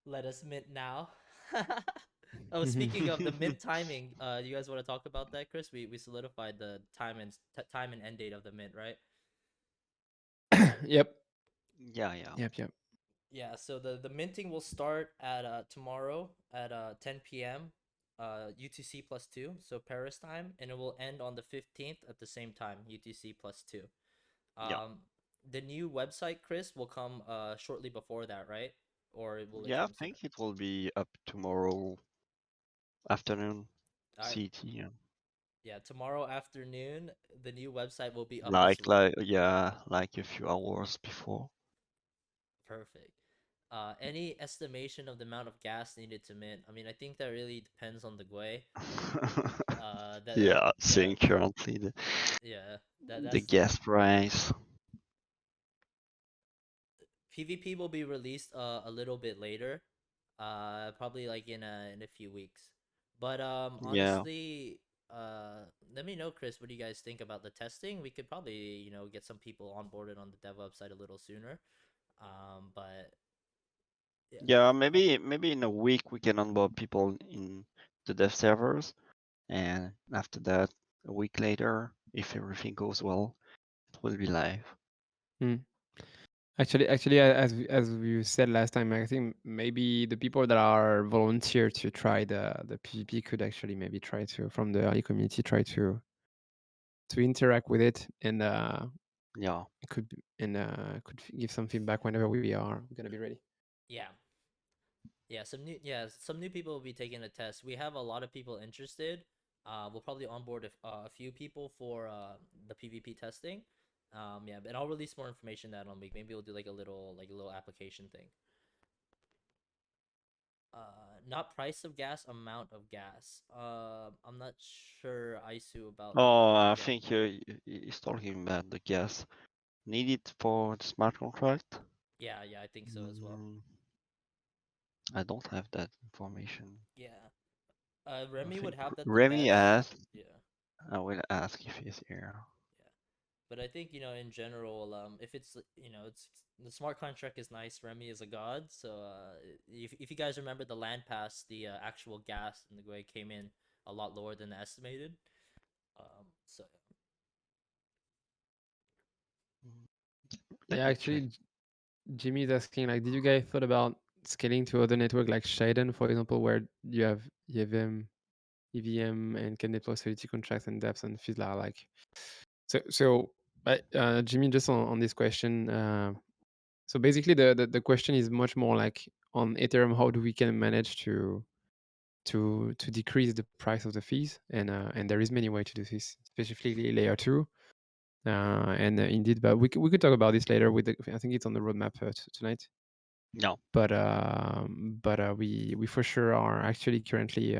Let us mint now. Oh, speaking of the mint timing, you guys want to talk about that, Chris? We solidified the time and end date of the mint, right? Yep. Yeah, yeah. Yep. Yeah, so the minting will start at tomorrow at 10 p.m. UTC plus 2, so Paris time, and it will end on the 15th at the same time, UTC plus 2. Yeah. The new website, Chris, will come shortly before that, right? Or will it Yeah, I come sooner? think it will be up tomorrow afternoon All right. CT. Yeah. Yeah, tomorrow afternoon, the new website will be up as Like well. like yeah, like a few hours before. Perfect. Any estimation of the amount of gas needed to mint? I mean, I think that really depends on the GUI. That Yeah, yeah, seeing currently yeah. the That's gas price. PvP will be released a little bit later, probably like in a few weeks. But Yeah. honestly, let me know, Chris. What do you guys think about the testing? We could probably get some people onboarded on the dev website a little sooner. But yeah, Yeah, maybe in a week we can onboard people in the dev servers, and after that, a week later, if everything goes well, it will be live. Mm. Actually, as we said last time, I think maybe the people that are volunteer to try the PvP could actually maybe try to from the early community try to interact with it and Yeah. could give some feedback whenever we're gonna be ready. yeah, some new people will be taking a test. We have a lot of people interested. We'll probably onboard a few people for the PvP testing. Yeah, but I'll release more information that on week. Maybe we'll do like a little application thing. Not price of gas, amount of gas. I'm not sure, Isu, about Oh, I yeah, think he's talking about the gas needed for the smart contract. yeah. I think so as well. Mm, I don't have that information. Yeah. I Remy would think have that the Remy best. asked. Yeah. I will ask if he's here. Yeah. But I think in general, if it's it's the smart contract is nice. Remy is a god. So if you guys remember the land pass, the actual gas and the way it came in a lot lower than the estimated. So Mm, Let Yeah, me check. actually, Jimmy is asking like, did you guys thought about scaling to other network like Shaden, for example, where you have EVM and can deploy solidity contracts and dApps and fees like so. But Jimmy, just on this question, so basically the question is much more like on Ethereum, how do we can manage to decrease the price of the fees, and there is many ways to do this, specifically layer two. And indeed, but we could talk about this later. I think it's on the roadmap tonight. No. We for sure are actually currently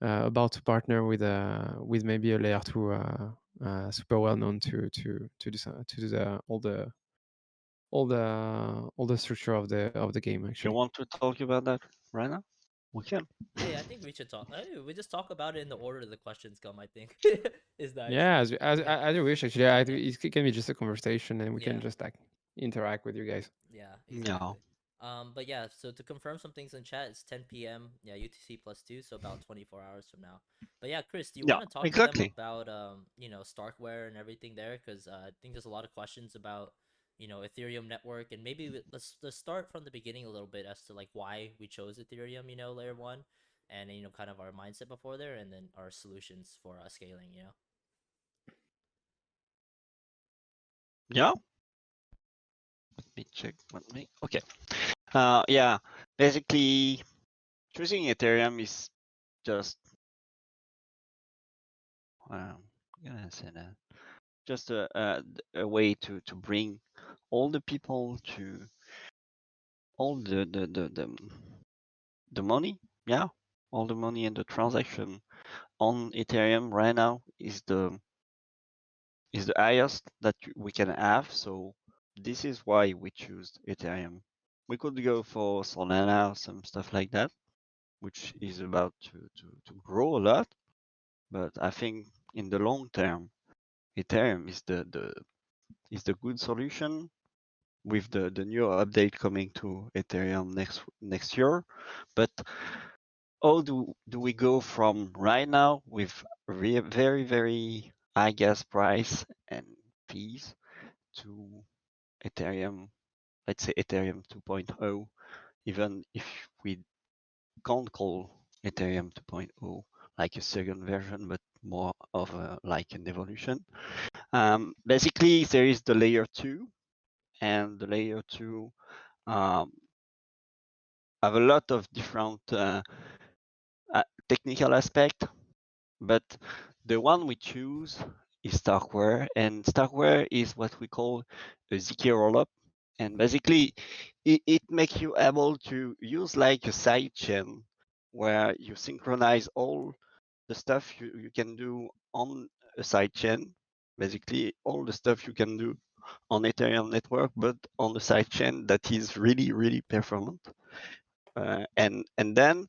about to partner with maybe a layer two super well known to do all the structure of the game You actually. want to talk about that right now? We can. yeah, I think we should talk. We just talk about it in the order the questions come. I think is nice. Yeah, Yeah, as you wish actually. yeah, It can be just a conversation and we can yeah. just like interact with you guys. Yeah, Yeah. exactly. But yeah, so to confirm some things in chat, it's 10 p.m. Yeah, UTC plus 2, so about 24 hours from now. But yeah, Chris, do you Yeah. want to talk to them Exactly. about Starkware and everything there? Because I think there's a lot of questions about Ethereum network, and maybe let's start from the beginning a little bit as to like why we chose Ethereum, layer one, and kind of our mindset before there, and then our solutions for scaling. Yeah. Let me check. Let me. Okay. Yeah. Basically, choosing Ethereum is just um, I'm gonna say that just a way to bring all the people to all the money. Yeah. All the money and the transaction on Ethereum right now is the highest that we can have. So this is why we choose Ethereum. We could go for Solana or some stuff like that, which is about to grow a lot. But I think in the long term, Ethereum is the good solution. with the new update coming to Ethereum next year. But how do we go from right now with very very high gas price and fees to Ethereum, let's say Ethereum 2.0, even if we can't call Ethereum 2.0 like a second version, but more of like an evolution. Basically, there is the layer 2, and the layer 2 um, have a lot of different technical aspect, but the one we choose is Starkware, and Starkware is what we call a ZK rollup, and basically it makes you able to use like a side chain where you synchronize all the stuff you can do on a side chain, basically all the stuff you can do on Ethereum network, but on the side chain that is really really performant. And then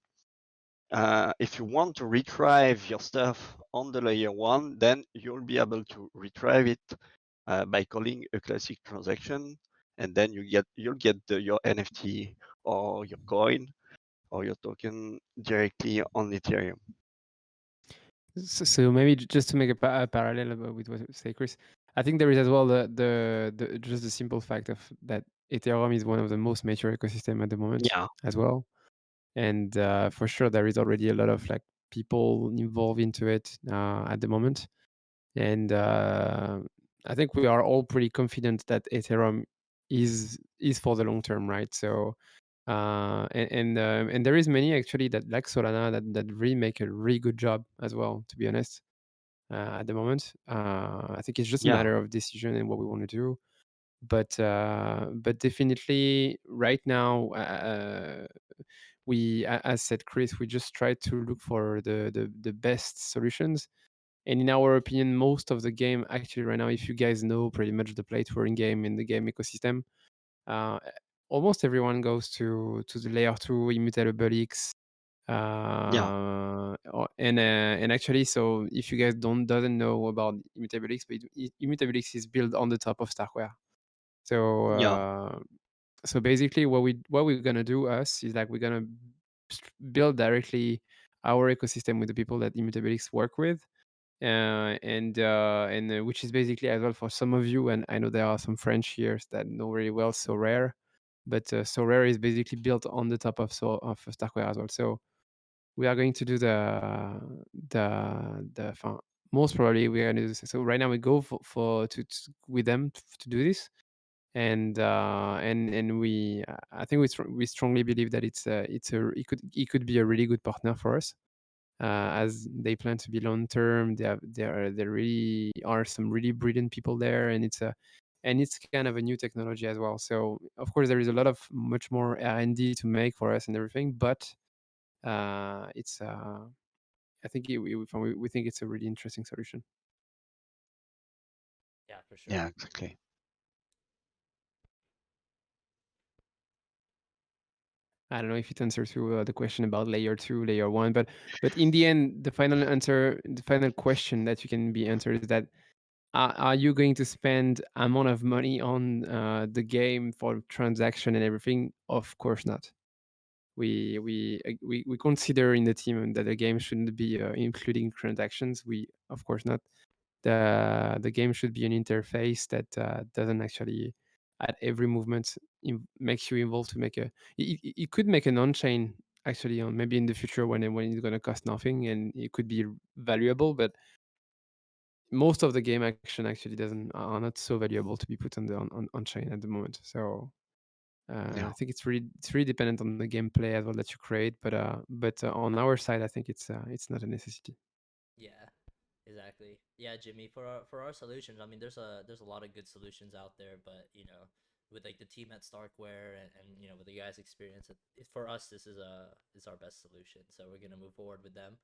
if you want to retrieve your stuff on the layer 1, then you'll be able to retrieve it by calling a classic transaction, and then you'll get your NFT or your coin or your token directly on Ethereum. So maybe just to make a parallel with what you say, Chris, I think there is as well the just the simple fact of that Ethereum is one of the most mature ecosystem at the moment Yeah, as well, and for sure there is already a lot of like people involved into it at the moment, and I think we are all pretty confident that Ethereum is for the long term, right? So and there is many actually that like Solana that really make a really good job as well, to be honest. At the moment, I think it's just a yeah, matter of decision and what we want to do. But definitely right now, as said Chris, we just try to look for the best solutions. And in our opinion, most of the game actually right now, if you guys know pretty much the play touring game in the game ecosystem, uh, almost everyone goes to the layer 2 immutable X. yeah, And actually, so if you guys doesn't know about immutable X, but immutable X is built on the top of Starkware. So yeah, so basically, what we're gonna do us is like we're gonna build directly our ecosystem with the people that immutable X work with, and which is basically as well for some of you, and I know there are some French here that know really well So Rare, but So Rare is basically built on the top of Starkware as well. So we are going to do most probably we're going to do this. So right now we go for to with them to do this, and we I think we strongly believe that it could be a really good partner for us, as they plan to be long term. There really are some really brilliant people there, and it's kind of a new technology as well. So of course there is a lot of much more R&D to make for us and everything, but it's I think we think it's a really interesting solution. Yeah, for sure. yeah, exactly. I don't know if it answers to the question about layer 2, layer 1, but in the end, the final answer, the final question that you can be answered is that are you going to spend amount of money on the game for transaction and everything? Of course not. We consider in the team that the game shouldn't be including transactions. We of course not. The game should be an interface that doesn't actually at every movement makes you involved to make it could make an on-chain actually on maybe in the future when it's going to cost nothing and it could be valuable, but most of the game action actually doesn't are not so valuable to be put on chain at the moment. So Yeah, I think it's really dependent on the gameplay as well that you create, but on our side I think it's not a necessity. Yeah, exactly. Yeah, Jimmy, for our solutions, I mean, there's a lot of good solutions out there, but with like the team at Starkware and with the guys' experience, for us this is our best solution. So we're gonna move forward with them,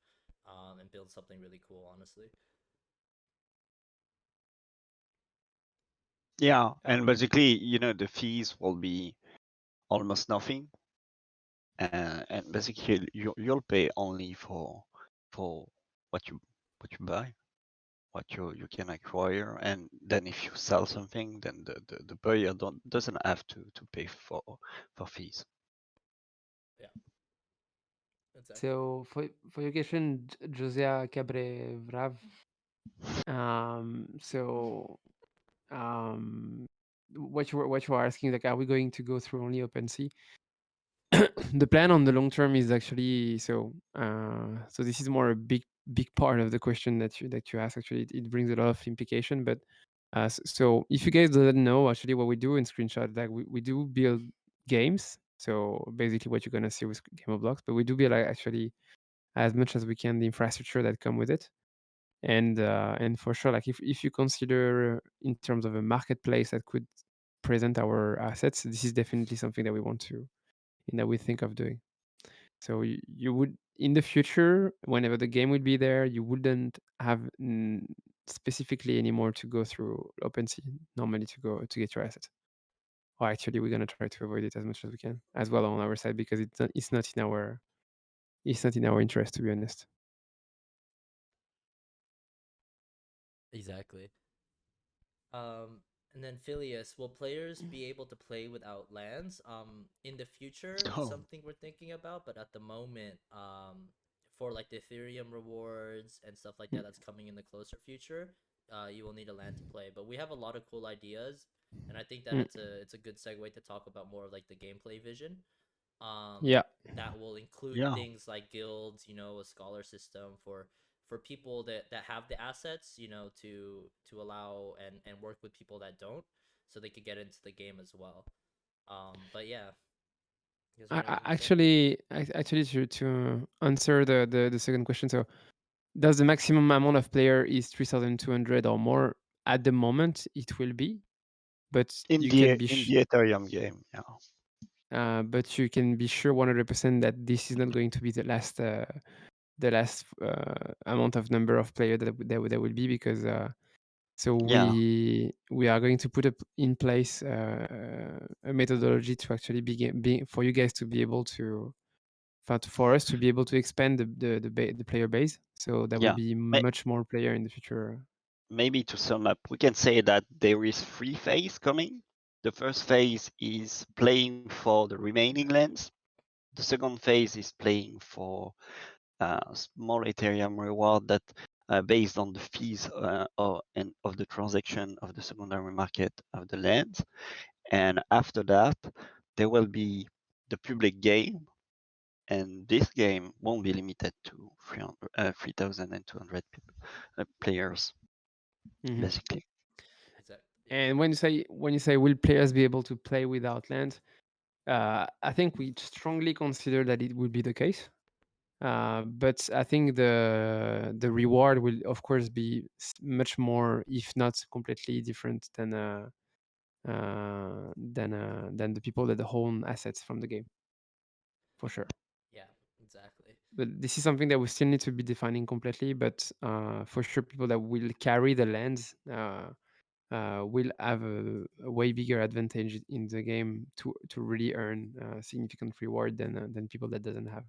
and build something really cool. Honestly. yeah, and basically, the fees will be almost nothing, and basically you'll pay only for what you buy. what you can acquire, and then if you sell something, then the buyer doesn't have to pay for fees. Yeah, exactly. So for your question, Josiah Cabre Vrav, so um, what you are asking, like, are we going to go through only OpenSea? The plan on the long term is actually so this is more a big part of the question that you ask. Actually, it brings a lot of implication. But so if you guys don't know, actually what we do in Screenshot, like we do build games. So basically what you're gonna see with Game of Blocks, but we do build, like, actually as much as we can the infrastructure that come with it. And for sure, like if you consider in terms of a marketplace that could present our assets, this is definitely something that we want to and that we think of doing. So you would, in the future, whenever the game would be there, you wouldn't have specifically anymore to go through OpenSea normally to get your assets. Or actually, we're gonna try to avoid it as much as we can, as well on our side, because it's not in our interest, to be honest. Exactly. And then Phileas, will players be able to play without lands? In the future, it's Oh, something we're thinking about, but at the moment, for like the Ethereum rewards and stuff like that, that's coming in the closer future, you will need a land to play. But we have a lot of cool ideas, and I think that Mm, it's a good segue to talk about more of like the gameplay vision. um, yeah. that will include yeah, things like guilds, a scholar system for people that have the assets, to allow and work with people that don't, so they could get into the game as well. But yeah, you guys got anything to say? Actually, to answer the second question, so does the maximum amount of player is 3,200 or more? At the moment, it will be, but in you the can be in the Ethereum game, yeah, but you can be sure 100% that this is not going to be the last amount of number of players that will be, because so yeah, we are going to put up in place a methodology to actually be for you guys to be able to for us to be able to expand the player base. So there will yeah. be May- much more player in the future. Maybe to sum up, we can say that there is three phases coming. The first phase is playing for the remaining lands. The second phase is playing for small Ethereum reward that based on the fees and of the transaction of the secondary market of the lands. And after that, there will be the public game, and this game won't be limited to 3,200 players, Mhm. basically. Exactly. Yeah. And when you say will players be able to play without land, I think we strongly consider that it will be the case. But I think the reward will, of course, be much more, if not completely different than the people that own assets from the game, for sure. Yeah, exactly. But this is something that we still need to be defining completely. But for sure, people that will carry the lands will have a way bigger advantage in the game to really earn significant reward than people that doesn't have.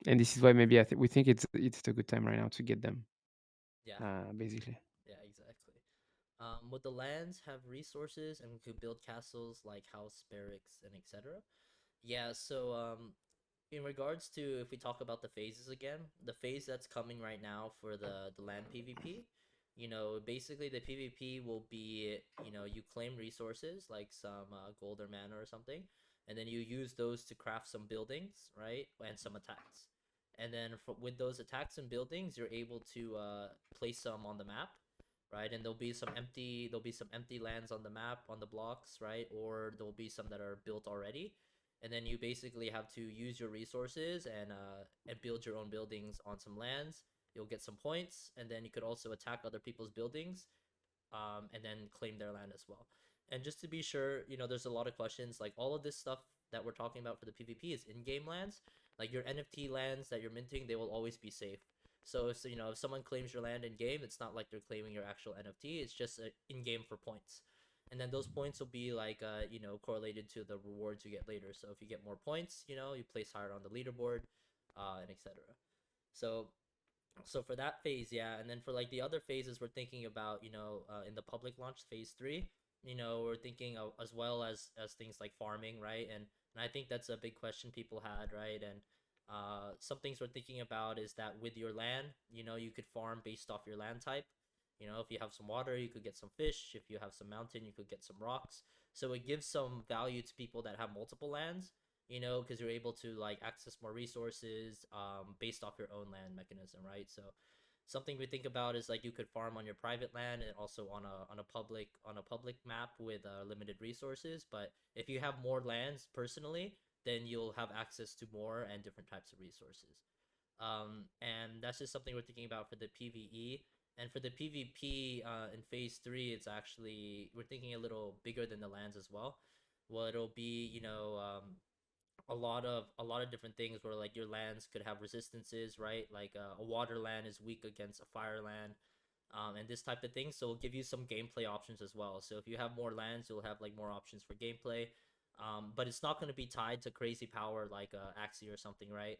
And this is why maybe we think it's a good time right now to get them, Yeah. basically. Yeah, exactly. Would the lands have resources and we could build castles like house barracks and etc.? Yeah, so in regards to, if we talk about the phases again, the phase that's coming right now for the land PvP, basically the PvP will be, you claim resources like some gold or mana or something, and then you use those to craft some buildings, right, and some attacks. And then with those attacks and buildings, you're able to place some on the map, right? And there'll be some empty lands on the map, on the blocks, right? Or there'll be some that are built already, and then you basically have to use your resources and build your own buildings on some lands. You'll get some points, and then you could also attack other people's buildings, and then claim their land as well. And just to be sure, there's a lot of questions. Like all of this stuff that we're talking about for the PvP is in-game lands. Like your NFT lands that you're minting, they will always be safe. So if someone claims your land in game, it's not like they're claiming your actual NFT. It's just in game for points, and then those points will be like correlated to the rewards you get later. So if you get more points, you place higher on the leaderboard, and etc. So So for that phase, yeah, and then for like the other phases, we're thinking about, in the public launch phase three, we're thinking of, as well as things like farming, right? And I think that's a big question people had, right? And some things we're thinking about is that with your land, you could farm based off your land type. If you have some water, you could get some fish. If you have some mountain, you could get some rocks. So it gives some value to people that have multiple lands, because you're able to like access more resources based off your own land mechanism, right? So something we think about is like you could farm on your private land and also on a public map with limited resources. But if you have more lands personally, then you'll have access to more and different types of resources. And that's just something we're thinking about for the PVE. And for the PvP in phase three, it's actually we're thinking a little bigger than the lands as well. Well, it'll be a lot of different things where like your lands could have resistances, right? Like a water land is weak against a fire land, and this type of thing. So it'll give you some gameplay options as well. So if you have more lands, you'll have like more options for gameplay. But it's not going to be tied to crazy power like Axie or something, right?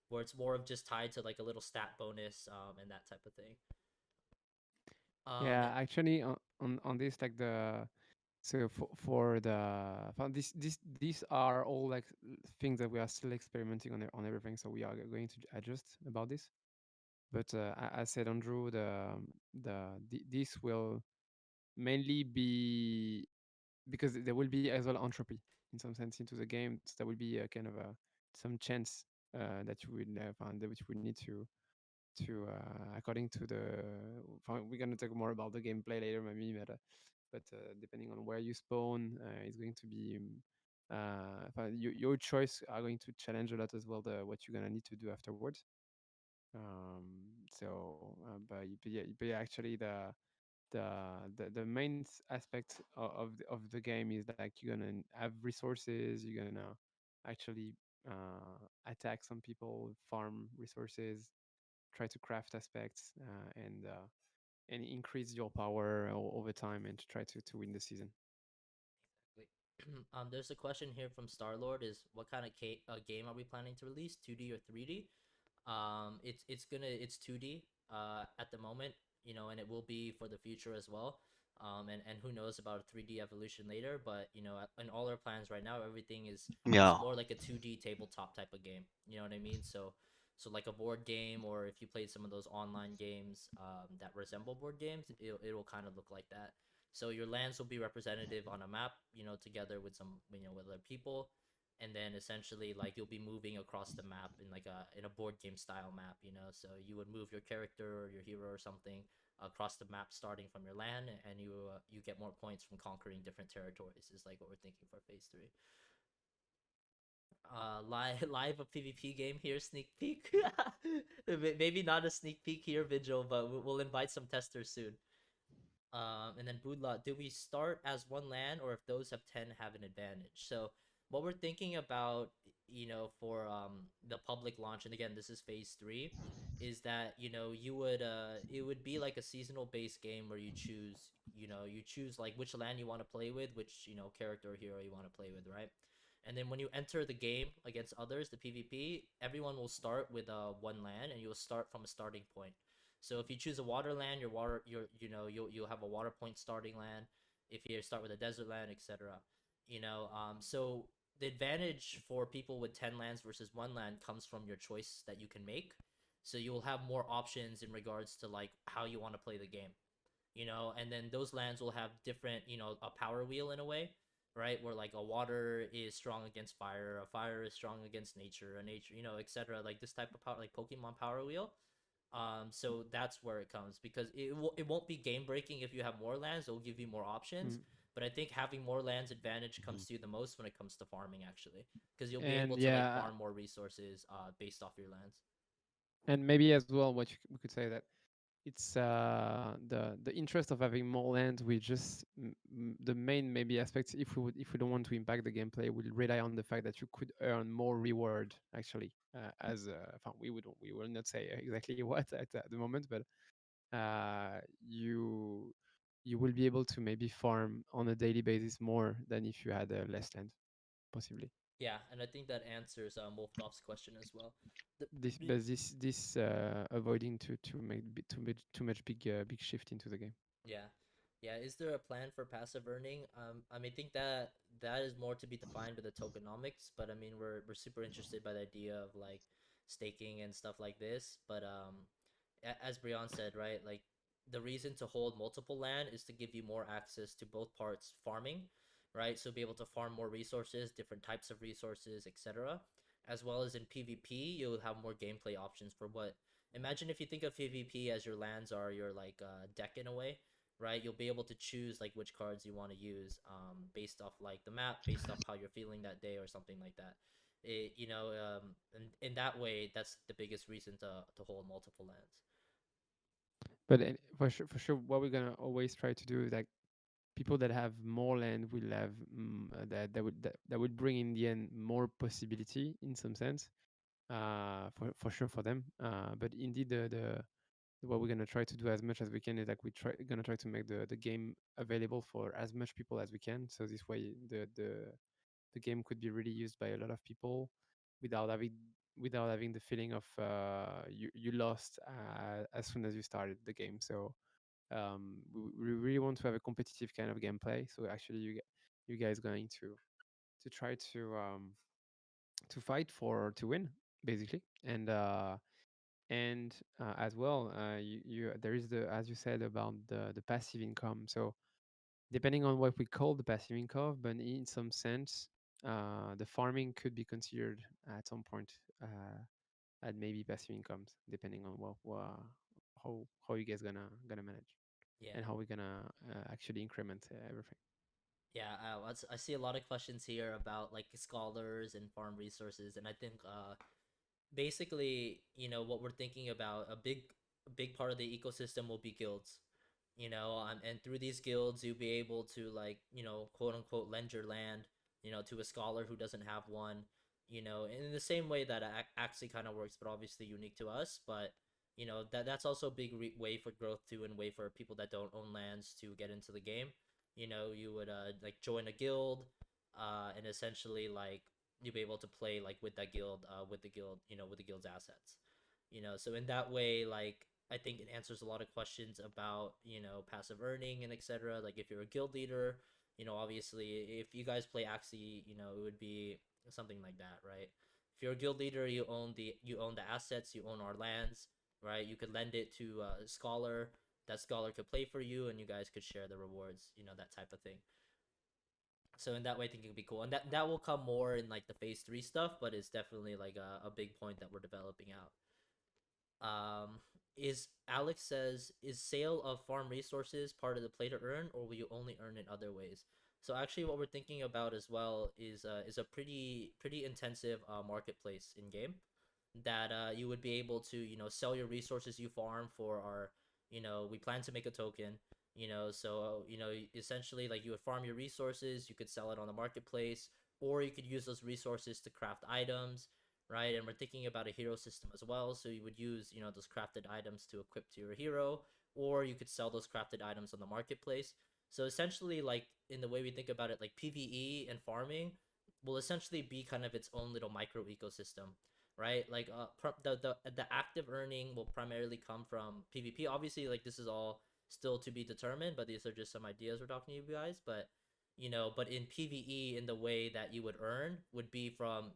Where it's more of just tied to like a little stat bonus and that type of thing. Yeah, And actually, on this, like so for these are all like things that we are still experimenting on everything. So we are going to adjust about this. But as said Andrew, this will mainly be because there will be as well entropy in some sense into the game. So there will be a kind of a some chance that you will have and which we need to according to the we're going to talk more about the gameplay later maybe, but depending on where you spawn, it's going to be your choice are going to challenge a lot as well the what you're going to need to do afterwards. But yeah, actually the main aspect of the game is like you're gonna have resources, you're gonna actually attack some people, farm resources, try to craft aspects, and increase your power over time and to try to win the season. wait, there's a question here from Starlord: is what kind of game are we planning to release, 2D or 3D? It's 2D at the moment, and it will be for the future as well. And who knows about a 3D evolution later? But in all our plans right now, everything is Yeah. more like a 2D tabletop type of game. You know what I mean? So like a board game, or if you played some of those online games that resemble board games, it will kind of look like that. So your lands will be representative on a map, together with some, with other people, and then essentially like you'll be moving across the map in a board game style map, so you would move your character or your hero or something across the map starting from your land, and you get more points from conquering different territories is like what we're thinking for phase 3. Live a PvP game here, sneak peek. Maybe not a sneak peek here, Vigil, but we'll invite some testers soon. And then Budla, do we start as one land, or if those have 10 have an advantage? So what we're thinking about, for the public launch, and again, this is phase 3, is that, it would be like a seasonal based game where you choose like which land you want to play with, which, character or hero you want to play with, right? And then when you enter the game against others, the PvP, everyone will start with one land, and you'll start from a starting point. So if you choose a water land, your water, your you'll have a water point starting land. If you start with a desert land, etc. So the advantage for people with 10 lands versus one land comes from your choice that you can make. So you'll have more options in regards to like how you want to play the game. And then those lands will have different, a power wheel in a way, right? Where like a water is strong against fire, a fire is strong against nature, a nature, etc. Like this type of power, like Pokemon power wheel. So that's where it comes, because it won't be game breaking if you have more lands. It'll give you more options. Mm. But I think having more lands advantage Mhm. comes to you the most when it comes to farming, actually, because you'll be able And to like yeah, farm more resources based off your lands. and maybe as well, we could say that it's the interest of having more land. We just the main maybe aspect, if we don't want to impact the gameplay, will rely on the fact that you could earn more reward actually, as we will not say exactly what at the moment, but you will be able to maybe farm on a daily basis more than if you had less land, possibly. Yeah, and I think that answers Wolfdorf's question as well. This, The, but this avoiding to make too much big shift into the game. Yeah. Yeah, is there a plan for passive earning? I mean, I think that that is more to be defined with the tokenomics, but I mean, we're super interested by the idea of like staking and stuff like this. But as Brian said, right, like the reason to hold multiple land is to give you more access to both parts farming, right? So be able to farm more resources, different types of resources, etc. As well as in PvP, you'll have more gameplay options for what. Imagine if you think of PvP as your lands are your like deck in a way, right? You'll be able to choose like which cards you want to use based off like the map, based off how you're feeling that day or something like that. And in that way, that's the biggest reason to hold multiple lands. But for sure, what we're gonna always try to do is like people that have more land will have that would bring in the end more possibility in some sense, for sure for them. But indeed, the what we're gonna try to do as much as we can is like gonna try to make the game available for as much people as we can. So this way, the game could be really used by a lot of people without having without having the feeling of you lost as soon as you started the game. So we really want to have a competitive kind of gameplay. So actually, you guys going to try to fight for to win basically, and as well, you there is the as you said about the passive income. So depending on what we call the passive income, but in some sense, the farming could be considered at some point at maybe passive incomes, depending on how you guys gonna manage Yeah. and how we're gonna actually increment everything. Yeah, I see a lot of questions here about like scholars and farm resources, and I think basically, what we're thinking about a big part of the ecosystem will be guilds, and through these guilds you'll be able to like quote unquote lend your land, to a scholar who doesn't have one, in the same way that actually kind of works, but obviously unique to us. But that's also a big way for growth too, and way for people that don't own lands to get into the game. You would like join a guild, and essentially like you'll be able to play like with that guild, with the guild, with the guild's assets. So in that way, like I think it answers a lot of questions about passive earning and etc. Like if you're a guild leader, obviously if you guys play Axie, it would be something like that, right? If you're a guild leader, you own the assets, you own our lands, right? You could lend it to a scholar. That scholar could play for you, and you guys could share the rewards, that type of thing. So in that way, I think it would be cool, and that will come more in like the phase 3 stuff, but it's definitely like a big point that we're developing out. Is Alex says, is sale of farm resources part of the play to earn, or will you only earn in other ways? So actually, what we're thinking about as well is a pretty intensive marketplace in game that you would be able to sell your resources you farm for our we plan to make a token, so essentially like you would farm your resources, you could sell it on the marketplace, or you could use those resources to craft items, right? And we're thinking about a hero system as well, so you would use those crafted items to equip to your hero, or you could sell those crafted items on the marketplace. So essentially, like in the way we think about it, like PvE and farming will essentially be kind of its own little micro ecosystem, right? Like the active earning will primarily come from PvP. Obviously, like this is all still to be determined, but these are just some ideas we're talking to you guys. But but in PvE, in the way that you would earn would be from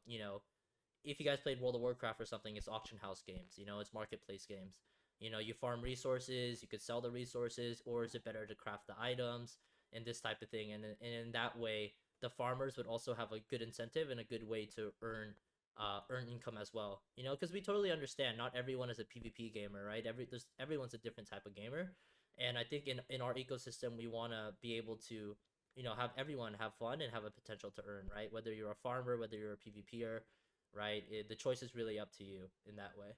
if you guys played World of Warcraft or something, it's auction house games. It's marketplace games. You farm resources, you could sell the resources, or is it better to craft the items and this type of thing? And in that way, the farmers would also have a good incentive and a good way to earn income as well. Because we totally understand not everyone is a PvP gamer, right? Everyone's a different type of gamer, and I think in our ecosystem we want to be able to have everyone have fun and have a potential to earn, right? Whether you're a farmer, whether you're a PvPer, right? The choice is really up to you in that way.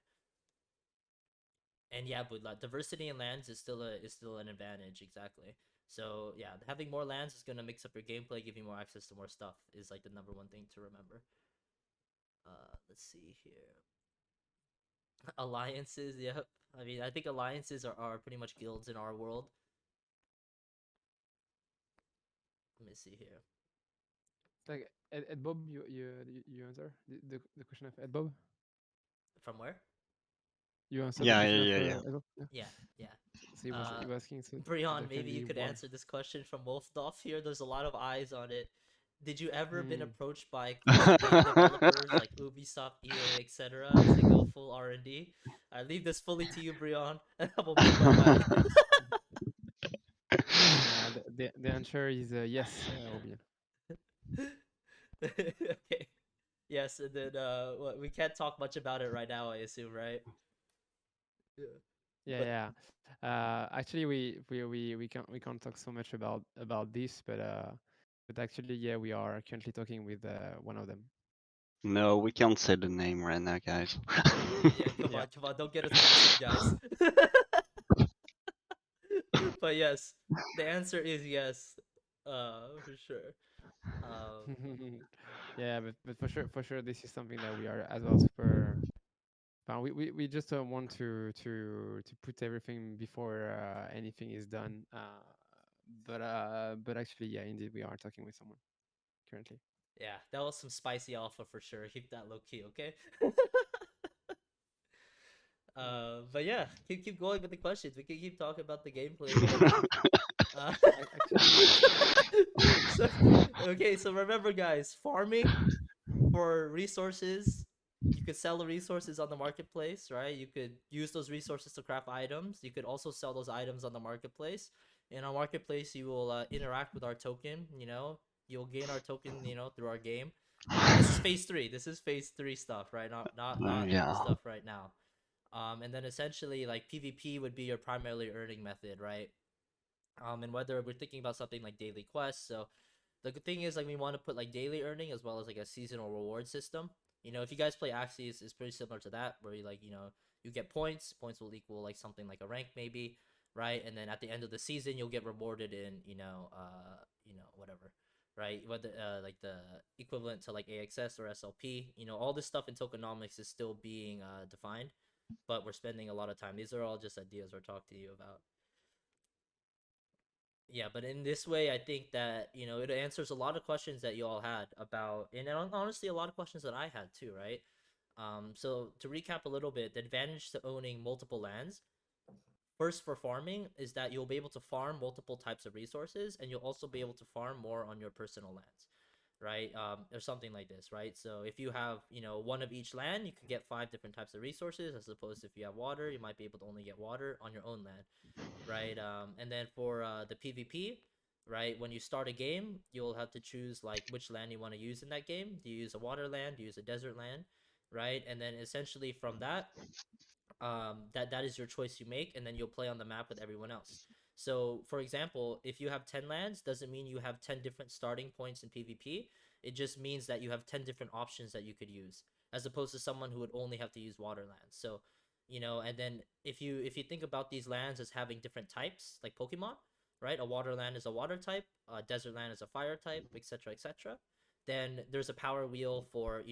And yeah, but like, diversity in lands is still an advantage, exactly. So yeah, having more lands is gonna mix up your gameplay, give you more access to more stuff. Is like the number one thing to remember. Let's see here. Alliances, yep. I mean, I think alliances are pretty much guilds in our world. Let me see here. Like Ed Bob, you answer the question of Ed Bob. From where? You answer the Yeah, question yeah, of yeah, yeah. Ed Bob. Yeah. Yeah, yeah. So he was asking. So Brian, there can maybe you be could one. answer this question from Wolfdorf here. There's a lot of eyes on it. Did you ever been Hmm. approached by classic game developers like Ubisoft, EA, etc. to go full R&D? I leave this fully to you, Brian, and I will mute my mic. The answer is yes, Robin. Okay. Yes, and then we can't talk much about it right now, I assume, right? Yeah. Yeah, But yeah. Actually, we can't talk so much about this, but actually, yeah, we are currently talking with one of them. No, we can't say the name right now, guys. yeah, Yeah. come on, don't get us cancelled, guys. But yes, the answer is yes, for sure. Um, Yeah, but for sure, this is something that we are as well super. We just want to put everything before anything is done. But actually, yeah, indeed, we are talking with someone currently. yeah, that was some spicy alpha for sure. Keep that low key, okay? Mm. But yeah, keep going with the questions. We can keep talking about the gameplay and whatever. Uh, Actually, so okay, so remember, guys, farming for resources. You could sell the resources on the marketplace, right? You could use those resources to craft items. You could also sell those items on the marketplace. In our marketplace, you will interact with our token. You'll gain our token, through our game. This is phase three. This is phase three stuff, right? Not the Yeah. stuff right now. And then essentially, like PvP would be your primarily earning method, right? And whether we're thinking about something like daily quests, so the good thing is like we want to put like daily earning as well as like a seasonal reward system. If you guys play Axis, it's pretty similar to that, where you get points. Points will equal like something like a rank maybe, right? And then at the end of the season, you'll get rewarded in whatever, right? Whether like the equivalent to like AXS or SLP. All this stuff in tokenomics is still being defined, but we're spending a lot of time. These are all just ideas we're talking to you about. Yeah, but in this way, I think that it answers a lot of questions that you all had about, and honestly, a lot of questions that I had too, right? So to recap a little bit, the advantage to owning multiple lands, first for farming, is that you'll be able to farm multiple types of resources, and you'll also be able to farm more on your personal lands, right? Or something like this, right? So if you have one of each land, you can get 5 different types of resources, as opposed to if you have water, you might be able to only get water on your own land, right? And then for the PvP, right, when you start a game, you'll have to choose like which land you want to use in that game. Do you use a water land? Do you use a desert land? Right? And then essentially from that, that is your choice you make, and then you'll play on the map with everyone else. So, for example, if you have 10 lands, doesn't mean you have 10 different starting points in PvP. It just means that you have 10 different options that you could use, as opposed to someone who would only have to use water lands. So, and then if you think about these lands as having different types, like Pokemon, right? A water land is a water type, a desert land is a fire type, etc., etc. Then there's a power wheel for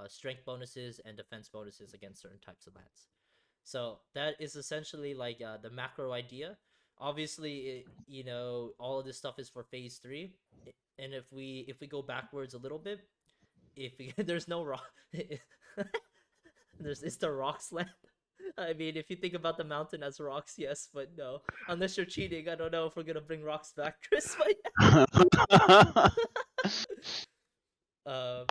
strength bonuses and defense bonuses against certain types of lands. So that is essentially like the macro idea. Obviously, all of this stuff is for phase three, and if we go backwards a little bit, if there's no rock, it's the rocks land. I mean, if you think about the mountain as rocks, yes, but no. Unless you're cheating, I don't know if we're gonna bring rocks back, Chris. But um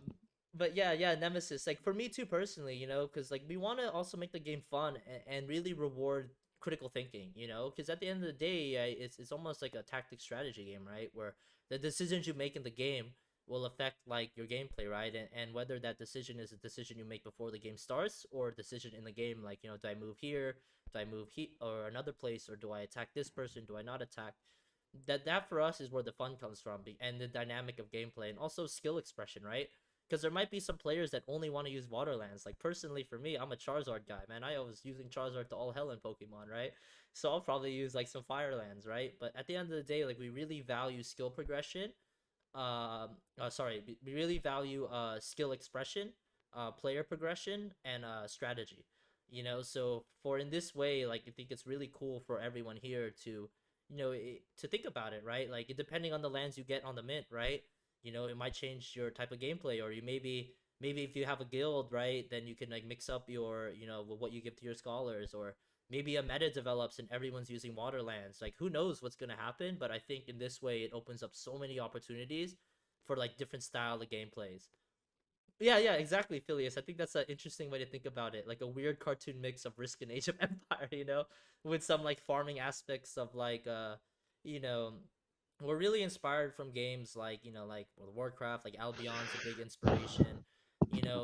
but yeah, Nemesis, like for me too personally, because like we want to also make the game fun and really reward critical thinking, because at the end of the day, it's almost like a tactic strategy game, right, where the decisions you make in the game will affect like your gameplay, right, and whether that decision is a decision you make before the game starts or a decision in the game, like do I move here, do I move here or another place, or do I attack this person, do I not attack, that for us is where the fun comes from, and the dynamic of gameplay and also skill expression, right? Because there might be some players that only want to use waterlands. Like personally for me, I'm a Charizard guy, man. I was using Charizard to all hell in Pokemon, right? So I'll probably use like some firelands, right? But at the end of the day, like we really value skill progression. Sorry, we really value skill expression, player progression, and strategy. So for in this way, like I think it's really cool for everyone here to to think about it, right? Like depending on the lands you get on the mint, right? It might change your type of gameplay, or you maybe if you have a guild, right, then you can like mix up your what you give to your scholars, or maybe a meta develops and everyone's using waterlands. Like who knows what's going to happen, but I think in this way it opens up so many opportunities for like different style of gameplays. Yeah, exactly, Phileas. I think that's an interesting way to think about it. Like a weird cartoon mix of Risk and Age of Empire, with some like farming aspects of like you know, we're really inspired from games like, like World of Warcraft, like Albion's a big inspiration.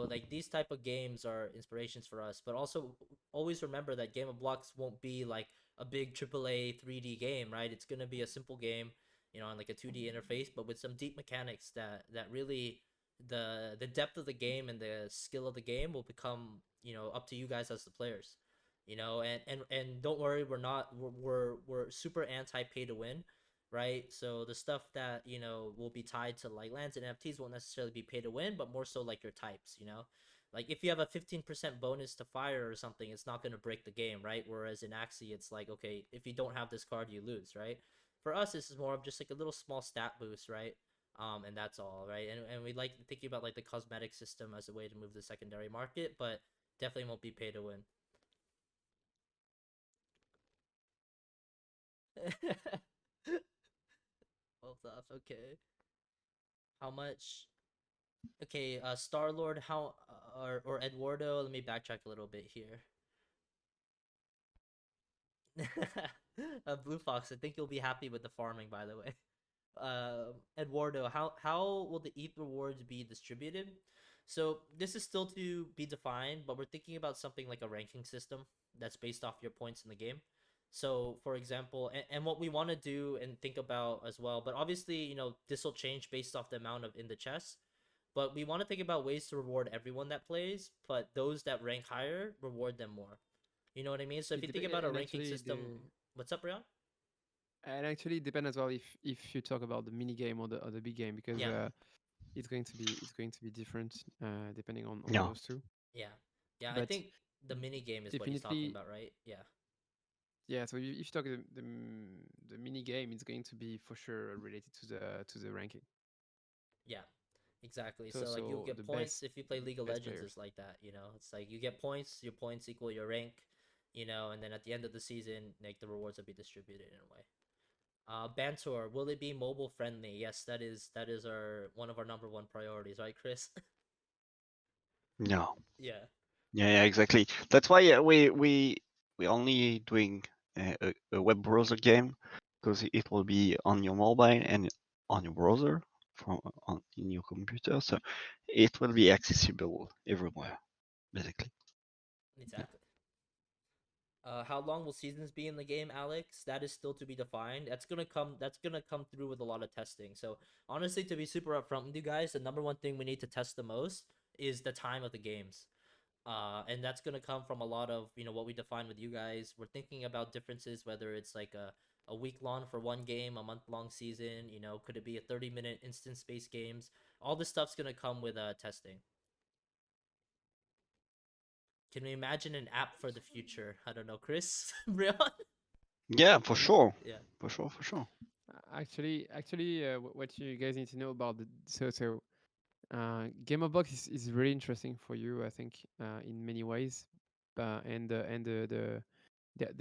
Like these type of games are inspirations for us, but also always remember that Game of Blocks won't be like a big AAA 3D game, right? It's going to be a simple game, on like a 2D interface, but with some deep mechanics that really the depth of the game and the skill of the game will become up to you guys as the players. And don't worry, we're super anti pay to win, right? So the stuff that will be tied to like lands and NFTs won't necessarily be pay to win, but more so like your types. Like if you have a 15% bonus to fire or something, it's not going to break the game, right? Whereas in Axie it's like, okay, if you don't have this card you lose, right? For us this is more of just like a little small stat boost, right? And that's all, right? And we like thinking about like the cosmetic system as a way to move the secondary market, but definitely won't be pay to win. Hold up, okay. How much? Okay, Star Lord, how or Eduardo? Let me backtrack a little bit here. Blue Fox, I think you'll be happy with the farming, by the way. Eduardo, how will the ETH rewards be distributed? So this is still to be defined, but we're thinking about something like a ranking system that's based off your points in the game. So, for example, and what we want to do and think about as well, but obviously, this will change based off the amount of in the chest. But we want to think about ways to reward everyone that plays, but those that rank higher, reward them more. You know what I mean? So if you think about a And ranking actually system, the what's up, Brian? depend as well if you talk about the mini game or the big game, because Yeah, it's going to be different depending on No. those two. yeah, yeah. I But think the mini game is what he's talking definitely, about, right? Yeah, yeah. So if you talk the mini game, it's going to be for sure related to the ranking. yeah, exactly. So So like you'll the get points if you play League of best Legends players. is like that. It's like you get points, your points equal your rank. And then at the end of the season, like the rewards will be distributed in a way. Bantor, will it be mobile friendly? Yes, that is our one of our number one priorities, right, Chris? No. Yeah, Yeah, exactly. That's why we only doing a web browser game, because it will be on your mobile and on your browser from in your computer, so it will be accessible everywhere, basically. Yeah. exactly. How long will seasons be in the game, Alex? That is still to be defined. That's gonna come through with a lot of testing. So honestly, to be super upfront with you guys, the number one thing we need to test the most is the time of the games. And that's gonna come from a lot of what we define with you guys. We're thinking about differences, whether it's like a week long for one game, a month long season. Could it be a 30-minute instance based games? All this stuff's gonna come with testing. Can we imagine an app for the future? I don't know, Chris, Brian. Yeah, for sure, Yeah. for sure, for sure. What you guys need to know about Game of Box is really interesting for you, I think, in many ways. There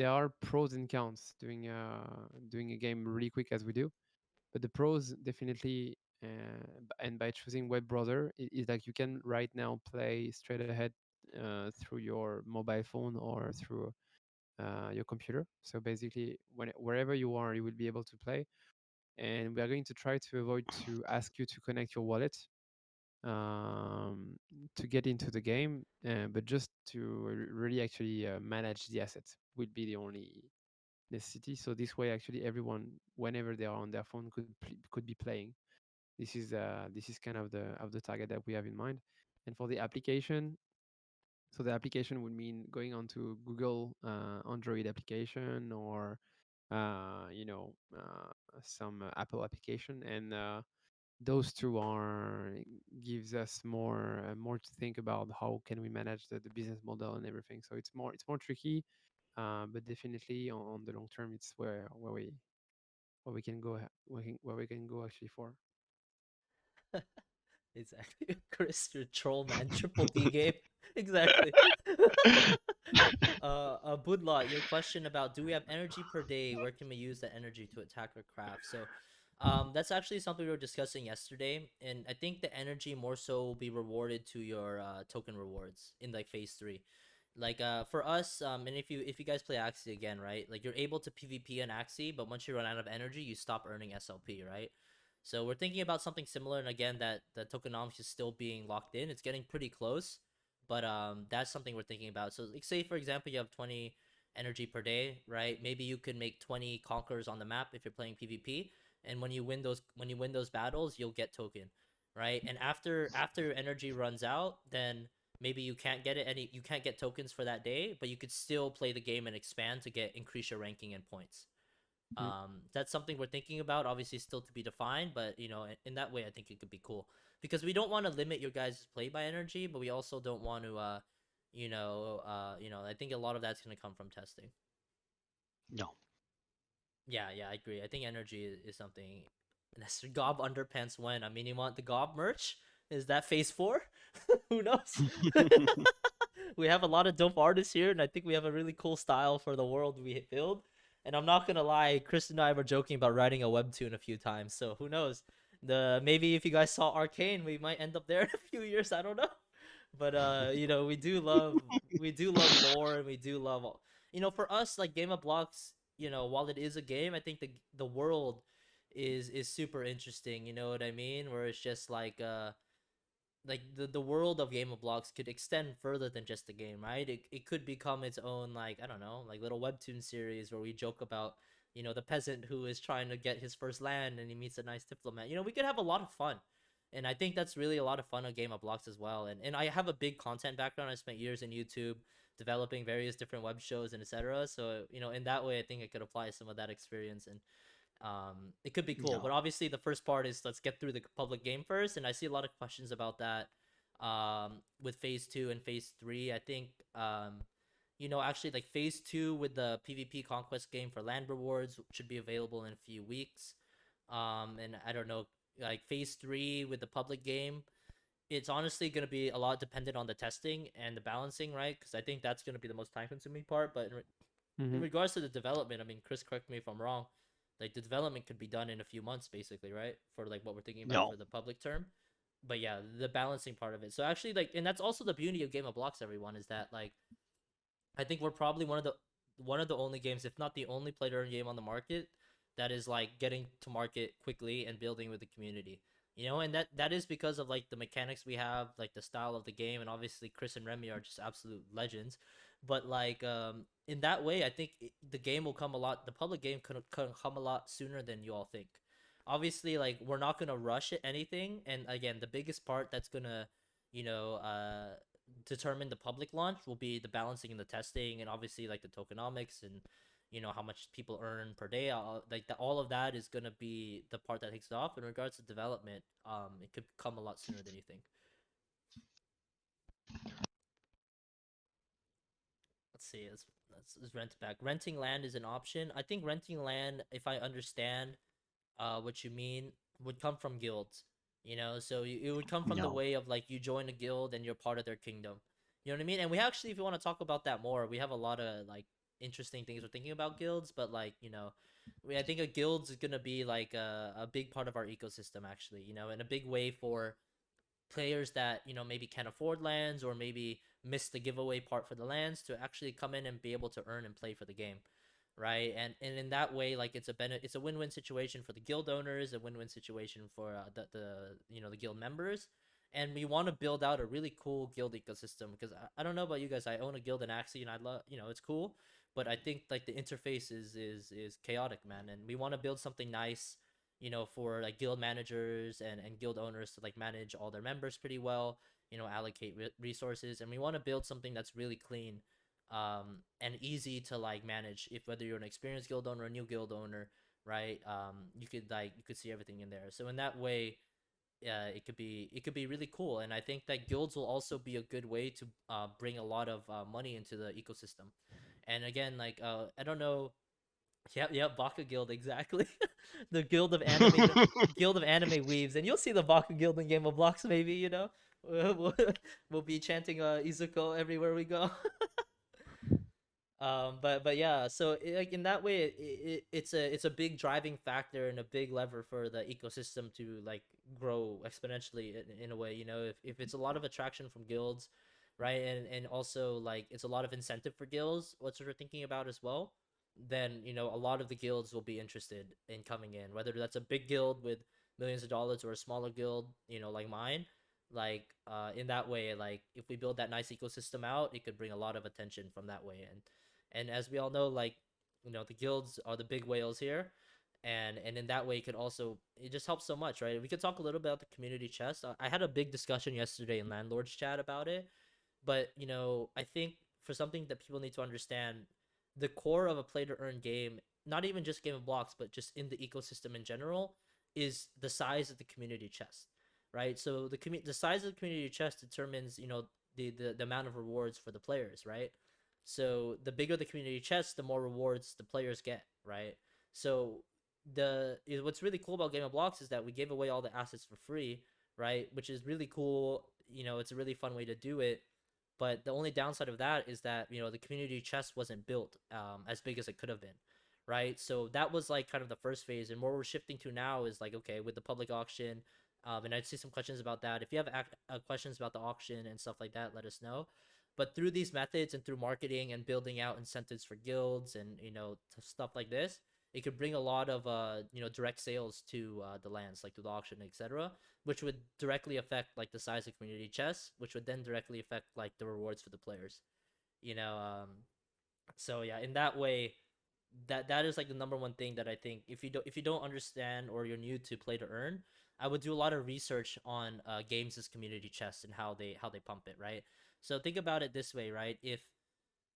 are pros and cons doing a game really quick as we do. But the pros definitely, and by choosing web browser, is like you can right now play straight ahead through your mobile phone or through your computer. So basically, wherever you are, you will be able to play. And we are going to try to avoid to ask you to connect your wallet um, to get into the game, but just to really actually manage the assets would be the only necessity. So this way, actually, everyone, whenever they are on their phone, could be playing. This is kind of the target that we have in mind. And for the application, so the application would mean going onto Google Android application or some Apple application, and those two are gives us more to think about how can we manage the business model and everything. So it's more tricky, but definitely on the long term, it's where we can go where we can go actually for. Exactly. Chris, your troll man, triple B game. Exactly. Budlot, your question about do we have energy per day? Where can we use that energy to attack or craft? So, that's actually something we were discussing yesterday, and I think the energy more so will be rewarded to your token rewards in like phase 3. Like for us, and if you guys play Axie again, right? Like you're able to PvP an Axie, but once you run out of energy, you stop earning SLP, right? So we're thinking about something similar, and again, that the tokenomics is still being locked in. It's getting pretty close, but that's something we're thinking about. So like say for example, you have 20 energy per day, right? Maybe you could make 20 conquerors on the map if you're playing PvP, and when you win those battles, you'll get token, right? And after your energy runs out, then maybe you can't get tokens for that day, but you could still play the game and expand to get increase your ranking and points. Mm. That's something we're thinking about, obviously still to be defined, but in that way I think it could be cool, because we don't want to limit your guys' play by energy, but we also don't want to I think a lot of that's going to come from testing. No. Yeah, I agree. I think energy is something. That's Gob underpants when. I mean, you want the Gob merch? Is that phase 4? Who knows? We have a lot of dope artists here, and I think we have a really cool style for the world we build. And I'm not gonna lie, Chris and I were joking about writing a webtoon a few times. So who knows? Maybe if you guys saw Arcane, we might end up there in a few years. I don't know. But we do love lore, and we do love for us, like Game of Blocks. While it is a game, I think the world is super interesting. You know what I mean? Where it's just like the world of Game of Blocks could extend further than just the game, right? It could become its own, like, I don't know, like little webtoon series where we joke about the peasant who is trying to get his first land and he meets a nice diplomat. We could have a lot of fun, and I think that's really a lot of fun on Game of Blocks as well. And I have a big content background. I spent years in YouTube developing various different web shows and etc. So in that way I think I could apply some of that experience, and it could be cool. But No. obviously the first part is let's get through the public game first, and I see a lot of questions about that with phase 2 and phase 3. I think actually, like phase 2 with the PvP conquest game for land rewards should be available in a few weeks. And I don't know, like phase 3 with the public game, it's honestly going to be a lot dependent on the testing and the balancing, right? Because I think that's going to be the most time consuming part. But in Mhm. regards to the development, I mean, Chris, correct me if I'm wrong. Like the development could be done in a few months, basically, right? For like what we're thinking about No. for the public term. But yeah, the balancing part of it. So actually, like, and that's also the beauty of Game of Blocks. Everyone is that like, I think we're probably one of the only games, if not the only play-to-earn game on the market that is like getting to market quickly and building with the community. And that is because of like the mechanics we have, like the style of the game, and obviously Chris and Remy are just absolute legends. But like in that way, I think the game will come a lot. The public game could come a lot sooner than you all think. Obviously, like we're not gonna rush it, anything, and again, the biggest part that's gonna you know determine the public launch will be the balancing and the testing, and obviously like the tokenomics, and how much people earn per day. All of that is going to be the part that takes it off. In regards to development, it could come a lot sooner than you think. Let's see. Let's rent back. Renting land is an option. I think renting land, if I understand what you mean, would come from guilds. So it would come from the No. way of like you join a guild and you're part of their kingdom. You know what I mean? And we actually, if you want to talk about that more, we have a lot of like interesting things we're thinking about guilds. But like I think a guild is gonna be like a big part of our ecosystem, actually. And a big way for players that maybe can't afford lands, or maybe miss the giveaway part for the lands, to actually come in and be able to earn and play for the game, right? And in that way, like it's a win-win situation for the guild owners, a win-win situation for the guild members. And we want to build out a really cool guild ecosystem, because I don't know about you guys, I own a guild in Axie, and I love, it's cool, but I think like the interface is chaotic, man, and we want to build something nice, for like guild managers and guild owners to like manage all their members pretty well, allocate resources, and we want to build something that's really clean, and easy to like manage, if whether you're an experienced guild owner or a new guild owner, right? You could see everything in there. So in that way, it could be really cool, and I think that guilds will also be a good way to bring a lot of money into the ecosystem. And again, like I don't know Yep, Baka Guild, exactly. The guild of anime weaves, and you'll see the Baka Guild in Game of Blocks, maybe, you know. We'll, we'll be chanting Izuko everywhere we go. But yeah, so like in that way, it's a big driving factor and a big lever for the ecosystem to like grow exponentially in a way. You know, if it's a lot of attraction from guilds, right, and also like it's a lot of incentive for guilds, what we're thinking about as well, then you know a lot of the guilds will be interested in coming in, whether that's a big guild with millions of dollars or a smaller guild, you know, like mine. Like in that way, like if we build that nice ecosystem out, it could bring a lot of attention from that way. And as we all know, like you know, the guilds are the big whales here, and in that way, it could also it just helps so much, right? We could talk a little bit about the community chest. I had a big discussion yesterday in landlords chat about it, but you know, I think for something that people need to understand, the core of a play to earn game, not even just Game of Blocks, but just in the ecosystem in general, is the size of the community chest, right? So the size of the community chest determines, you know, the amount of rewards for the players, right? So the bigger the community chest, the more rewards the players get, right? So what's really cool about Game of Blocks is that we gave away all the assets for free, right? Which is really cool. You know, it's a really fun way to do it. But the only downside of that is that you know the community chest wasn't built as big as it could have been, right? So that was like kind of the first phase, and where we're shifting to now is like okay with the public auction, and I'd see some questions about that. If you have questions about the auction and stuff like that, let us know. But through these methods and through marketing and building out incentives for guilds and you know stuff like this, it could bring a lot of you know direct sales to the lands like through the auction, etc., which would directly affect like the size of community chests, which would then directly affect like the rewards for the players. You know, so yeah, in that way, that is like the number one thing that I think if you don't understand or you're new to play to earn, I would do a lot of research on games as community chests and how they pump it, right? So think about it this way, right?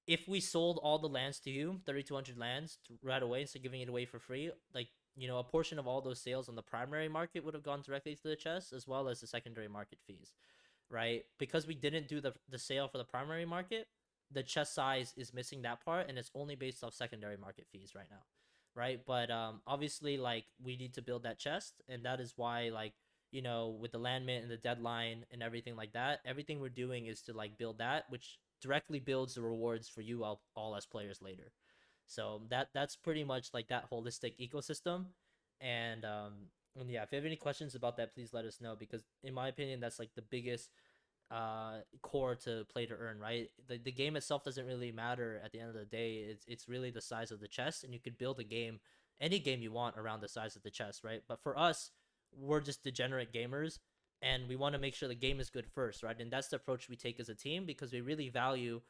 If we sold all the lands to you, 3,200 lands right away, instead of giving it away for free, like you know, a portion of all those sales on the primary market would have gone directly to the chest, as well as the secondary market fees, right? Because we didn't do the sale for the primary market, the chest size is missing that part, and it's only based off secondary market fees right now, right? But obviously, like we need to build that chest, and that is why, like you know, with the land mint and the deadline and everything like that, everything we're doing is to like build that, which directly builds the rewards for you all as players later. So that's pretty much like that holistic ecosystem. And yeah, if you have any questions about that, please let us know because in my opinion, that's like the biggest core to play to earn, right? The game itself doesn't really matter at the end of the day. It's really the size of the chest, and you could build a game, any game you want around the size of the chest, right? But for us, we're just degenerate gamers, and we want to make sure the game is good first, right? And that's the approach we take as a team because we really value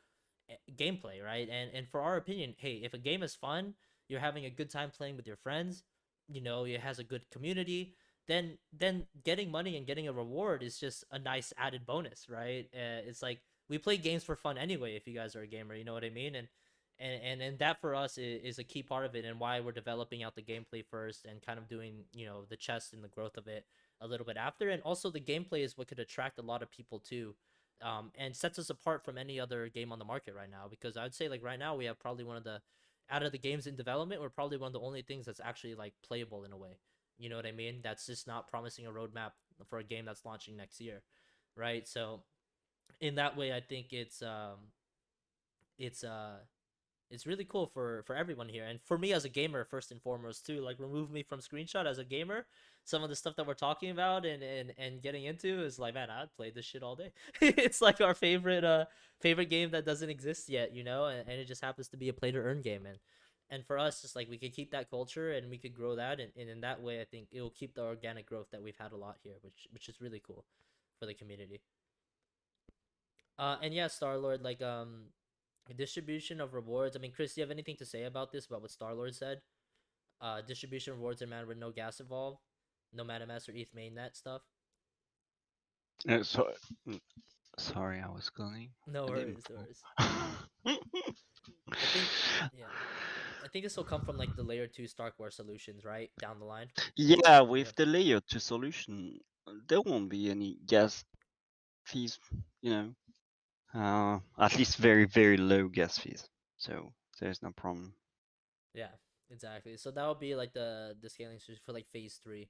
gameplay, right? And for our opinion, hey, if a game is fun, you're having a good time playing with your friends, you know, it has a good community, then getting money and getting a reward is just a nice added bonus, right? It's like we play games for fun anyway. If you guys are a gamer, you know what I mean. And that for us is a key part of it and why we're developing out the gameplay first and kind of doing you know the chest and the growth of it a little bit after. And also the gameplay is what could attract a lot of people too, and sets us apart from any other game on the market right now. Because I'd say like right now we have probably one of the out of the games in development, we're probably one of the only things that's actually like playable in a way. You know what I mean? That's just not promising a roadmap for a game that's launching next year, right? So in that way, I think it's it's really cool for everyone here and for me as a gamer first and foremost too. Like remove me from screenshot as a gamer, some of the stuff that we're talking about and getting into is like man, I'd play this shit all day. It's like our favorite game that doesn't exist yet, you know, and it just happens to be a play to earn game. And for us, just like we could keep that culture and we could grow that, and in that way I think it will keep the organic growth that we've had a lot here, which is really cool for the community. And yeah, Star Lord, like distribution of rewards. I mean, Chris, do you have anything to say about this, about what Star Lord said? Distribution of rewards in mana with no gas involved, no MetaMask or ETH mainnet stuff. So, sorry, I was calling. No I worries, didn't. no worries. I think yeah, I think this will come from like the layer 2 Starkware solutions, right? Down the line. Yeah, with Yep. the layer 2 solution, there won't be any gas fees, you know, at least very, very low gas fees. So there's no problem. Yeah. Exactly. So that would be like the scaling strategy for like phase three.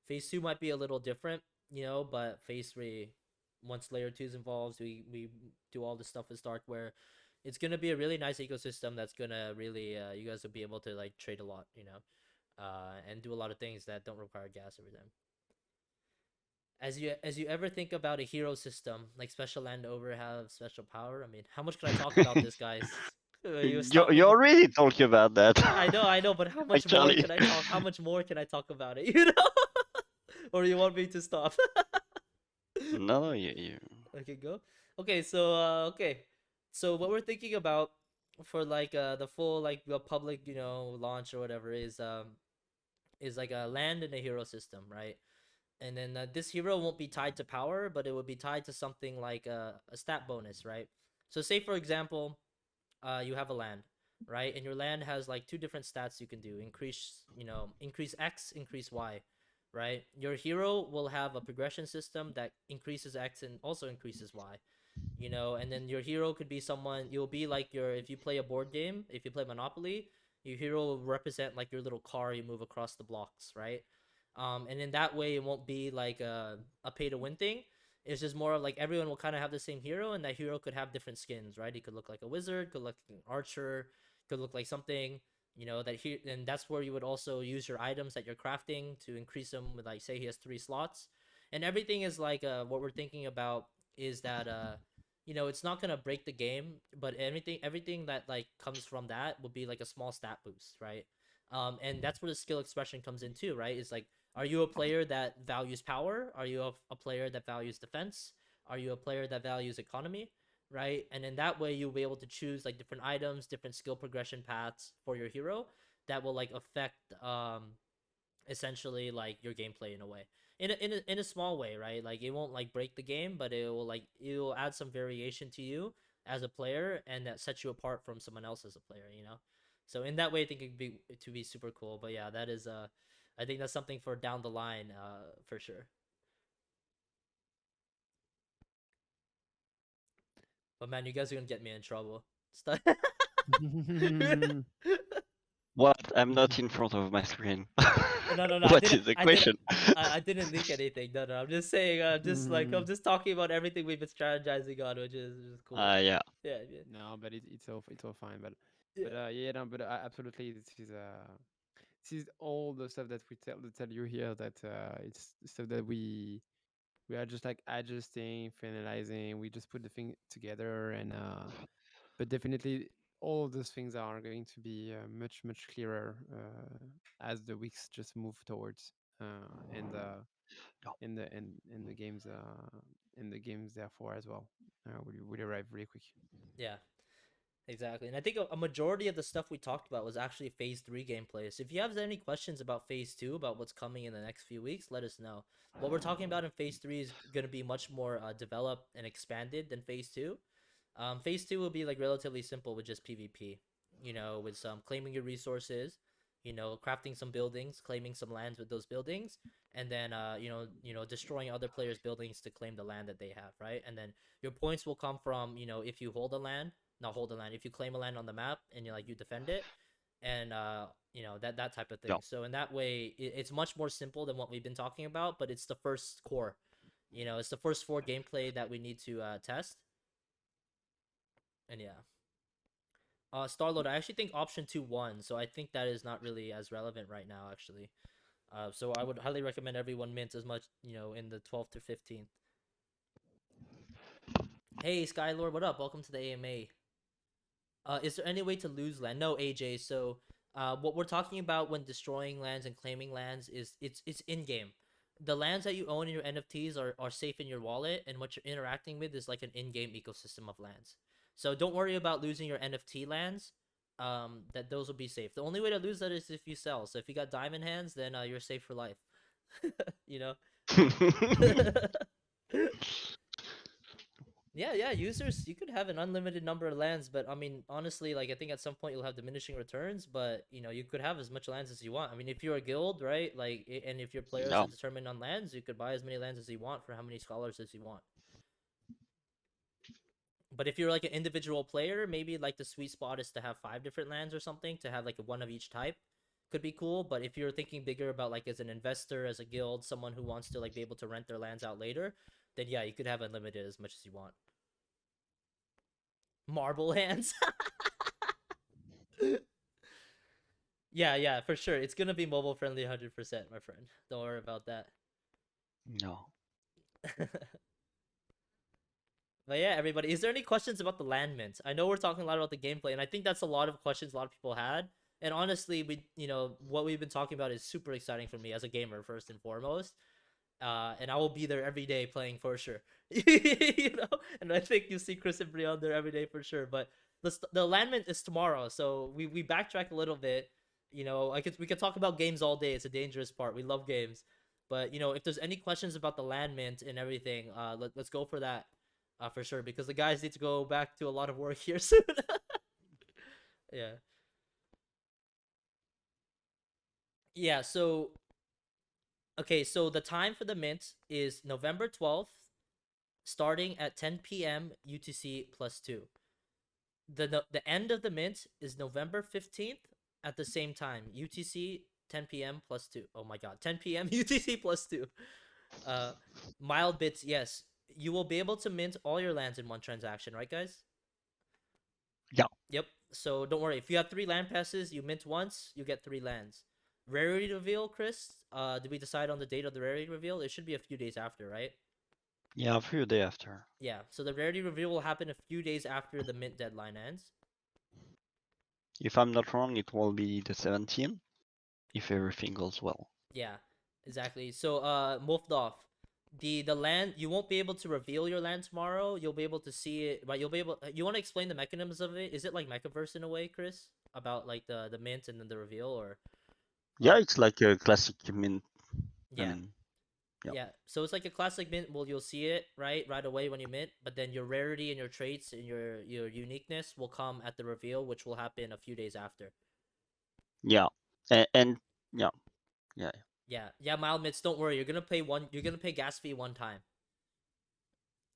Phase two might be a little different, but phase three, once layer two is involved, we do all this stuff with Starkware. It's gonna be a really nice ecosystem that's gonna really you guys will be able to like trade a lot, and do a lot of things that don't require gas every time. As you ever think about a hero system like special land over have special power? I mean, how much can I talk about this, guys? You You stopped me you before. already talking about that. I know, but how much more Actually, can I talk? How much more can I talk about it? Or you want me to stop? no, you. Okay, go. Okay, so okay, so what we're thinking about for like the full like the public launch or whatever is like a land and a hero system, right? And then this hero won't be tied to power, but it would be tied to something like a stat bonus, right? So say for example, you have a land, right? And your land has like two different stats you can do: increase X, increase Y, right? Your hero will have a progression system that increases X and also increases Y, and then your hero could be someone. You'll be like your if you play a board game, if you play Monopoly, your hero will represent like your little car you move across the blocks, right? And in that way it won't be like a pay to win thing. It's just more of like everyone will kind of have the same hero, and that hero could have different skins, right? He could look like a wizard, could look like an archer, could look like something, that here. And that's where you would also use your items that you're crafting to increase them with, like, say he has 3 slots. And everything is like what we're thinking about is that it's not gonna break the game, but everything that like comes from that will be like a small stat boost, right? And that's where the skill expression comes in too, right? It's like, are you a player that values power? Are you a player that values defense? Are you a player that values economy? Right? And in that way, you'll be able to choose like different items, different skill progression paths for your hero that will like affect essentially like your gameplay in a way, in a small way, right? Like it won't like break the game, but it will add some variation to you as a player, and that sets you apart from someone else as a player. So in that way, I think it'd be to be super cool. But yeah, that is I think that's something for down the line, for sure. But man, you guys are gonna get me in trouble. What? I'm not in front of my screen. No, no, no. What is the question? I didn't leak anything. No, no. I'm just saying. I'm just talking about everything we've been strategizing on, which is cool. Yeah. Yeah, yeah, No, but it's all fine. But yeah. yeah, no, but absolutely, this is all the stuff that we tell you here, that it's stuff that we are just like adjusting, finalizing. We just put the thing together, and but definitely all of those things are going to be much clearer as the weeks just move towards, and No. in the games, therefore as well will arrive really quick. Yeah, exactly. And I think a majority of the stuff we talked about was actually phase three gameplay. So if you have any questions about phase two, about what's coming in the next few weeks, let us know. What we're talking about in phase three is going to be much more developed and expanded than phase two. Phase two will be like relatively simple with just PvP, with some claiming your resources, crafting some buildings, claiming some lands with those buildings, and then destroying other players' buildings to claim the land that they have, right? And then your points will come from, if you hold a land, not hold a land, if you claim a land on the map and you defend it, and that type of thing. No. So in that way, it's much more simple than what we've been talking about, but it's the first core. It's the first 4 gameplay that we need to test. And yeah. Starload, I actually think option 2 won, so I think that is not really as relevant right now, actually. So I would highly recommend everyone mint as much, in the 12th to 15th. Hey, Skylord, what up? Welcome to the AMA. Is there any way to lose land? No, AJ. So, what we're talking about when destroying lands and claiming lands is it's in game. The lands that you own in your NFTs are safe in your wallet, and what you're interacting with is like an in-game ecosystem of lands. So don't worry about losing your NFT lands. That those will be safe. The only way to lose that is if you sell. So if you got diamond hands, then you're safe for life. you know. Yeah, yeah, users, you could have an unlimited number of lands, but I mean, honestly, like I think at some point you'll have diminishing returns, but you could have as much lands as you want. I mean, if you're a guild, right? Like, and if your players are No. determined on lands, you could buy as many lands as you want for how many scholars as you want. But if you're like an individual player, maybe like the sweet spot is to have 5 different lands or something, to have like one of each type. could be cool. But if you're thinking bigger about like as an investor, as a guild, someone who wants to like be able to rent their lands out later, then yeah, you could have unlimited as much as you want. Marble hands. Yeah, for sure. It's gonna be mobile friendly 100%, my friend. Don't worry about that. No. But yeah, everybody, is there any questions about the land mint? I know we're talking a lot about the gameplay, and I think that's a lot of questions a lot of people had. And honestly, what we've been talking about is super exciting for me as a gamer, first and foremost. And I will be there every day playing for sure. And I think you see Chris and Brian there every day for sure. But the land mint is tomorrow, so we backtrack a little bit. We could talk about games all day. It's a dangerous part. We love games, but if there's any questions about the land mint and everything, let's go for that. For sure, because the guys need to go back to a lot of work here soon. Yeah. Yeah, so okay, so the time for the mint is November 12th, starting at 10 p.m. UTC plus 2. The end of the mint is November 15th at the same time, UTC 10 p.m. plus 2. Oh my god, 10 p.m. UTC plus 2. Mild bits, yes. You will be able to mint all your lands in one transaction, right, guys? Yeah. Yep. So don't worry. If you have 3 land passes, you mint once, you get 3 lands. Rarity reveal, Chris. Did we decide on the date of the rarity reveal? It should be a few days after, right? Yeah, a few days after. Yeah. So the rarity reveal will happen a few days after the mint deadline ends. If I'm not wrong, it will be the 17th, if everything goes well. Yeah, exactly. So moved off. The land, you won't be able to reveal your land tomorrow. You'll be able to see it, but you want to explain the mechanisms of it? Is it like Mechaverse in a way, Chris? About like the mint and then the reveal, or Yeah, it's like a classic mint. I yeah. mean, yeah. Yeah, so it's like a classic mint. Well, you'll see it right away when you mint, but then your rarity and your traits and your uniqueness will come at the reveal, which will happen a few days after. Yeah, and yeah. Yeah. Mild mints. Don't worry, you're gonna pay one. You're gonna pay gas fee one time.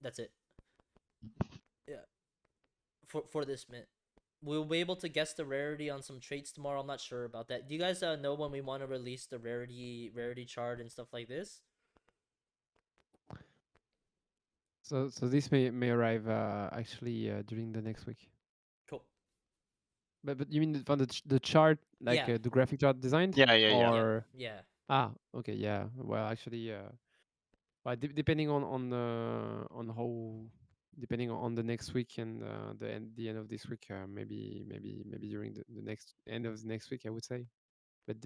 That's it. Yeah, for this mint, we'll be able to guess the rarity on some traits tomorrow. I'm not sure about that. Do you guys know when we want to release the rarity chart and stuff like this? So this may arrive actually during the next week. Cool. But you mean the chart, like Yeah. the graphic chart designed? Yeah. Or Yeah. okay, yeah. Well, actually, well, depending on how, depending on the next week and the end of this week, maybe during the next end of the next week, I would say. But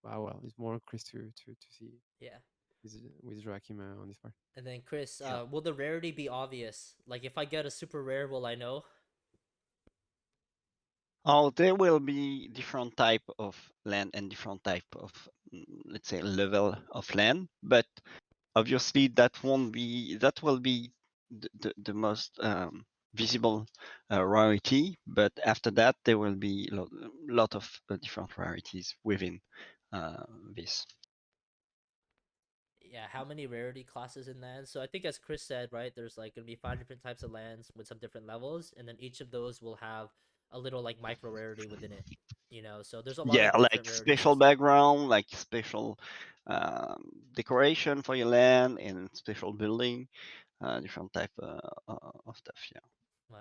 well, it's more Chris to see Yeah. with Joachim on this part. And then Chris, Yeah. will the rarity be obvious? Like if I get a super rare, will I know? Oh, there will be different type of land and different type of, let's say, level of land, but obviously that will be the most visible rarity. But after that, there will be a lot of different rarities within this. Yeah, how many rarity classes in lands? So I think as Chris said, right, there's like gonna be 5 different types of lands with some different levels, and then each of those will have a little like micro rarity within it. So there's a lot Yeah, of different like rarity special systems. background, like special decoration for your land and special building, different type of stuff. Yeah.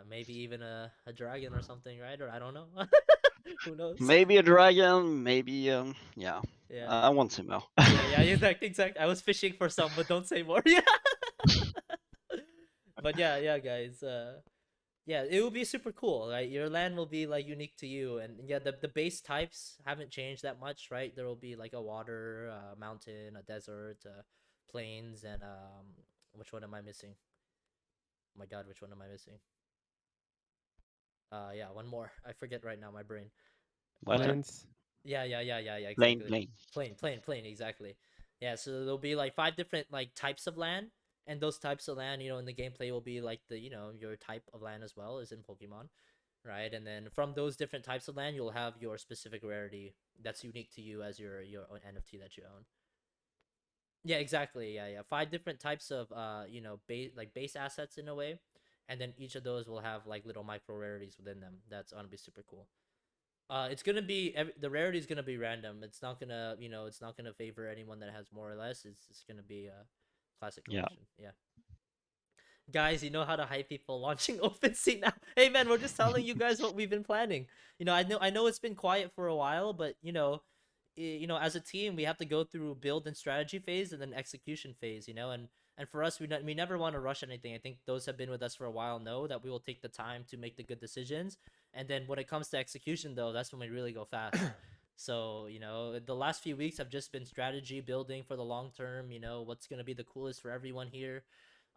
Maybe even a dragon or something, right? Or I don't know. Who knows? Maybe a dragon, maybe yeah. Yeah. I want some more. Yeah, exactly. I was fishing for some, but don't say more. Yeah. But yeah, guys. Yeah, it will be super cool. Right, your land will be like unique to you, and yeah, the base types haven't changed that much, right? There will be like a water, a mountain, a desert, plains, and which one am I missing? Oh my god, which one am I missing? Yeah, one more. I forget right now. My brain. Water. Plants. Yeah, Plain, exactly. plain. Plain, exactly. Yeah, so there'll be like 5 different like types of land, and those types of land, in the gameplay will be like your type of land as well as in Pokemon, right? And then from those different types of land, you'll have your specific rarity that's unique to you as your own NFT that you own. Yeah, exactly. Yeah. 5 different types of base assets in a way, and then each of those will have like little micro rarities within them. That's gonna be super cool. It's gonna be the rarity is gonna be random. It's not gonna, it's not gonna favor anyone that has more or less. It's gonna be a classic Yeah. collection. Yeah. Guys, you know how to hype people launching OpenSea now. Hey man, we're just telling you guys what we've been planning. I know it's been quiet for a while, but as a team, we have to go through build and strategy phase and then execution phase. And for us, we never want to rush anything. I think those have been with us for a while know that we will take the time to make the good decisions. And then when it comes to execution, though, that's when we really go fast. So, the last few weeks have just been strategy building for the long term. What's gonna be the coolest for everyone here.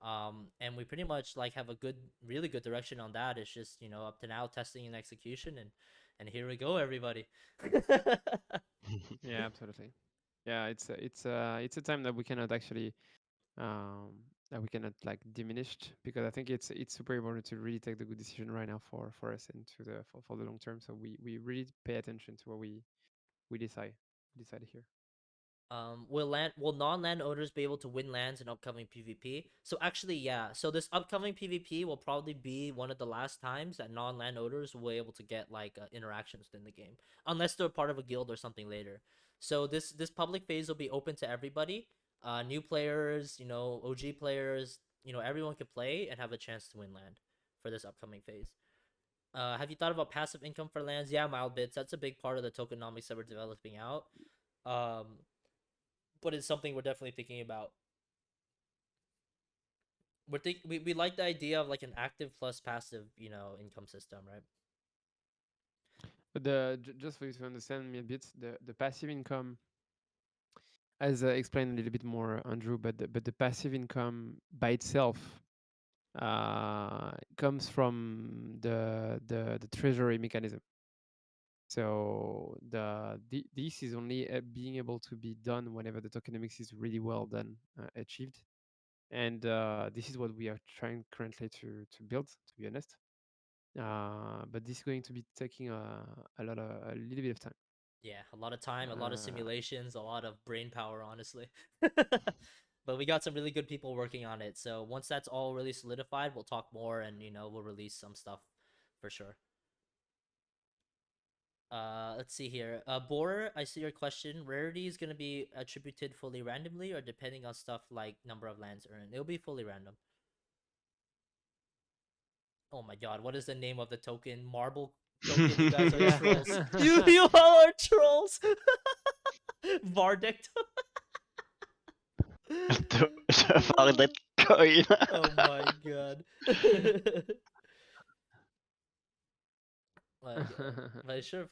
And we pretty much like have a really good direction on that. It's just up to now testing and execution, and here we go, everybody. Yeah, absolutely. Yeah, it's a time that we cannot actually that we cannot like diminished, because I think it's super important to really take the good decision right now for us and for the long term. So we really pay attention to what we decide here. Will non-land owners be able to win lands in upcoming PvP? So actually, yeah. So this upcoming PvP will probably be one of the last times that non-land owners will be able to get like interactions within the game, unless they're part of a guild or something later. So this public phase will be open to everybody, new players, OG players, everyone can play and have a chance to win land for this upcoming phase. Have you thought about passive income for lands? Yeah, mild bits. That's a big part of the tokenomics that we're developing out. Um, but it's something we're definitely thinking about. We like the idea of like an active plus passive, income system, right? But just for you to understand me a bit, the passive income, as explained a little bit more, Andrew, but the passive income by itself comes from the treasury mechanism. So this is only being able to be done whenever the tokenomics is really well done, achieved, and this is what we are trying currently to build. To be honest, but this is going to be taking a little bit of time. Yeah, a lot of time, a lot of Uh, simulations, a lot of brain power, honestly. But we got some really good people working on it. So once that's all really solidified, we'll talk more and we'll release some stuff for sure. Let's see here. Borer, I see your question. Rarity is gonna be attributed fully randomly or depending on stuff like number of lands earned. It'll be fully random. Oh my god, what is the name of the token? Marble token. You guys are yeah. trolls. You all are trolls. Vardict. For that coin. Oh my god. But sure.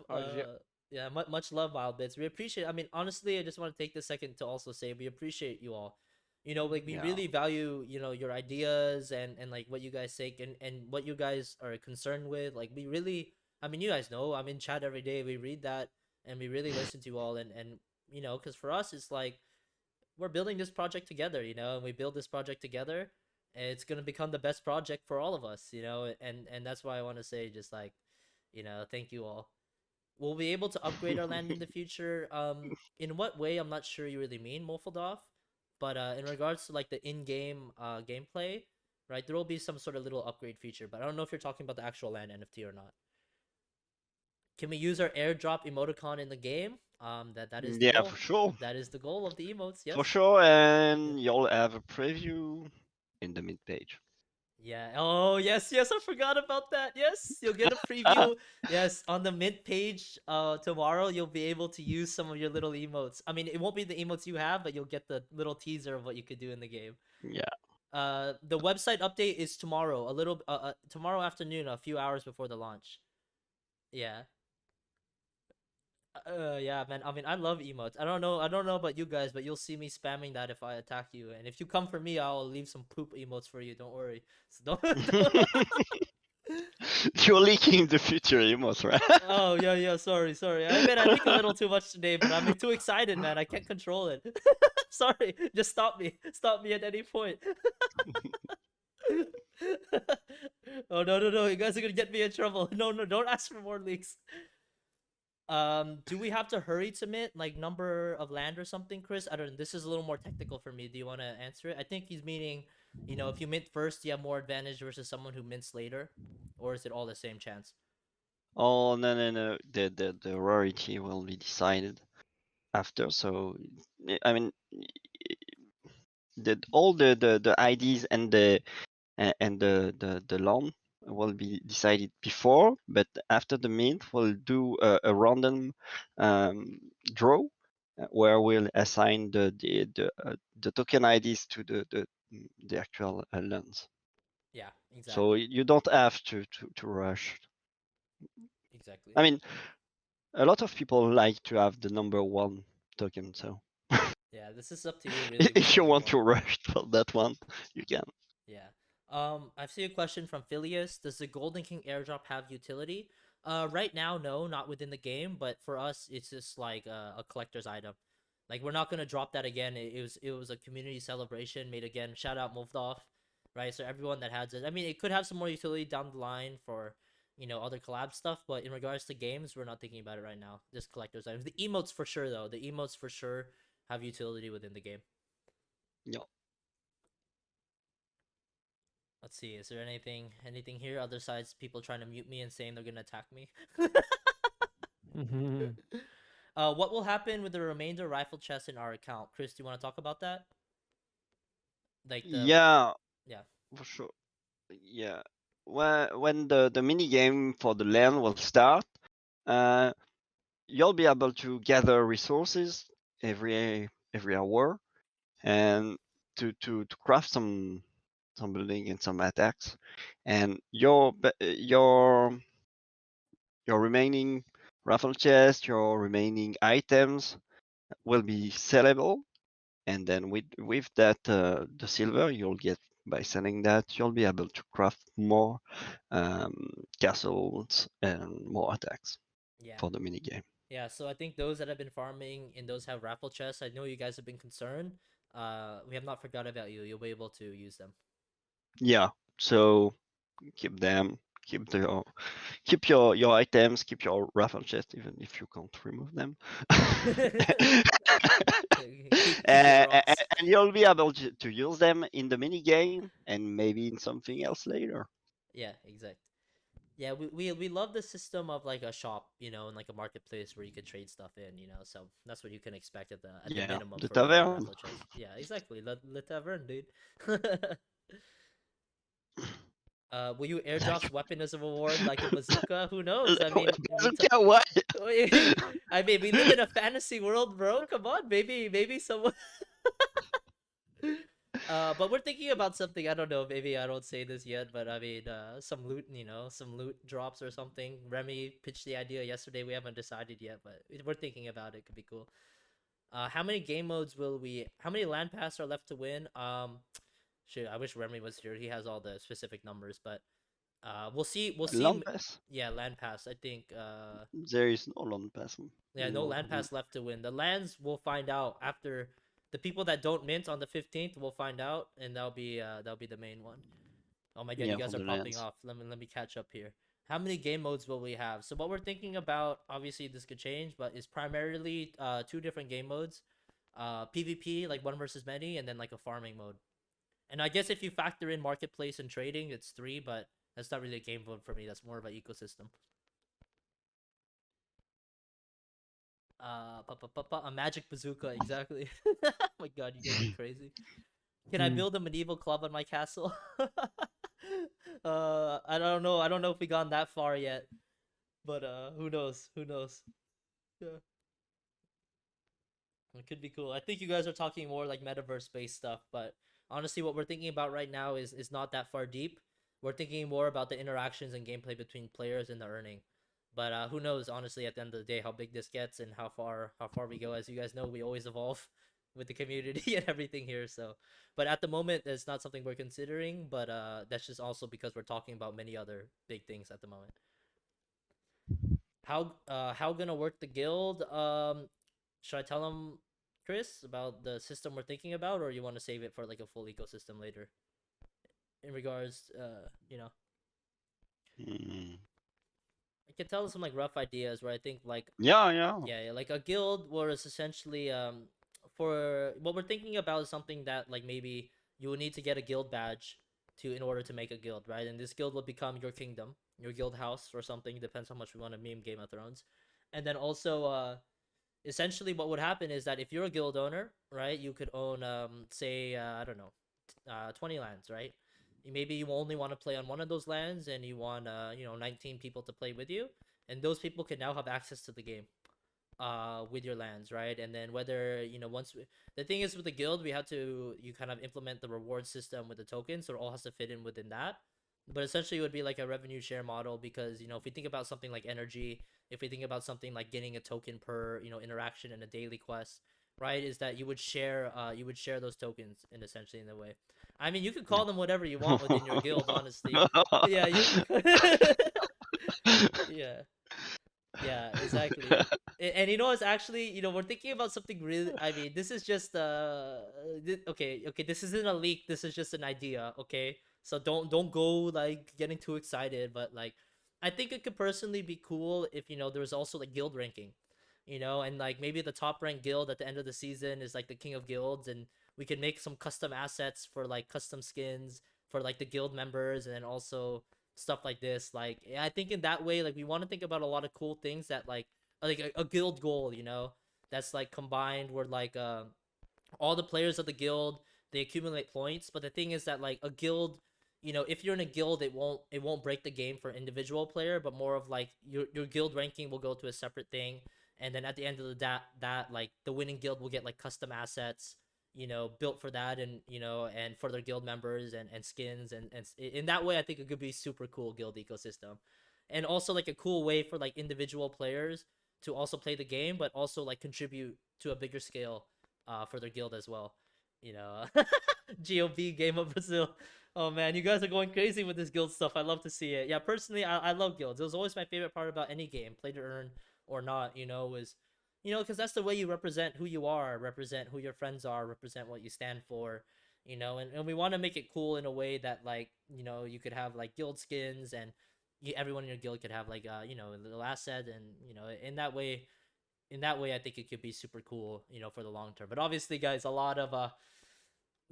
Yeah. Much love, Wild Bits. We appreciate. I mean, honestly, I just want to take this second to also say we appreciate you all. Like we Yeah. really value your ideas and like what you guys say and what you guys are concerned with. Like we really. I mean, you guys know I'm in chat every day. We read that and we really listen to you all and because for us it's like we're building this project together, and we build this project together. And it's gonna become the best project for all of us, and that's why I want to say just like, thank you all. We'll be able to upgrade our land in the future. In what way? I'm not sure you really mean, Mofeldorf, but in regards to like the in-game gameplay, right? There will be some sort of little upgrade feature, but I don't know if you're talking about the actual land NFT or not. Can we use our airdrop emoticon in the game? That is the Yeah, goal. for sure. That is the goal of the emotes. For Yes. sure, Yeah. and you'll have a preview in the mid page. Yeah. Oh, yes, yes, I forgot about that. Yes, you'll get a preview. Yes, on the mid page tomorrow you'll be able to use some of your little emotes. I mean, it won't be the emotes you have, but you'll get the little teaser of what you could do in the game. Yeah. The website update is tomorrow, tomorrow afternoon, a few hours before the launch. Yeah. Yeah, man. I mean, I love emotes. I don't know about you guys, but you'll see me spamming that if I attack you. And if you come for me, I'll leave some poop emotes for you. Don't worry. So don't. You're leaking the future emotes, right? Oh yeah, yeah. Sorry. I admit I think a little too much today, but I'm too excited, man. I can't control it. Sorry. Just stop me. Stop me at any point. Oh no! You guys are gonna get me in trouble. No, don't ask for more leaks. Do we have to hurry to mint like number of land or something, Chris? I don't know. This is a little more technical for me. Do you want to answer it? I think he's meaning, if you mint first, you have more advantage versus someone who mints later, or is it all the same chance? Oh no. The rarity will be decided after. So I mean, all the IDs and the loan will be decided before, but after the mint, we'll do a random draw where we'll assign the token IDs to the actual loans. Yeah, So exactly. you don't have to rush. Exactly. I mean, a lot of people like to have the number one token. So Yeah, this is up to you really if you whichever you want to want. rush for that one, you can. Yeah. I've seen a question from Phileas. Does the Golden King airdrop have utility? Right now, no, not within the game. But for us, it's just like a collector's item. Like we're not gonna drop that again. It was a community celebration made again. Shout out Movdov, right? So everyone that has it. I mean, it could have some more utility down the line for other collab stuff. But in regards to games, we're not thinking about it right now. Just collector's items. The emotes for sure though. The emotes for sure have utility within the game. Yeah. Let's see. Is there anything here? Other sides, people trying to mute me and saying they're gonna attack me. Mhm. What will happen with the remainder rifle chests in our account? Chris, do you want to talk about that? Like the Yeah, yeah. for sure. Yeah. When the mini game for the land will start, uh, you'll be able to gather resources every hour and to craft some building and some attacks, and your remaining raffle chest, your remaining items will be sellable, and then with that the silver you'll get by selling that, you'll be able to craft more um, castles and more attacks Yeah. for the mini game. Yeah, so I think those that have been farming and those have raffle chests, I know you guys have been concerned. We have not forgot about you. You'll be able to use them. Yeah, so keep them, keep your items, keep your raffle chest, even if you can't remove them. keep your rocks. And you'll be able to use them in the mini game and maybe in something else later. Yeah, exact. Yeah, we love the system of like a shop, and like a marketplace where you could trade stuff in, so that's what you can expect at the Yeah, minimum the for the tavern. raffle chest. Yeah, exactly. Le tavern, dude. Will you airdrop weapon as a reward like a bazooka? Who knows? I mean, Bazooka, what? I mean, we live in a fantasy world, bro. Come on, maybe someone. But we're thinking about something. I don't know. Maybe I don't say this yet, but I mean, some loot, some loot drops or something. Remy pitched the idea yesterday. We haven't decided yet, but we're thinking about it. Could be cool. How many game modes will we? How many land pass are left to win? Shoot, I wish Remy was here. He has all the specific numbers, but we'll see. We'll see. Land pass? Yeah, land pass. I think. There is no land pass. Yeah, no land pass left to win. The lands we'll find out after the people that don't mint on the 15th. We'll find out, and that'll be the main one. Oh my god, you Yeah, for guys are the popping lands. off. Let me catch up here. How many game modes will we have? So what we're thinking about, obviously this could change, but is primarily two different game modes. PvP, like one versus many, and then like a farming mode. And I guess if you factor in marketplace and trading, it's three, but that's not really a game mode for me. That's more of an ecosystem. A magic bazooka, exactly. Oh my god, you guys are crazy. Can I Mm. build a medieval club on my castle? I don't know. I don't know if we gone that far yet, but who knows? Who knows? Yeah, it could be cool. I think you guys are talking more like metaverse based stuff, but honestly, what we're thinking about right now is not that far deep. We're thinking more about the interactions and gameplay between players and the earning. But who knows? Honestly, at the end of the day, how big this gets and how far we go. As you guys know, we always evolve with the community and everything here. So, but at the moment, it's not something we're considering. But that's just also because we're talking about many other big things at the moment. How gonna work the guild? Should I tell them, Chris, about the system we're thinking about, or you want to save it for like a full ecosystem later? In regards, Mm. I can tell some like rough ideas where I think like Yeah. yeah, like a guild was essentially for what we're thinking about is something that like maybe you will need to get a guild badge to in order to make a guild, right? And this guild will become your kingdom, your guild house or something. Depends how much we want to meme Game of Thrones. And then also, essentially, what would happen is that if you're a guild owner, right, you could own, say, I don't know, 20 lands, right? Maybe you only want to play on one of those lands, and you want, 19 people to play with you, and those people can now have access to the game with your lands, right? And then whether the thing is with the guild, we have to you kind of implement the reward system with the tokens, so it all has to fit in within that. But essentially, it would be like a revenue share model because if we think about something like energy, if we think about something like getting a token per interaction in a daily quest, right? Is that you would share those tokens in essentially in a way. I mean, you could call them whatever you want within your guild, honestly. Yeah, you. Yeah. Yeah, exactly. And it's actually, we're thinking about something really. I mean, this is just okay. This isn't a leak. This is just an idea. Okay, so don't go like getting too excited. But like, I think it could personally be cool if there's also like guild ranking, and like maybe the top ranked guild at the end of the season is like the king of guilds, and we can make some custom assets for like custom skins for like the guild members, and then also stuff like this. Like I think in that way, like we want to think about a lot of cool things that like a guild goal, that's like combined where like all the players of the guild, they accumulate points. But the thing is that like a guild, if you're in a guild, it won't break the game for individual player, but more of like your guild ranking will go to a separate thing. And then at the end of the that like the winning guild will get like custom assets, built for that, and and for their guild members, and skins, and in that way I think it could be super cool guild ecosystem. And also like a cool way for like individual players to also play the game, but also like contribute to a bigger scale for their guild as well. You know, GOB Game of Brazil. Oh man, you guys are going crazy with this guild stuff. I love to see it. Yeah, personally, I love guilds. It was always my favorite part about any game, play to earn or not. Was because that's the way you represent who you are, represent who your friends are, represent what you stand for. And we want to make it cool in a way that like you could have like guild skins, and everyone in your guild could have like a little asset, and in that way I think it could be super cool for the long term. But obviously guys, a lot of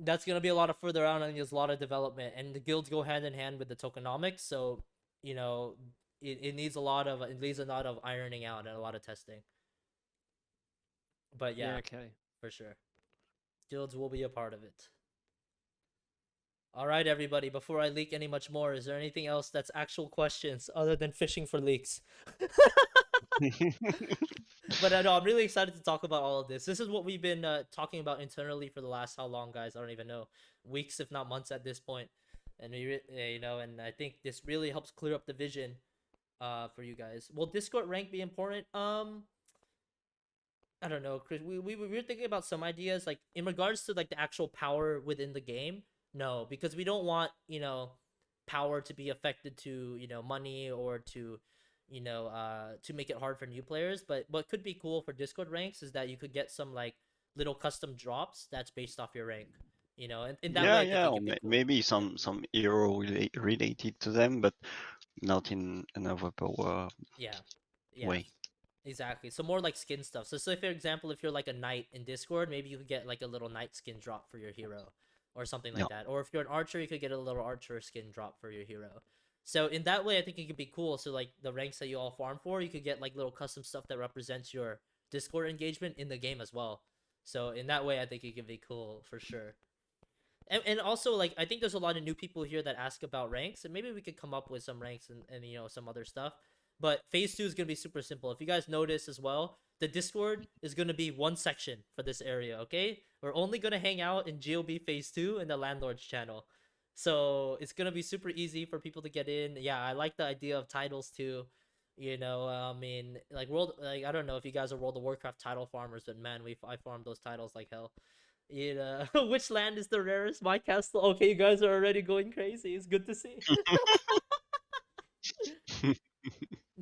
that's gonna be a lot of further out, and there's a lot of development, and the guilds go hand in hand with the tokenomics. So you know it needs a lot of ironing out and a lot of testing. But yeah, Okay. for sure, guilds will be a part of it. All right, everybody, before I leak any much more, is there anything else that's actual questions other than fishing for leaks? But I know I'm really excited to talk about all of this. This is what we've been talking about internally for the last how long, guys? I don't even know, weeks if not months at this point. And and I think this really helps clear up the vision for you guys. Will Discord rank be important? I don't know, Chris. We were thinking about some ideas like in regards to like the actual power within the game. No, because we don't want power to be affected to money, or to make it hard for new players. But what could be cool for Discord ranks is that you could get some like little custom drops that's based off your rank. And in that way Yeah, I think yeah, it or could be cool. maybe Yeah. some hero related to them, but not in an overpower Yeah. Yeah. way. Exactly. So more like skin stuff. So say for example, if you're like a knight in Discord, maybe you could get like a little knight skin drop for your hero, or something Yeah. like that. Or if you're an archer, you could get a little archer skin drop for your hero. So in that way, I think it could be cool. So like the ranks that you all farm for, you could get like little custom stuff that represents your Discord engagement in the game as well. So in that way, I think it could be cool for sure. And also like I think there's a lot of new people here that ask about ranks, and maybe we could come up with some ranks, and some other stuff. But phase 2 is going to be super simple. If you guys notice as well, the Discord is going to be one section for this area. Okay, we're only going to hang out in GOB phase 2 in the landlord's channel. So it's going to be super easy for people to get in. Yeah, I like the idea of titles too. I mean, like I don't know if you guys are World of Warcraft title farmers, but man, I farmed those titles like hell. Which land is the rarest? My castle. Okay, you guys are already going crazy. It's good to see.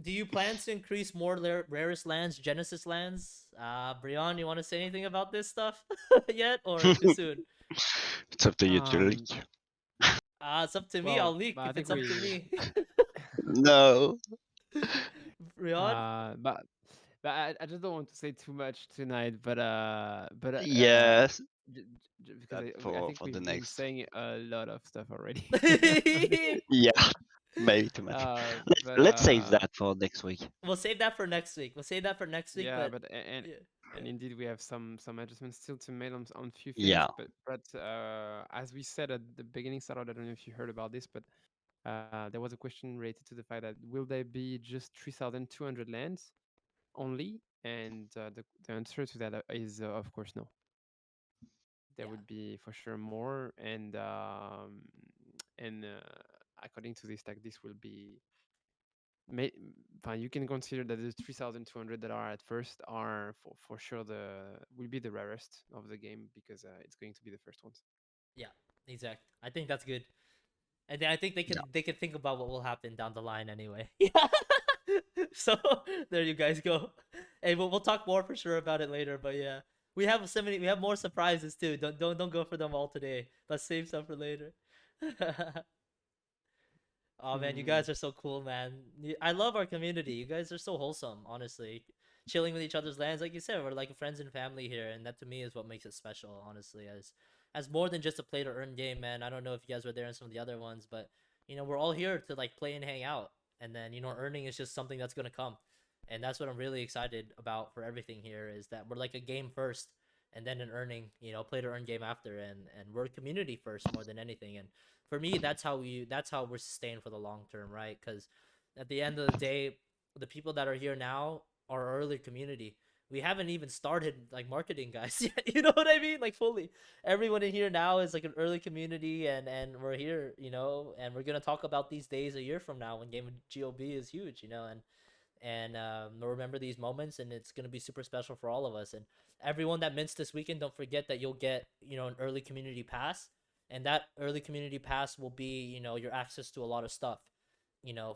Do you plan to increase more rarest lands, Genesis lands? Brian, you want to say anything about this stuff yet, or too soon? It's up to you to leak. It's up to me. I'll Well, leak I if think it's up to we. me. No. Brian? But I just don't want to say too much tonight. But Yes. because that I think for the we've been next. saying a lot of stuff already. Yeah, maybe too much. But Let's save that for next week. We'll save that for next week. We'll save that for next week. yeah, But but yeah, and indeed we have some adjustments still to make on few things. Yeah, But as we said at the beginning, Sarah, I don't know if you heard about this, but there was a question related to the fact that will there be just 3,200 lands only? And the answer to that is of course no. There yeah, would be for sure more, and according to this tag, this will be fine. You can consider that the 3,200 that are at first are for sure will be the rarest of the game because it's going to be the first ones. yeah, exact. I think that's good. And I think yeah. they can think about what will happen down the line anyway. Yeah. So there you guys go. Hey, we'll talk more for sure about it later. But yeah, we have more surprises too. Don't go for them all today. Let's save some for later. Oh man, you Hmm. guys are so cool, man. I love our community. You guys are so wholesome, honestly. Chilling with each other's lands, like you said, we're like friends and family here, and that to me is what makes it special, honestly. As more than just a play to earn game, man. I don't know if you guys were there in some of the other ones, but we're all here to like play and hang out, and then earning is just something that's gonna come, and that's what I'm really excited about for everything here is that we're like a game first, and then an earning, play to earn game after, and we're community first more than anything, and for me that's how we're sustained for the long term, right? Because at the end of the day, the people that are here now are our early community. We haven't even started like marketing guys yet. You know what I mean? Like fully, everyone in here now is like an early community, and we're here, and we're gonna talk about these days a year from now when game of gob is huge, and we'll remember these moments, and it's gonna be super special for all of us. And everyone that mints this weekend, don't forget that you'll get an early community pass, and that early community pass will be your access to a lot of stuff,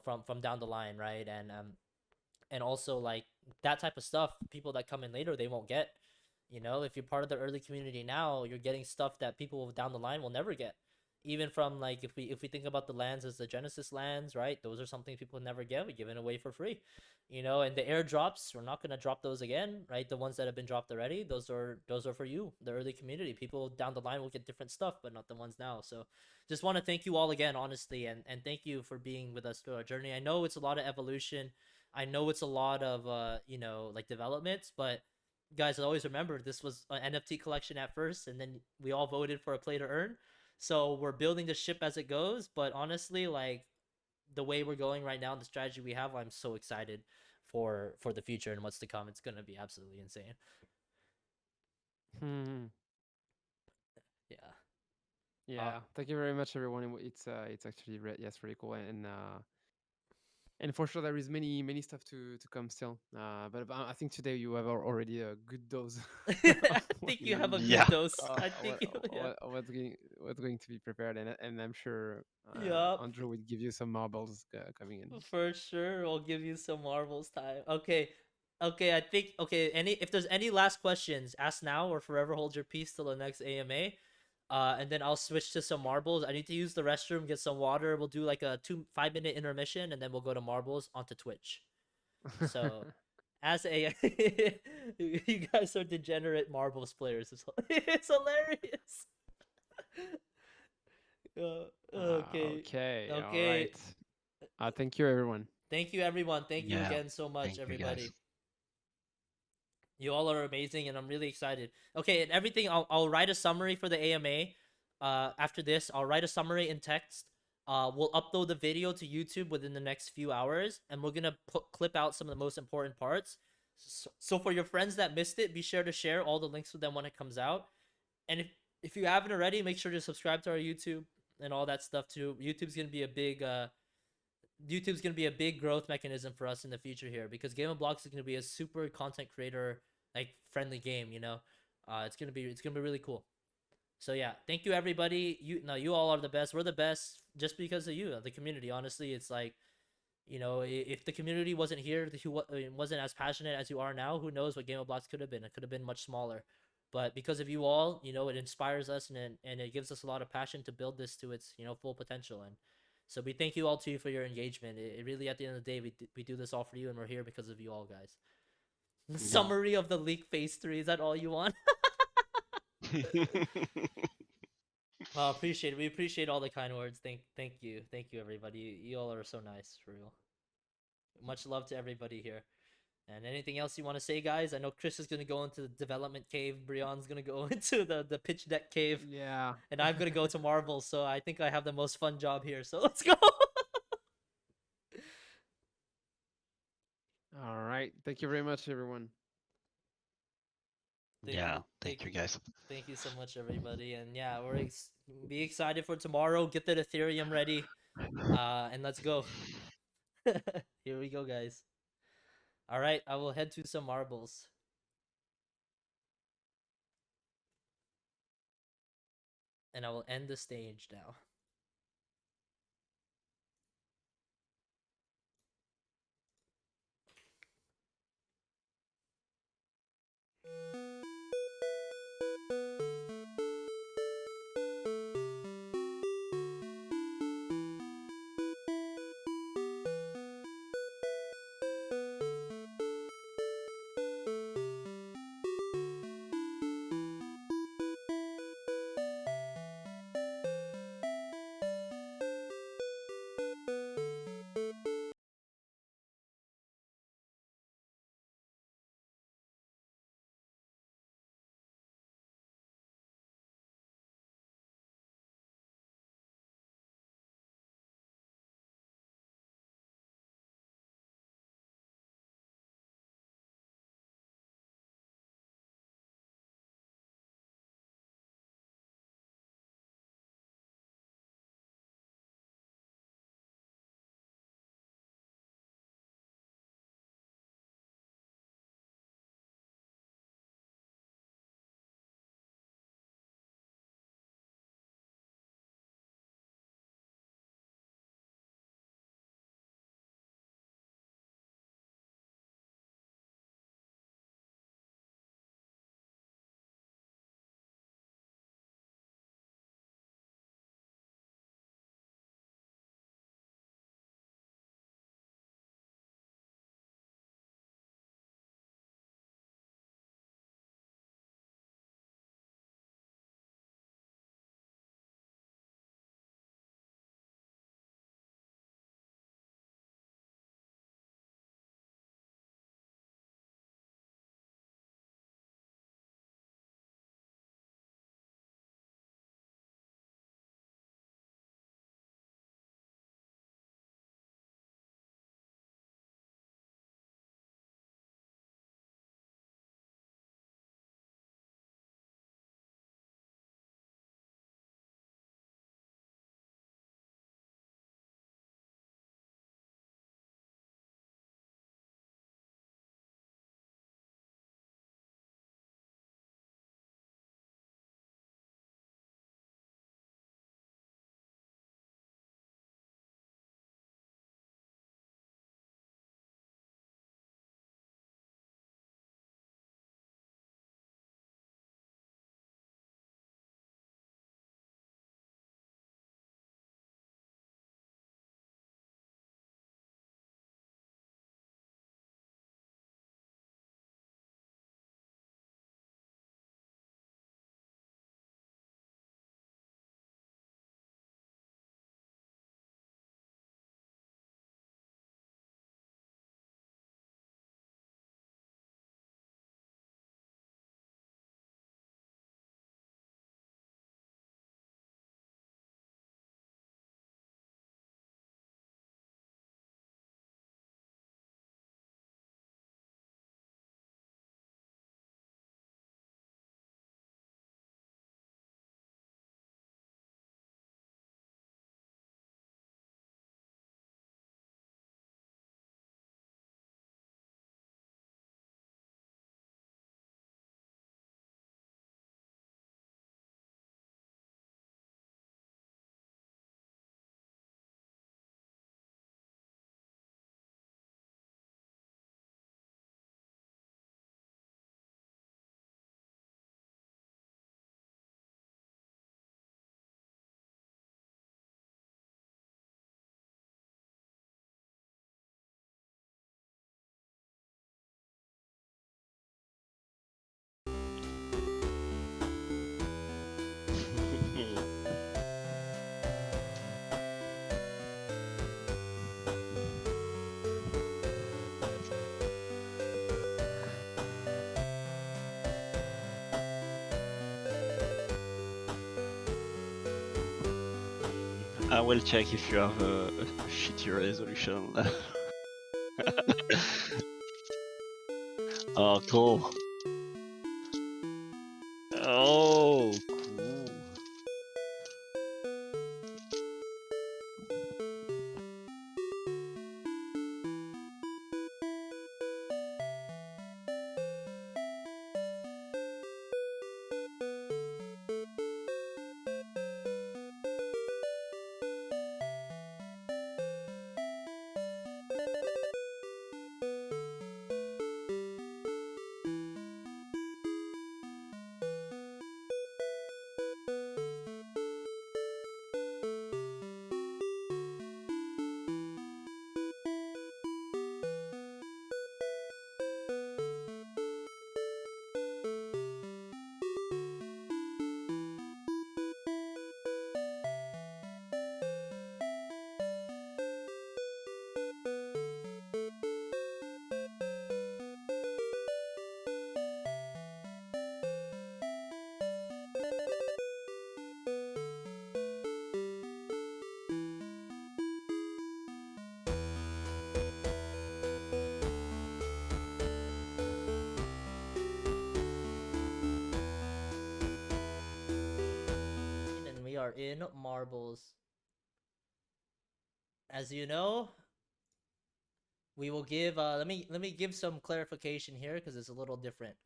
from down the line, right? And also like that type of stuff, people that come in later they won't get. If you're part of the early community now, you're getting stuff that people down the line will never get. Even from like if we think about the lands as the Genesis lands, right? Those are something people never get. We give it away for free. And the airdrops, we're not gonna drop those again, right? The ones that have been dropped already, those are for you, the early community. People down the line will get different stuff, but not the ones now. So just want to thank you all again, honestly, and thank you for being with us through our journey. I know it's a lot of evolution. I know it's a lot of like developments, but guys, always remember this was an NFT collection at first, and then we all voted for a play to earn. So we're building the ship as it goes, but honestly, like the way we're going right now, the strategy we have, I'm so excited for the future and what's to come. It's gonna be absolutely insane. Hmm. Yeah. Yeah. Thank you very much, everyone. It's actually yes, really cool, and for sure there is many stuff to come still. But I think today you have already a good dose I of what think you have a Yeah. good dose. I think yeah. what's going to be prepared, and I'm sure Yup. Andrew will give you some marbles coming in. For sure, we'll give you some marbles time. Okay. Okay, I think any if there's any last questions, ask now or forever hold your peace till the next AMA. And then I'll switch to some marbles. I need to use the restroom, get some water. We'll do like a 5 minute intermission, and then we'll go to marbles onto Twitch. So, as a you guys are degenerate marbles players. It's hilarious. Okay, Okay, all okay. right. Thank you, everyone. Thank you, everyone. Thank you Yeah. again so much, Thank you, guys. everybody. You all are amazing, and I'm really excited. Okay, and everything, I'll write a summary for the AMA. After this, I'll write a summary in text. We'll upload the video to YouTube within the next few hours, and we're gonna clip out some of the most important parts. So for your friends that missed it, be sure to share all the links with them when it comes out. And if you haven't already, make sure to subscribe to our YouTube and all that stuff too. YouTube's gonna be a big growth mechanism for us in the future here, because Game of Blocks is gonna be a super content creator like friendly game. It's gonna be really cool. So yeah, thank you, everybody. You all are the best. We're the best just because of you, the community. Honestly, it's like, if the community wasn't here, if you wasn't as passionate as you are now, who knows what Game of Blocks could have been? It could have been much smaller. But because of you all, it inspires us, and it gives us a lot of passion to build this to its full potential. And so we thank you all too for your engagement. It really, at the end of the day, we do this all for you, and we're here because of you all, guys. Yeah. Summary of the leak phase 3. Is that all you want? Well, appreciate it. We appreciate all the kind words. Thank you, everybody. You all are so nice, for real. Much love to everybody here. And anything else you want to say, guys? I know Chris is gonna go into the development cave. Brion's gonna go into the pitch deck cave, Yeah. and I'm gonna go to Marvel. So I think I have the most fun job here. So let's go. All right. Thank you very much, everyone. Yeah, thank you guys. Thank you so much, everybody. And yeah, be excited for tomorrow. Get that Ethereum ready. And let's go. Here we go, guys. All right, I will head to some marbles. And I will end the stage now. will check if you have a shitty resolution. Oh, cool. Oh, cool. And we are in marbles. As you know, we will give let me give some clarification here because it's a little different,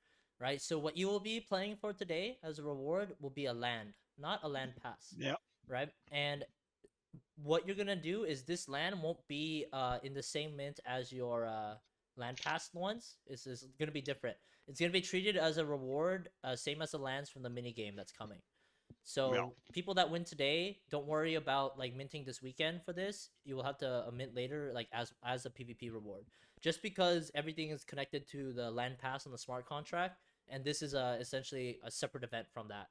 right? So what you will be playing for today as a reward will be a land, not a land pass. Yeah. Right? And what you're gonna do is this land won't be in the same mint as your land pass ones. Is gonna be different. It's gonna be treated as a reward, same as the lands from the mini game that's coming. So people that win today, don't worry about like minting this weekend for this. You will have to mint later, like as a PvP reward. Just because everything is connected to the land pass on the smart contract, and this is essentially a separate event from that.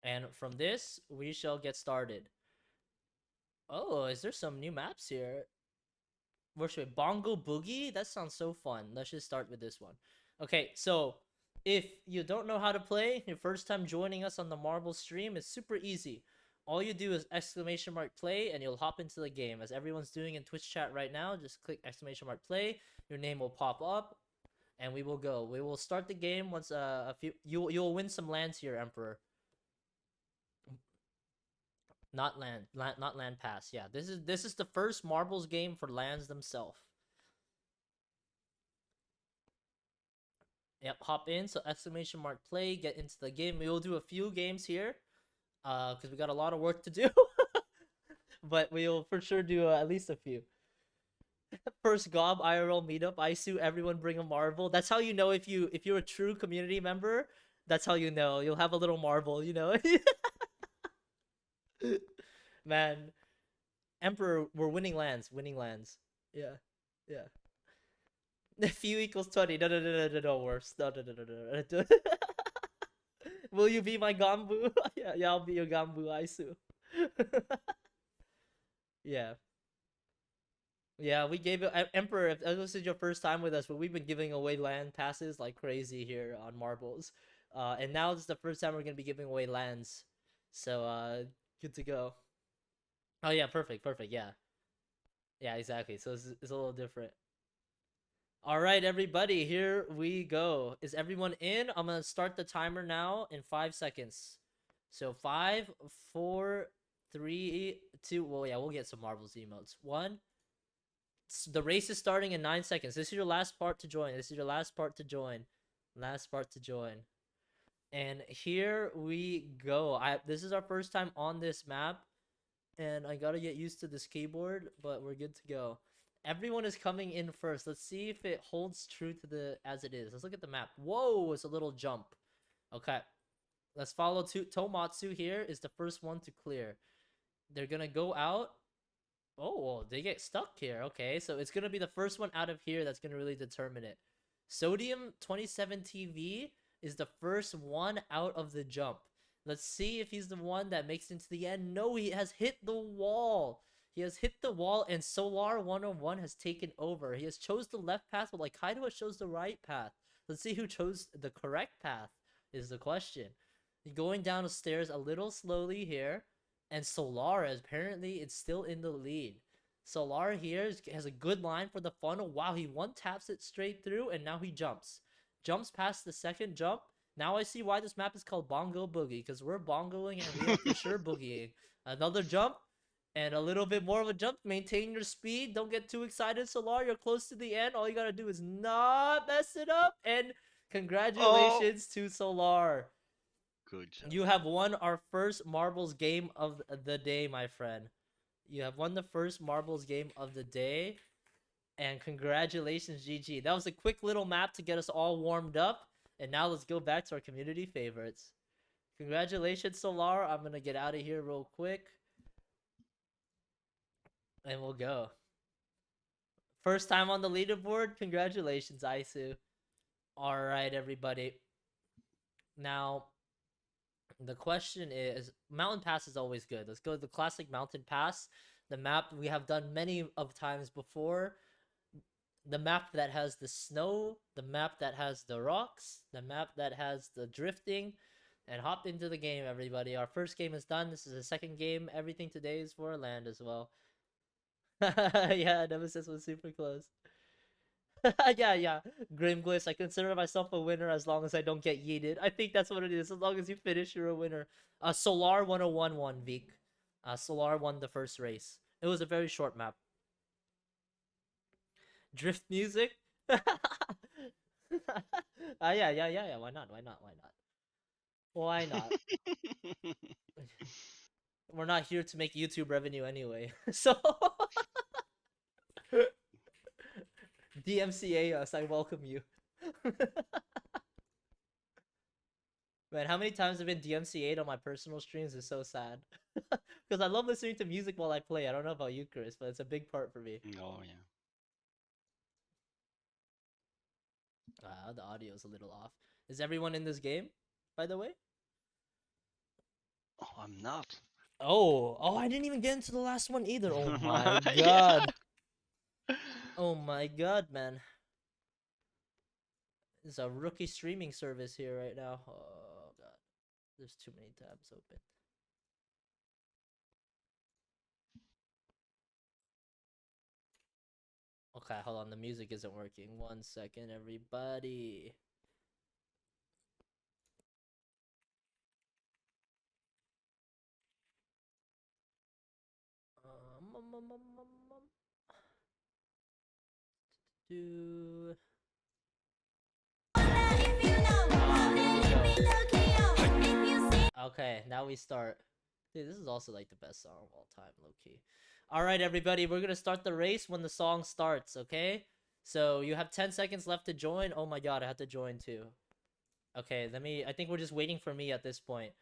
And from this, we shall get started. Oh, is there some new maps here? Where should we? Bongo Boogie? That sounds so fun. Let's just start with this one. Okay, so if you don't know how to play, your first time joining us on the Marble stream, it's super easy. All you do is !play and you'll hop into the game. As everyone's doing in Twitch chat right now, just click !play. Your name will pop up and we will go. We will start the game once a few you'll win some lands here, Emperor. Not land pass. Yeah, this is the first marbles game for lands themselves. Yep, hop in. So !play, get into the game. We will do a few games here, because we got a lot of work to do. But we will for sure do at least a few. First Gob IRL meetup. Isu, everyone bring a marble. That's how you know if you're a true community member. That's how you know. You'll have a little marble, you know. Man, Emperor, we're winning lands. Yeah. Few equals 20. No, worse. No. Will you be my Gambu? Yeah, I'll be your Gambu, Isu. Yeah. Yeah, we gave it Emperor. If this is your first time with us, but we've been giving away land passes like crazy here on Marbles, and now this is the first time we're gonna be giving away lands. So good to go. Oh yeah, perfect. Yeah, exactly. So it's a little different. All right, everybody, here we go. Is everyone in? I'm gonna start the timer now in 5 seconds. So 5, 4, 3, 2. Well, yeah, we'll get some marbles emotes. 1. The race is starting in 9 seconds. This is your last part to join. Last part to join. And here we go. This is our first time on this map, and I gotta get used to this keyboard, but we're good to go. Everyone is coming in first. Let's see if it holds true to as it is. Let's look at the map. Whoa, it's a little jump. Okay, let's follow Tomatsu. Here is the first one to clear. They're gonna go out. Oh, they get stuck here. Okay, so it's gonna be the first one out of here that's gonna really determine it. Sodium 27 TV is the first one out of the jump. Let's see if he's the one that makes it to the end. No, he has hit the wall. And Solar 101 has taken over. He has chose the left path, but like Kaido chose the right path. Let's see who chose the correct path is the question. Going down the stairs a little slowly here. And Solar, apparently, it's still in the lead. Solar here has a good line for the funnel. Wow, he one taps it straight through, and now he jumps. Jumps past the second jump. Now I see why this map is called Bongo Boogie, because we're bongoing and we are for sure boogieing. Another jump, and a little bit more of a jump. Maintain your speed. Don't get too excited, Solar. You're close to the end. All you gotta do is not mess it up. And congratulations to Solar. Good job. You have won our first marbles game of the day, my friend. You have won the first marbles game of the day. And congratulations, GG. That was a quick little map to get us all warmed up. And now let's go back to our community favorites. Congratulations, Solar. I'm going to get out of here real quick. And we'll go. First time on the leaderboard. Congratulations, Isu. All right, everybody. Now, the question is, Mountain Pass is always good. Let's go to the classic Mountain Pass. The map we have done many of times before. The map that has the snow, the map that has the rocks, the map that has the drifting, and hop into the game, everybody. Our first game is done. This is the second game. Everything today is for land as well. Yeah, Nemesis was super close. Yeah. Grimgliss, I consider myself a winner as long as I don't get yeeted. I think that's what it is. As long as you finish, you're a winner. Solar 101 won, Vic. Solar won the first race. It was a very short map. Drift music? Yeah. Why not? Why not? We're not here to make YouTube revenue anyway. So DMCA us, I welcome you. Man, how many times I've been DMCA'd on my personal streams is so sad. Because I love listening to music while I play. I don't know about you, Chris, but it's a big part for me. Oh, yeah. The audio is a little off. Is everyone in this game, by the way? Oh, I'm not. Oh, I didn't even get into the last one either. Oh my god. Yeah. Oh my god, man. There's a rookie streaming service here right now. Oh god. There's too many tabs open. Okay, hold on. The music isn't working. 1 second, everybody. Do. Okay, now we start. Dude, this is also like the best song of all time, low-key. Alright, everybody, we're gonna start the race when the song starts, okay? So, you have 10 seconds left to join. Oh my god, I have to join too. Okay, I think we're just waiting for me at this point.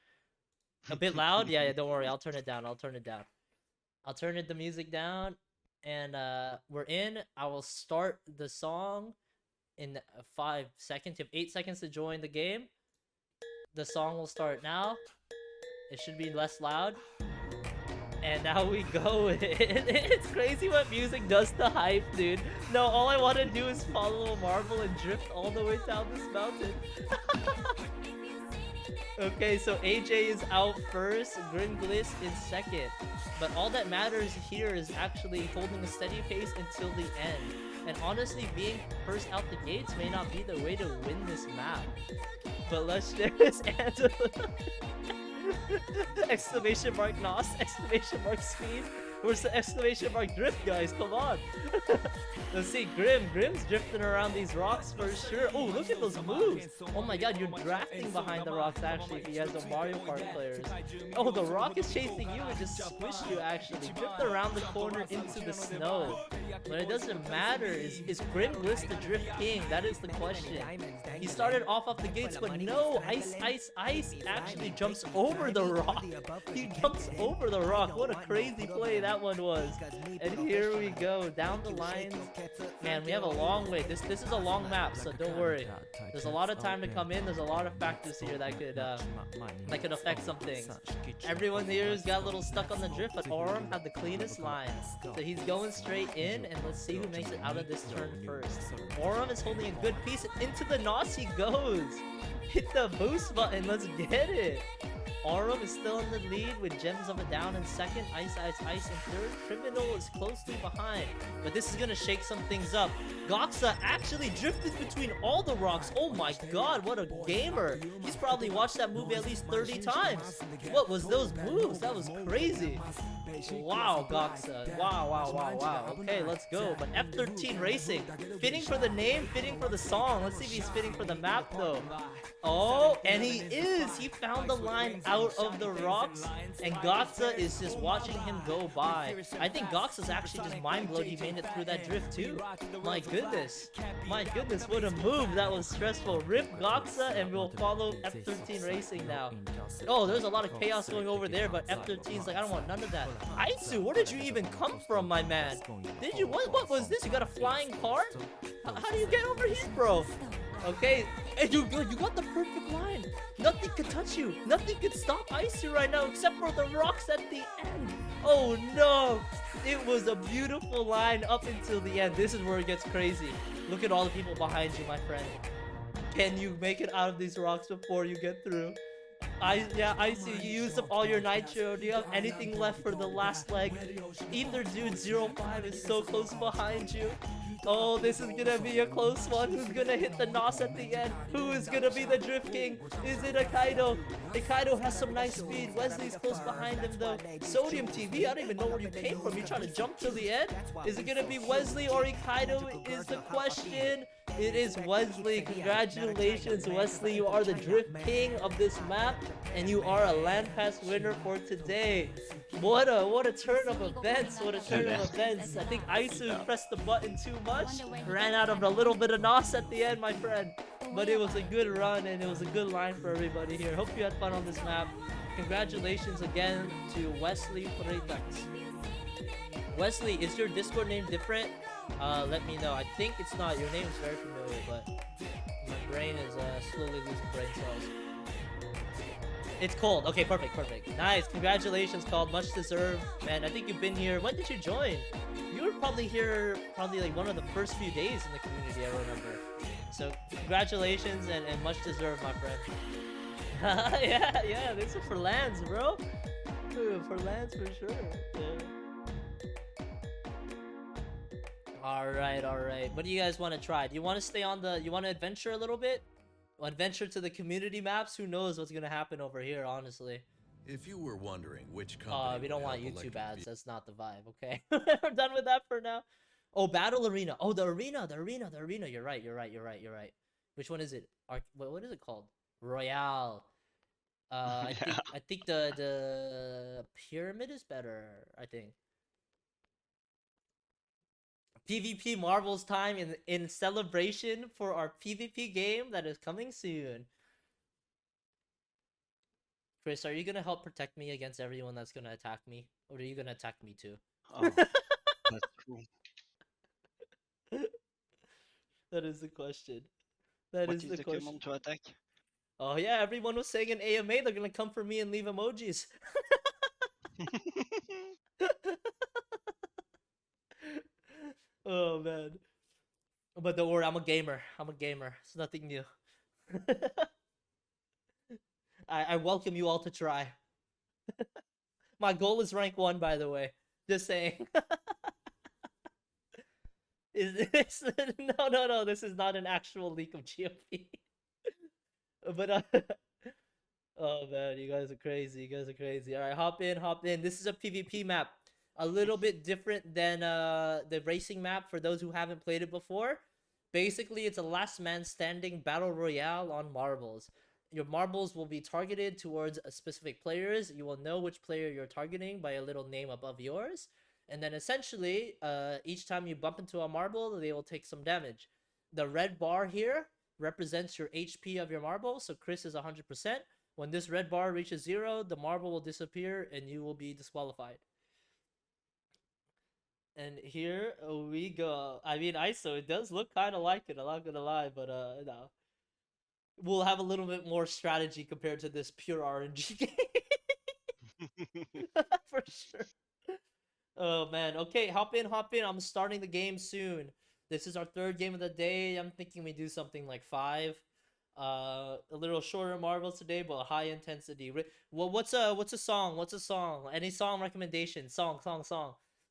A bit loud? Yeah, don't worry, I'll turn it down. I'll turn the music down, and we're in. I will start the song in 5 seconds. You have 8 seconds to join the game. The song will start now. It should be less loud. And now we go. It's crazy what music does to hype, dude. No, all I want to do is follow a marble and drift all the way down this mountain. Okay, so AJ is out first, Grimgliss in second. But all that matters here is actually holding a steady pace until the end. And honestly, being first out the gates may not be the way to win this map. But let's just answer. Exclamation mark NOS, exclamation mark speed. Where's the exclamation mark drift, guys? Come on. Let's see, Grim's drifting around these rocks for sure. Oh, look at those moves. Oh my god, you're drafting behind the rocks actually if he has the Mario Kart players. Oh, the rock is chasing you and just squished you actually. Drift around the corner into the snow. But it doesn't matter. Is Grimgliss the drift king? That is the question. He started off the gates, but no, Ice actually jumps over the rock. He jumps over the rock. What a crazy play that that one was. And here we go down the lines. Man, we have a long way. This is a long map, so don't worry. There's a lot of time to come in. There's a lot of factors here that could affect some things. Everyone here's got a little stuck on the drift, but Orm had the cleanest line. So he's going straight in, and let's see who makes it out of this turn first. Orm is holding a good piece. Into the NOS he goes. Hit the boost button. Let's get it. Aurum is still in the lead with Gems of a Down in second, Ice in third. Criminal is closely behind, but this is gonna shake some things up. Goxa actually drifted between all the rocks. Oh my god, what a gamer. He's probably watched that movie at least 30 times. What was those moves? That was crazy. Wow, Goxa. Wow. Okay, let's go. But F13 Racing, fitting for the name, fitting for the song. Let's see if he's fitting for the map though. Oh, and he is. He found the line out of the rocks, and Goxa is just watching him go by. I think Goxa's actually just mind blown. He made it through that drift too. My goodness, what a move. That was stressful. Rip Goxa, and we'll follow F13 Racing now. Oh, there's a lot of chaos going over there, but F13's like, I don't want none of that. Aisu, where did you even come from, my man? Did you, what was this? You got a flying car? How do you get over here, bro? Okay, and you got the perfect line. Nothing could touch you. Nothing could stop Aisu right now except for the rocks at the end. Oh no, it was a beautiful line up until the end. This is where it gets crazy. Look at all the people behind you, my friend. Can you make it out of these rocks before you get through? I see you used up all your nitro. Do you have anything left for the last leg? Ether Dude 05 is so close behind you. Oh, this is gonna be a close one. Who's gonna hit the NOS at the end? Who is gonna be the Drift King? Is it Akaido? Akaido has some nice speed. Wesley's close behind him though. Sodium TV, I don't even know where you came from. You trying to jump to the end? Is it gonna be Wesley or Akaido is the question. It is Wesley. Congratulations, Wesley. You are the Drift King of this map, and you are a Land Pass winner for today. What a turn of events. What a turn of events. I think Aisu pressed the button too much. Ran out of a little bit of NOS at the end, my friend. But it was a good run, and it was a good line for everybody here. Hope you had fun on this map. Congratulations again to Wesley Freitas. Wesley, is your Discord name different? Let me know. I think it's not. Your name is very familiar, but my brain is slowly losing brain cells. It's cold. Okay, perfect. Nice. Congratulations, Cold. Much deserved. Man, I think you've been here. When did you join? You were probably here like one of the first few days in the community, I remember. So congratulations and much deserved, my friend. yeah, this is for lands, bro. For lands for sure. Yeah. All right. What do you guys want to try? Do you want to stay on you want to adventure a little bit? Adventure to the community maps? Who knows what's going to happen over here, honestly. If you were wondering which company we don't want YouTube ads. That's not the vibe, okay? We're done with that for now. Oh, Battle Arena. Oh, the arena. You're right. Which one is it? What is it called? Royale. I think the pyramid is better, I think. PvP Marbles time in celebration for our PvP game that is coming soon. Chris, are you gonna help protect me against everyone that's gonna attack me? Or are you gonna attack me too? Oh, that's true. That is the question. What is the command to attack? Oh yeah, everyone was saying in AMA they're gonna come for me and leave emojis. Oh man. But don't worry, I'm a gamer. It's nothing new. I welcome you all to try. My goal is rank 1, by the way. Just saying. Is this no, this is not an actual leak of GOP. But oh man, you guys are crazy. Alright, hop in. This is a PvP map. A little bit different than the racing map for those who haven't played it before. Basically, it's a last man standing battle royale on marbles. Your marbles will be targeted towards a specific players. You will know which player you're targeting by a little name above yours. And then essentially, each time you bump into a marble, they will take some damage. The red bar here represents your HP of your marble. So Chris is 100%. When this red bar reaches 0, the marble will disappear and you will be disqualified. And here we go. I mean, ISO, it does look kind of like it. I'm not gonna lie, but no. We'll have a little bit more strategy compared to this pure RNG game. For sure. Oh man. Okay, hop in, hop in. I'm starting the game soon. This is our third game of the day. I'm thinking we do something like 5. A little shorter marbles today, but high intensity. Well, what's a song? What's a song? Any song recommendation? Song.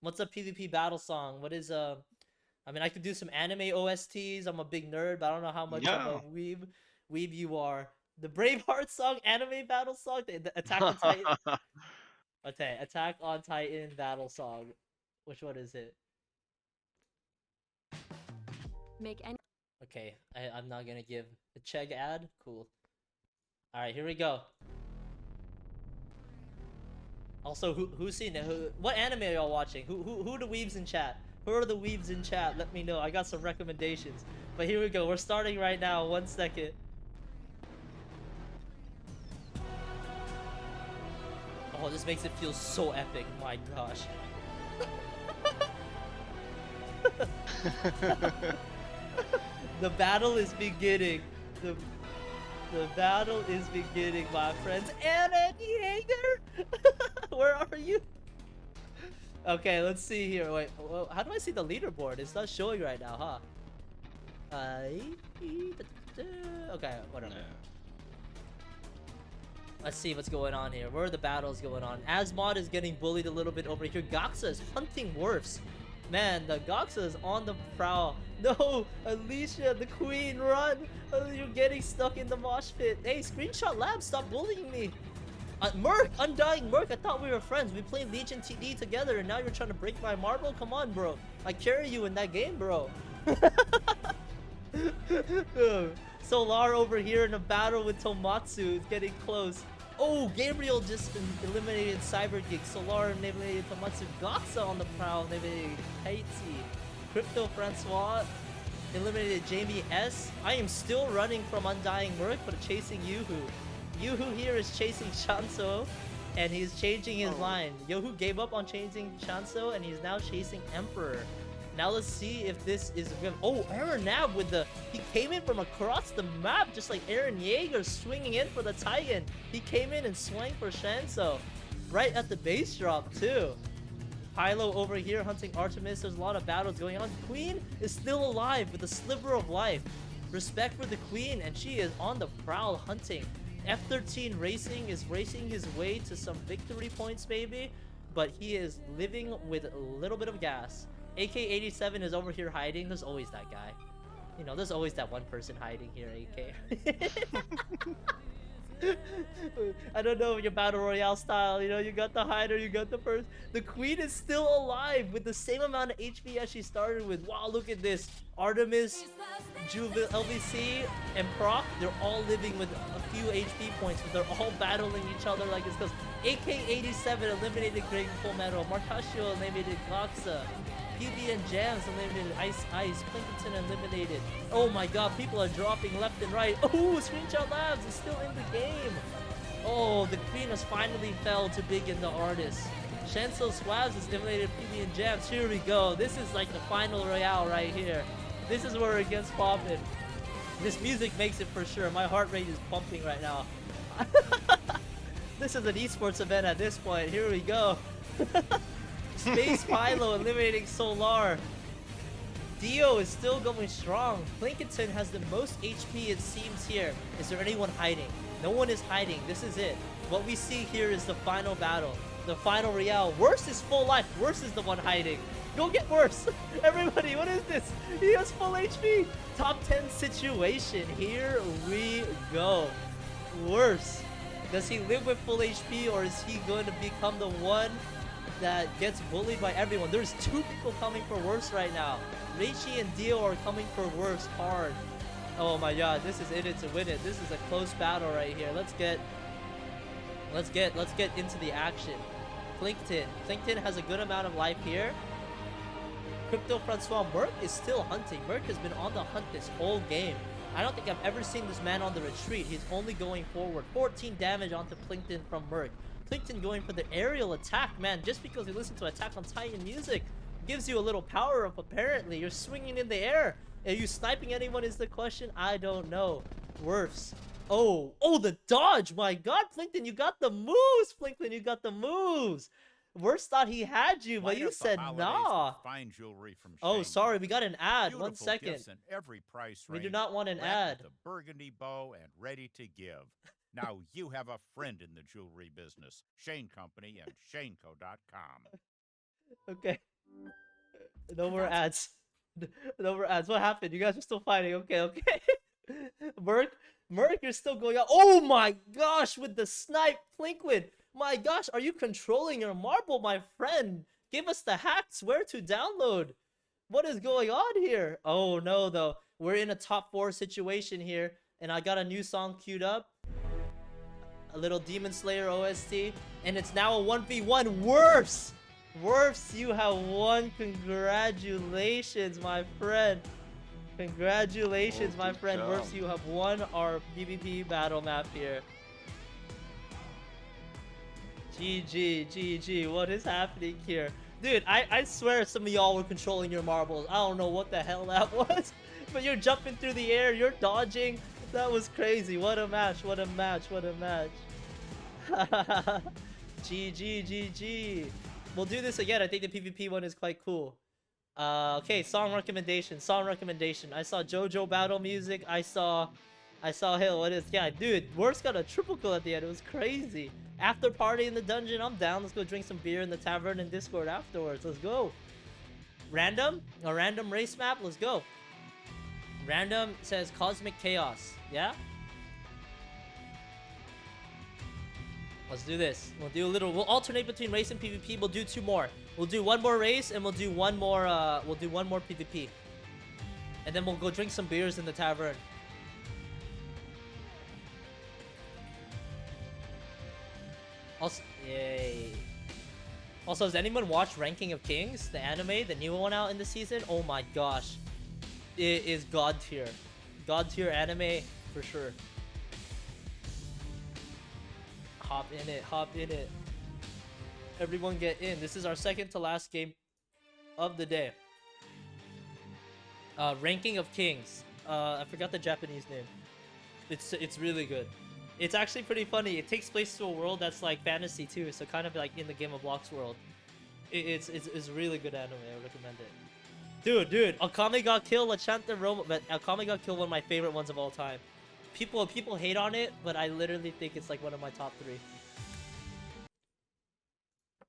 What's a PvP battle song? What is I mean, I could do some anime OSTs. I'm a big nerd, but I don't know how much of a weeb you are. The Braveheart song, anime battle song, the Attack on Titan. Okay, Attack on Titan battle song. Which one is it? Okay, I'm not gonna give a Chegg ad. Cool. All right, here we go. Also, who's seen it? What anime are y'all watching? Who are the weebs in chat? Who are the weebs in chat? Let me know. I got some recommendations. But here we go. We're starting right now. 1 second. Oh, this makes it feel so epic. My gosh. The battle is beginning. The battle is beginning, my friends. Aaron Yeager! Where are you? Okay, let's see here. Wait, well, how do I see the leaderboard? It's not showing right now, huh? Okay, whatever. Let's see what's going on here. Where are the battles going on? Asmod is getting bullied a little bit over here. Goxa is hunting Worfs. Man, the Goxa is on the prowl. No, Alicia, the queen, run! You're getting stuck in the mosh pit. Hey, Screenshot Lab, stop bullying me. Merc, Undying Merc, I thought we were friends. We played Legion TD together, and now you're trying to break my marble? Come on, bro. I carry you in that game, bro. Solar over here in a battle with Tomatsu is getting close. Oh, Gabriel just eliminated Cybergeek. Solar eliminated Tomatsu. Goxa on the prowl eliminated Kaitsi. Crypto Francois eliminated Jamie S. I am still running from Undying Merc, but chasing Yuhu. Yuhu here is chasing Shanso, and he's changing his line. Yuhu gave up on chasing Shanso, and he's now chasing Emperor. Now let's see if this is good. Oh, Aaron Nab with the... He came in from across the map, just like Aaron Yeager swinging in for the Titan. He came in and swung for Shanso. Right at the base drop, too. Pylo over here hunting Artemis. There's a lot of battles going on. Queen is still alive with a sliver of life. Respect for the Queen, and she is on the prowl hunting. F13 Racing is racing his way to some victory points, maybe. But he is living with a little bit of gas. AK-87 is over here hiding. There's always that guy. You know, there's always that one person hiding here, AK. I don't know your battle royale style. You know, you got the hider, you got the first. The queen is still alive with the same amount of HP as she started with. Wow, look at this. Artemis, Juve, LVC, and Proc, they're all living with a few HP points, but they're all battling each other like this. Because AK-87 eliminated Greg Full Metal, Marcasio eliminated Goxa, PB and Jams eliminated Ice, Plinkington eliminated. Oh my god, people are dropping left and right. Oh, Screenshot Labs is still in the game. Oh, the queen has finally fell to big in the artist. Shanso Swabs is eliminated PB and Jams. Here we go. This is like the final royale right here. This is where it gets popping. This music makes it for sure. My heart rate is pumping right now. This is an esports event at this point. Here we go. Space Pylo eliminating Solar. Dio is still going strong. Plinkington has the most HP it seems here. Is there anyone hiding? No one is hiding. This is it. What we see here is the final battle. The final royale. Worst is full life. Worst is the one hiding. Go get Worse. Everybody, what is this? He has full HP. Top 10 situation. Here we go. Worse. Does he live with full HP, or is he going to become the one that gets bullied by everyone? There's 2 people coming for Worse right now. Reichi and Dio are coming for Worse hard. Oh my god, this is in it to win it. This is a close battle right here. Let's get into the action. Plinkton has a good amount of life here. Crypto Francois Merc is still hunting. Merc has been on the hunt this whole game. I don't think I've ever seen this man on the retreat. He's only going forward. 14 damage onto Plinkton from Merc. Plinkton going for the aerial attack, man, just because he listened to Attack on Titan music. gives you a little power up, apparently. You're swinging in the air. Are you sniping anyone is the question? I don't know. Worfs. Oh, the dodge. My God, Plinkton, you got the moves. Plinkton, you got the moves. Worfs thought he had you, but Light you up the said holidays nah. with fine jewelry from Oh, Shane sorry, we Company. got an ad. Beautiful 1 second. gifts in every price We range, do not want an wrapped ad. with a burgundy bow and ready to give. Now you have a friend in the jewelry business. Shane Company and shaneco.com. Okay. No more ads. No more ads. What happened? You guys are still fighting. Okay. Merc, you're still going out. Oh my gosh, with the snipe, Plinkwood. My gosh, are you controlling your marble, my friend? Give us the hacks where to download. What is going on here? Oh no, though. We're in a top 4 situation here, and I got a new song queued up. A little Demon Slayer OST, and it's now a 1v1. Worfs, you have won. Congratulations, my friend. Congratulations, my friend. job. Worfs, you have won our PvP battle map here. GG. What is happening here? Dude, I swear some of y'all were controlling your marbles. I don't know what the hell that was. But you're jumping through the air. You're dodging. That was crazy. What a match. GG. We'll do this again. I think the PvP one is quite cool. Okay, song recommendation. I saw JoJo battle music. I saw Hill. What is? Yeah, dude. Worf's got a triple kill at the end. It was crazy. After party in the dungeon, I'm down. Let's go drink some beer in the tavern and Discord afterwards. Let's go. Random? A random race map? Let's go. Random says Cosmic Chaos. Yeah? Let's do this. We'll alternate between race and PvP. We'll do 2 more. We'll do 1 more race and we'll do one more PvP. And then we'll go drink some beers in the tavern. Also, yay. Also, has anyone watched Ranking of Kings, the anime, the new one out in the season? Oh my gosh. It is god tier. God tier anime for sure. Hop in it. Everyone get in. This is our second to last game of the day. Ranking of Kings. I forgot the Japanese name. It's really good. It's actually pretty funny. It takes place to a world that's like fantasy too, so kind of like in the Game of Blocks world. It's a really good anime. I recommend it. Dude, Akame got killed. Lachanta Roma, but Akame got killed. One of my favorite ones of all time. People hate on it, but I literally think it's like one of my top 3.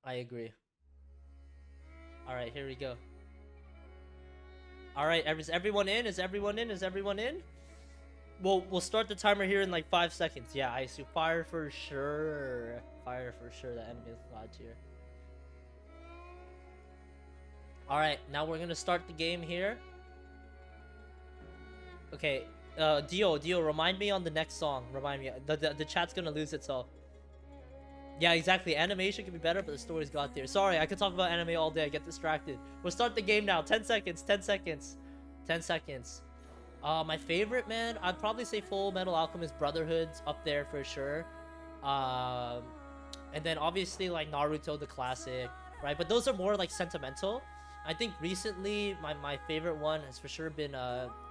I agree. All right, here we go. All right, is everyone in? Is everyone in? We'll start the timer here in like 5 seconds. Yeah, I assume fire for sure. The enemy is god tier. All right, now we're gonna start the game here. Okay, Dio, remind me on the next song. Remind me. The chat's gonna lose itself. Yeah, exactly. Animation can be better, but the story's got there. Sorry, I could talk about anime all day. I get distracted. We'll start the game now. 10 seconds. My favorite, man, I'd probably say Full Metal Alchemist Brotherhood's up there for sure. And then obviously like Naruto, the classic, right? But those are more like sentimental. I think recently my favorite one has for sure been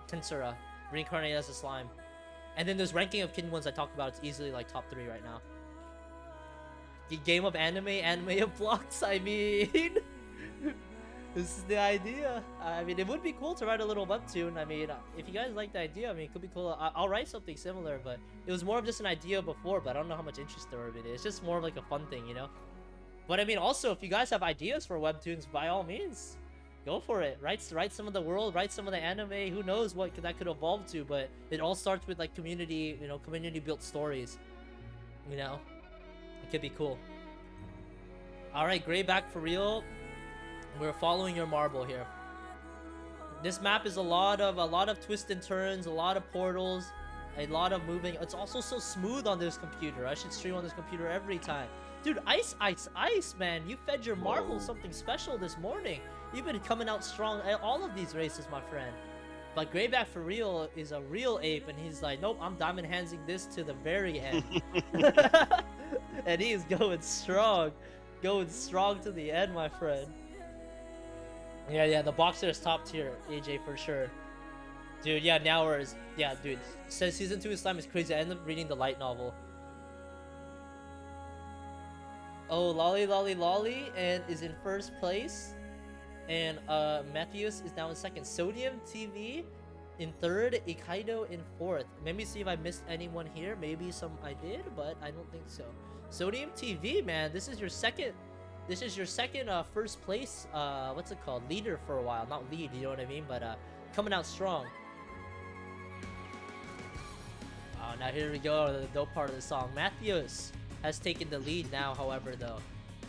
Tensura, Reincarnated as a Slime. And then there's Ranking of Kin ones I talked about. It's easily like top 3 right now. The game of anime of blocks, I mean. This is the idea. I mean, it would be cool to write a little webtoon. I mean, if you guys like the idea, I mean, it could be cool. I'll write something similar, but it was more of just an idea before, but I don't know how much interest there would be. It's just more of like a fun thing, you know? But I mean, also, if you guys have ideas for webtoons, by all means, go for it. Write some of the world, write some of the anime. Who knows what that could evolve to, but it all starts with like community, you know, community-built stories, you know? It could be cool. All right, Gray back for real. We're following your marble here. This map is a lot of twists and turns, a lot of portals, a lot of moving. It's also so smooth on this computer. I should stream on this computer every time. Dude, ice, man. You fed your marble something special this morning. You've been coming out strong at all of these races, my friend. But Greyback for real is a real ape, and he's like, nope, I'm diamond handsing this to the very end. And he is going strong to the end, my friend. Yeah, the boxer is top tier, AJ, for sure. Dude, yeah, now is yeah, dude. Says season 2 of Slime is crazy. I ended up reading the light novel. Oh, Lolly Lolly Lolly and is in first place. And Matthews is now in second. Sodium TV in third. Ikaido in fourth. Maybe see if I missed anyone here. Maybe some I did, but I don't think so. Sodium TV, man, this is your second first place what's it called, leader for a while. Not lead, you know what I mean, but coming out strong. Oh, now here we go, the dope part of the song. Matthews has taken the lead now, however, though.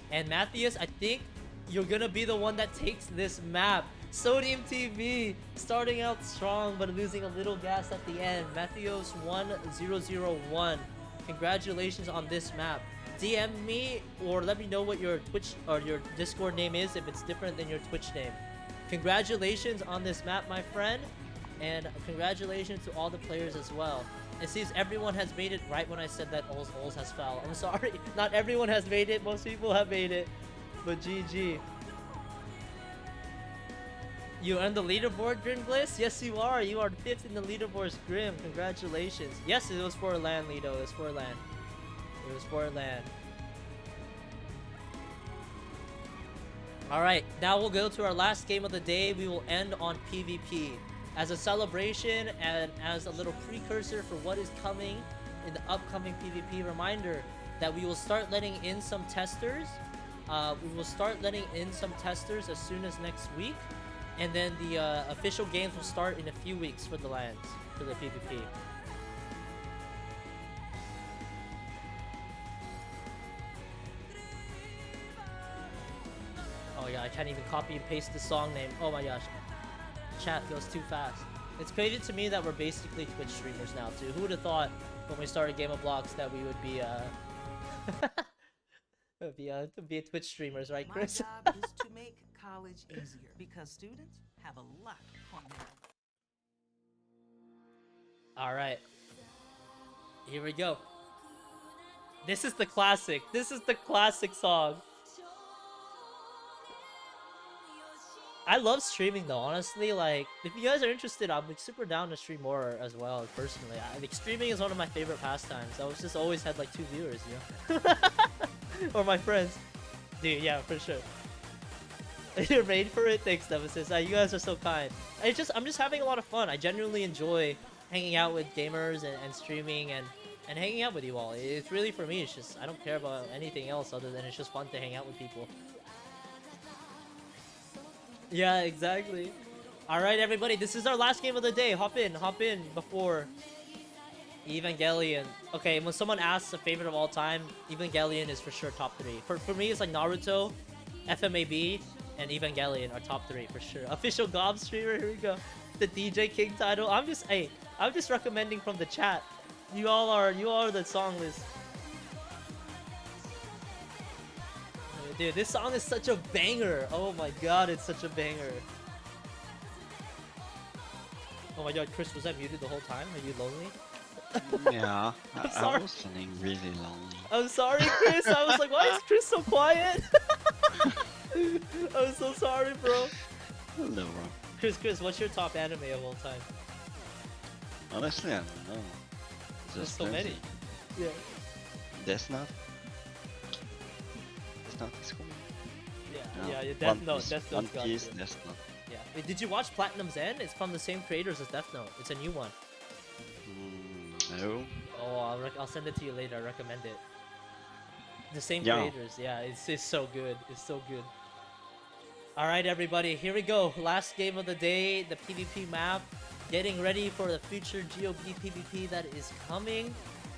And Matthews, I think you're gonna be the one that takes this map. Sodium TV starting out strong but losing a little gas at the end. Matthews 1001. Congratulations on this map. DM me or let me know what your Twitch or your Discord name is if it's different than your Twitch name. Congratulations on this map, my friend, and congratulations to all the players as well. It seems everyone has made it right when I said that Ols has fell. I'm sorry, not everyone has made it. Most people have made it, but GG. You earned the leaderboard, Grimbliss? Yes, you are. You are 5th in the leaderboards, Grim. Congratulations. Yes, it was for land, Lido. It was for land. It was for land. Alright, now we'll go to our last game of the day. We will end on PvP. As a celebration and as a little precursor for what is coming in the upcoming PvP, reminder that we will start letting in some testers. We will start letting in some testers as soon as next week. And then the official games will start in a few weeks for the lands, for the PvP. Oh yeah, I can't even copy and paste the song name. Oh my gosh. Chat goes too fast. It's crazy to me that we're basically Twitch streamers now too. Who would have thought when we started Game of Blocks that we would be be Twitch streamers, right, Chris? My job is to make college easier because students have a lot on their All right. Here we go. This is the classic. This is the classic song. I love streaming though, honestly. Like, if you guys are interested, I'm like super down to stream more as well, personally. Like, streaming is one of my favorite pastimes. I was just always had like 2 viewers, you know? Or my friends. Dude, yeah, for sure. You're made for it? Thanks, Nemesis. You guys are so kind. I'm just having a lot of fun. I genuinely enjoy hanging out with gamers and streaming and hanging out with you all. It's really, for me, it's just, I don't care about anything else other than it's just fun to hang out with people. Yeah, exactly. Alright, everybody, this is our last game of the day. Hop in before Evangelion. Okay, when someone asks a favorite of all time, Evangelion is for sure top 3. For me, it's like Naruto, FMAB, and Evangelion are top 3 for sure. Official Gob streamer, here we go. The DJ King title. I'm just recommending from the chat. You are the song list. Dude, this song is such a banger. Oh my god, it's such a banger. Oh my god, Chris, was I muted the whole time? Are you lonely? Yeah, I'm I sorry. was feeling really lonely. I'm sorry, Chris. I was like, why is Chris so quiet? I'm so sorry, bro. Hello, bro. Chris, what's your top anime of all time? Honestly, I don't know. There's so many. plenty. Yeah. Death Note? Death Note is cool. Yeah, One Death Note. Piece, Death One Note's got Piece, it. Death Note. Yeah. Wait, did you watch Platinum's End? It's from the same creators as Death Note. It's a new one. No. Oh, I'll send it to you later. I recommend it. The same Yeah. creators. Yeah, it's so good. It's so good. All right, everybody. Here we go. Last game of the day. The PvP map. Getting ready for the future GOB PvP that is coming.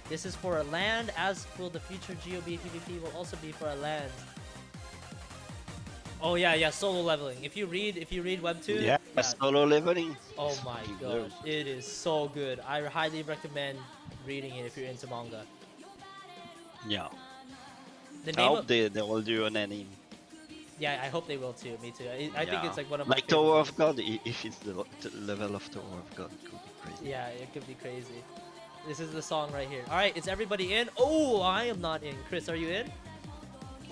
This is for a land, as will the future GOB PvP will also be for a land. Oh yeah, solo leveling. If you read Webtoon, Yeah, solo leveling. oh It's my fucking gosh, dope. it is so good. I highly recommend reading it if you're into manga. Yeah. The I name hope of, they will do an anime. yeah, I hope they will too. Me too. I think Yeah. it's like one of my Like favorite Tower movies. of God, if it's the level of Tower of God, it could be crazy. Yeah, it could be crazy. This is the song right here. All right, is everybody in? Oh, I am not in. Chris, are you in?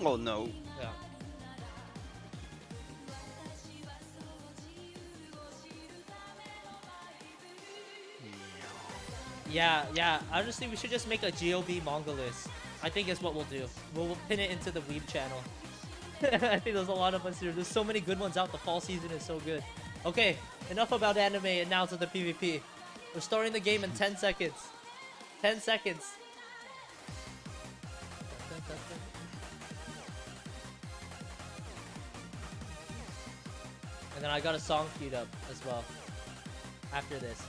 Oh no. Yeah. Yeah. Honestly, we should just make a GOB manga list. I think is what we'll do. We'll pin it into the Weeb channel. I think there's a lot of us here. There's so many good ones out. The fall season is so good. Okay, enough about anime and now to the PvP. We're starting the game in 10 seconds. 10 seconds. And then I got a song queued up as well after this.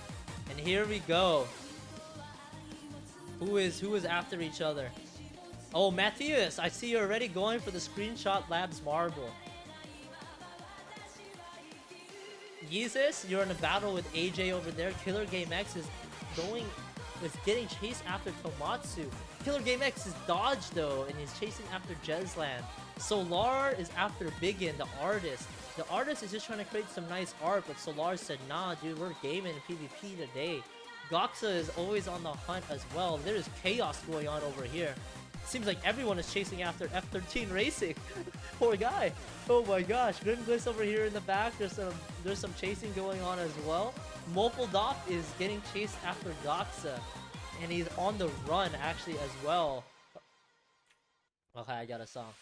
And here we go. Who is after each other? Oh, Matthias, I see you're already going for the Screenshot Labs marble. Yeezus, you're in a battle with AJ over there. Killer Game X is getting chased after Tomatsu. Killer Game X is dodged though, and he's chasing after Jezland. Solar is after Biggin, the artist. The artist is just trying to create some nice art, but Solar said, nah, dude, we're gaming in PvP today. Goxa is always on the hunt as well. There is chaos going on over here. Seems like everyone is chasing after F13 Racing. Poor guy. Oh my gosh. Grimbliss over here in the back. There's some chasing going on as well. Mopoldop is getting chased after Goxa. And he's on the run actually as well. Okay, I got a song.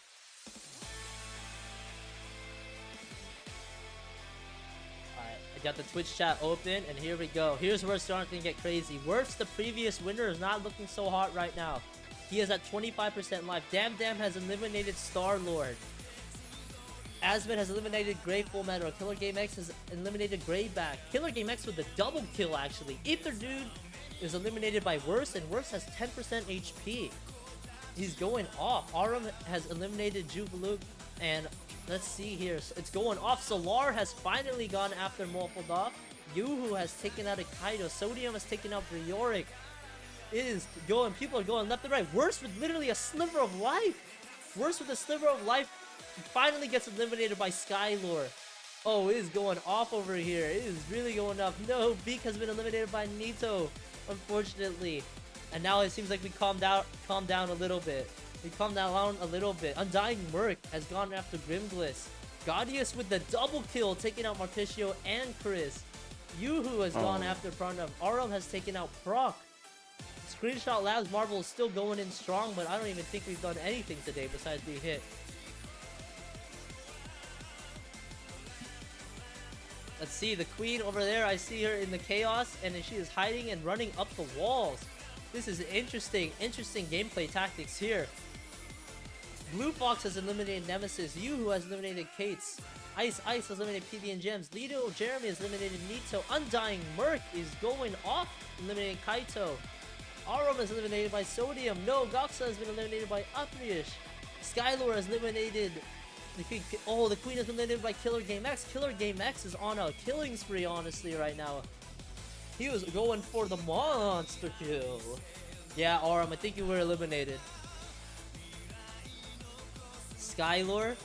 Alright, I got the Twitch chat open and here we go. Here's where it's starting to get crazy. Worst, the previous winner, is not looking so hot right now. He is at 25% life. Damn has eliminated Star-Lord. Asmod has eliminated Grey Full Metal. Killer Game X has eliminated Greyback. Killer Game X with a double kill actually. Ether Dude is eliminated by Worst, and Worst has 10% HP. He's going off. Arum has eliminated Jubilook, and let's see here. It's going off. Solar has finally gone after Morphodov. Yuhu has taken out a Kaido. Sodium has taken out Brioric. It is going. People are going left and right. Worst with literally a sliver of life. Worst with a sliver of life finally gets eliminated by Skylore. Oh, it is going off over here. It is really going up. No, Beak has been eliminated by Nito, unfortunately. And now it seems like we calmed down a little bit. We calmed down a little bit. Undying Merc has gone after Grimbliss. Gaudius with the double kill, taking out Marticio and Chris. Yuhu has gone after Pranav. Arum has taken out Proc. Screenshot Labs Marvel is still going in strong, but I don't even think we've done anything today besides being hit. Let's see, the Queen over there, I see her in the chaos, and she is hiding and running up the walls. This is interesting gameplay tactics here. Blue Fox has eliminated Nemesis. Who has eliminated Kates. Ice has eliminated PD and Gems. Lido Jeremy has eliminated Nito. Undying Merc is going off, eliminating Kaito. Arum is eliminated by Sodium. No, Goxa has been eliminated by Uprish. Skylore has eliminated the Queen has been eliminated by Killer Game X. Killer Game X is on a killing spree, honestly, right now. He was going for the monster kill. Yeah, Arum, I think you were eliminated. Skylore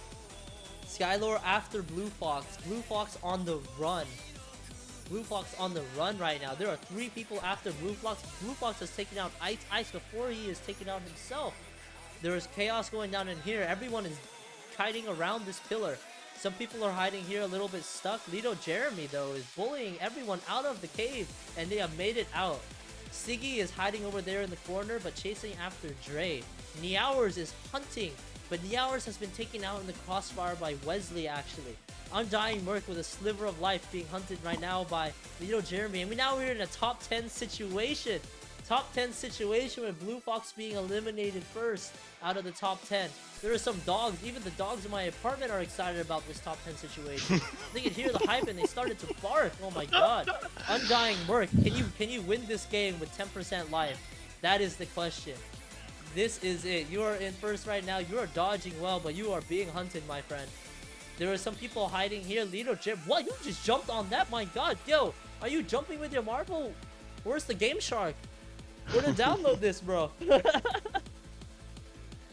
after Blue Fox. Blue Fox on the run. Blue Fox on the run right now. There are 3 people after Blue Fox. Blue Fox has taken out Ice before he is taken out himself. There is chaos going down in here. Everyone is hiding around this pillar. Some people are hiding here a little bit stuck. Lido Jeremy, though, is bullying everyone out of the cave, and they have made it out. Siggy is hiding over there in the corner, but chasing after Dre. Niowers is hunting, but Niowers has been taken out in the crossfire by Wesley, actually. Undying Merc with a sliver of life being hunted right now by Lido Jeremy. And we're in a top 10 situation. Top 10 situation with Blue Fox being eliminated first out of the top 10. There are some dogs. Even the dogs in my apartment are excited about this top 10 situation. They can hear the hype and they started to bark. Oh my god. Undying Merc, can you win this game with 10% life? That is the question. This is it. You are in first right now. You are dodging well, but you are being hunted, my friend. There are some people hiding here. Lido Jim. What? You just jumped on that? My god. Yo, are you jumping with your marble? Where's the Game Shark? We're gonna download this, bro.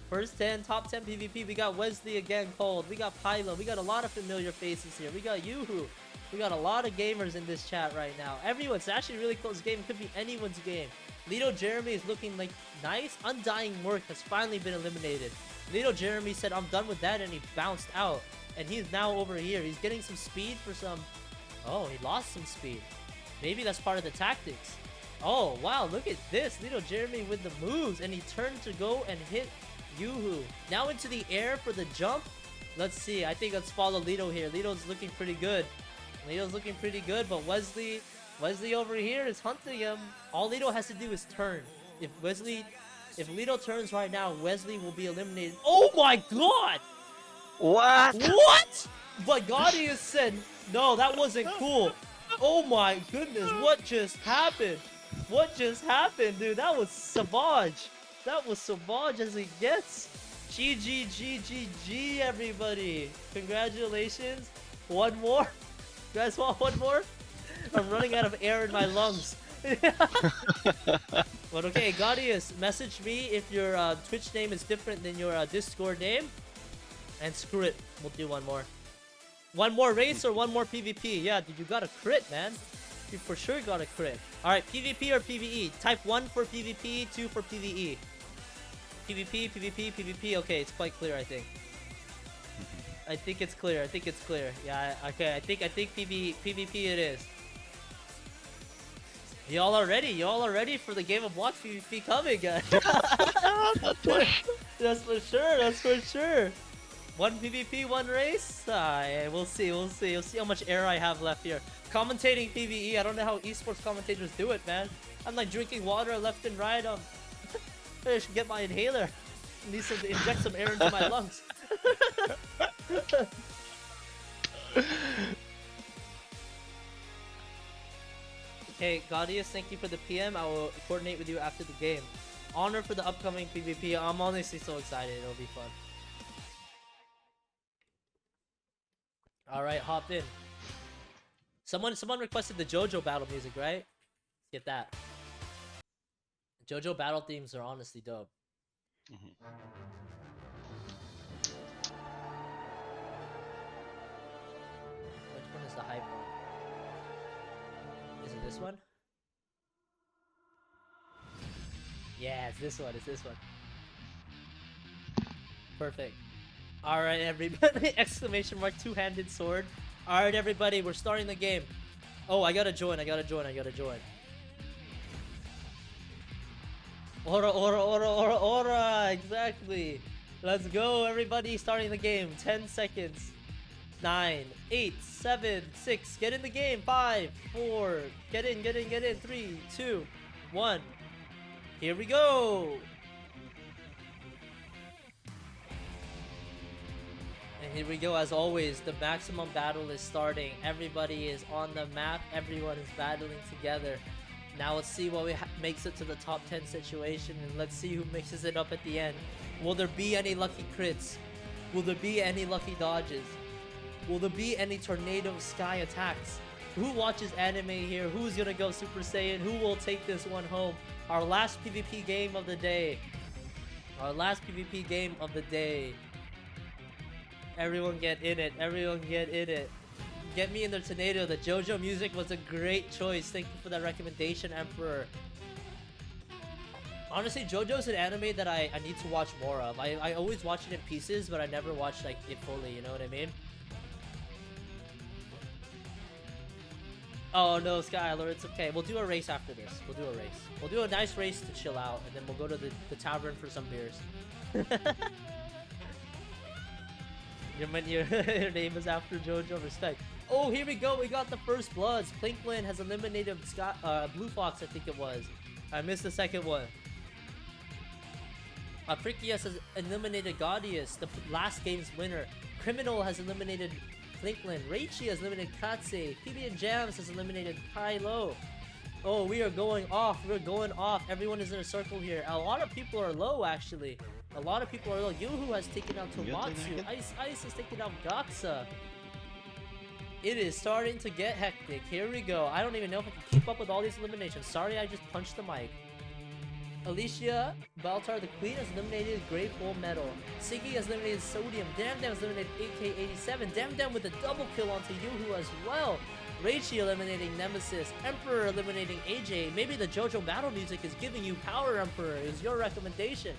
First 10, top 10 PvP. We got Wesley again cold. We got Pylo. We got a lot of familiar faces here. We got Yuhu. We got a lot of gamers in this chat right now. Everyone's actually a really close game. It could be anyone's game. Lido Jeremy is looking like nice. Undying Merc has finally been eliminated. Lido Jeremy said, I'm done with that, and he bounced out. And he's now over here. He's getting some speed for some... Oh, he lost some speed. Maybe that's part of the tactics. Oh, wow, look at this. Little Jeremy with the moves, and he turned to go and hit Yoo-hoo. Now into the air for the jump. Let's see. I think let's follow Lido here. Lido's looking pretty good. Lido's looking pretty good, but Wesley over here is hunting him. All Lido has to do is turn. If Lido turns right now, Wesley will be eliminated. Oh my god! What? What? But Gaudius said, no, that wasn't cool. Oh my goodness, what just happened? What just happened, dude? That was savage. That was savage as it gets. GG, everybody. Congratulations. One more. You guys want one more? I'm running out of air in my lungs. But okay, Gaudius, message me if your Twitch name is different than your Discord name. And screw it, we'll do one more. One more race or one more PvP? Yeah, dude, you got a crit, man. You for sure got a crit. Alright, PvP or PvE? Type 1 for PvP, 2 for PvE. PvP, PvP, PvP. Okay, it's quite clear, I think. I think it's clear. I think it's clear. Yeah, okay, I think PvP it is. Y'all are ready for the Game of Watch PvP coming, guys. That's for sure, that's for sure. One PvP, one race? Yeah, we'll see. We'll see how much air I have left here. Commentating PvE, I don't know how esports commentators do it, man. I'm like drinking water left and right. I should get my inhaler. Need to inject some air into my lungs. Hey, Gaudius, thank you for the PM. I will coordinate with you after the game. Honor for the upcoming PvP. I'm honestly so excited. It'll be fun. Alright, hop in. Someone requested the JoJo battle music, right? Let's get that. JoJo battle themes are honestly dope. Which one is the hype one? Is it this one? Yeah, it's this one. It's this one. Perfect. Alright, everybody. Exclamation mark, two-handed sword. Alright, everybody. We're starting the game. Oh, I gotta join. Ora. Exactly. Let's go, everybody. Starting the game. 10 seconds. 9, 8, 7, 6. Get in the game. 5, 4. Get in. 3, 2, 1. Here we go. And here we go, as always, the maximum battle is starting. Everybody is on the map. Everyone is battling together. Now let's see what makes it to the top 10 situation, and let's see who mixes it up at the end. Will there be any lucky crits? Will there be any lucky dodges? Will there be any tornado sky attacks? Who watches anime here? Who's gonna go Super Saiyan? Who will take this one home? Our last PvP game of the day. Everyone get in it. Get me in the tornado. The JoJo music was a great choice. Thank you for that recommendation, Emperor. Honestly, JoJo's an anime that I need to watch more of. I always watch it in pieces, but I never watched like it fully, you know what I mean? Oh no, Skylar, it's okay. We'll do a race after this. We'll do a nice race to chill out, and then we'll go to the tavern for some beers. Your name is after JoJo, respect. Oh, here we go. We got the first bloods. Plinkland has eliminated Blue Fox, I think it was. I missed the second one. Prikias has eliminated Gaudius, the last game's winner. Criminal has eliminated Plinkland. Raichi has eliminated Katse. PB and Jams has eliminated Kylo. Oh, we are going off. Everyone is in a circle here. A lot of people are low, actually. Yoo-hoo has taken out Tomatsu. Ice has taken out Gaxa. It is starting to get hectic. Here we go. I don't even know if I can keep up with all these eliminations. Sorry, I just punched the mic. Alicia Baltar, the Queen, has eliminated Grey Full Metal. Siggy has eliminated Sodium. Damn has eliminated AK-87. Damn with a double kill onto Yoo-hoo as well. Raichi eliminating Nemesis. Emperor eliminating AJ. Maybe the JoJo battle music is giving you power, Emperor. Is your recommendation.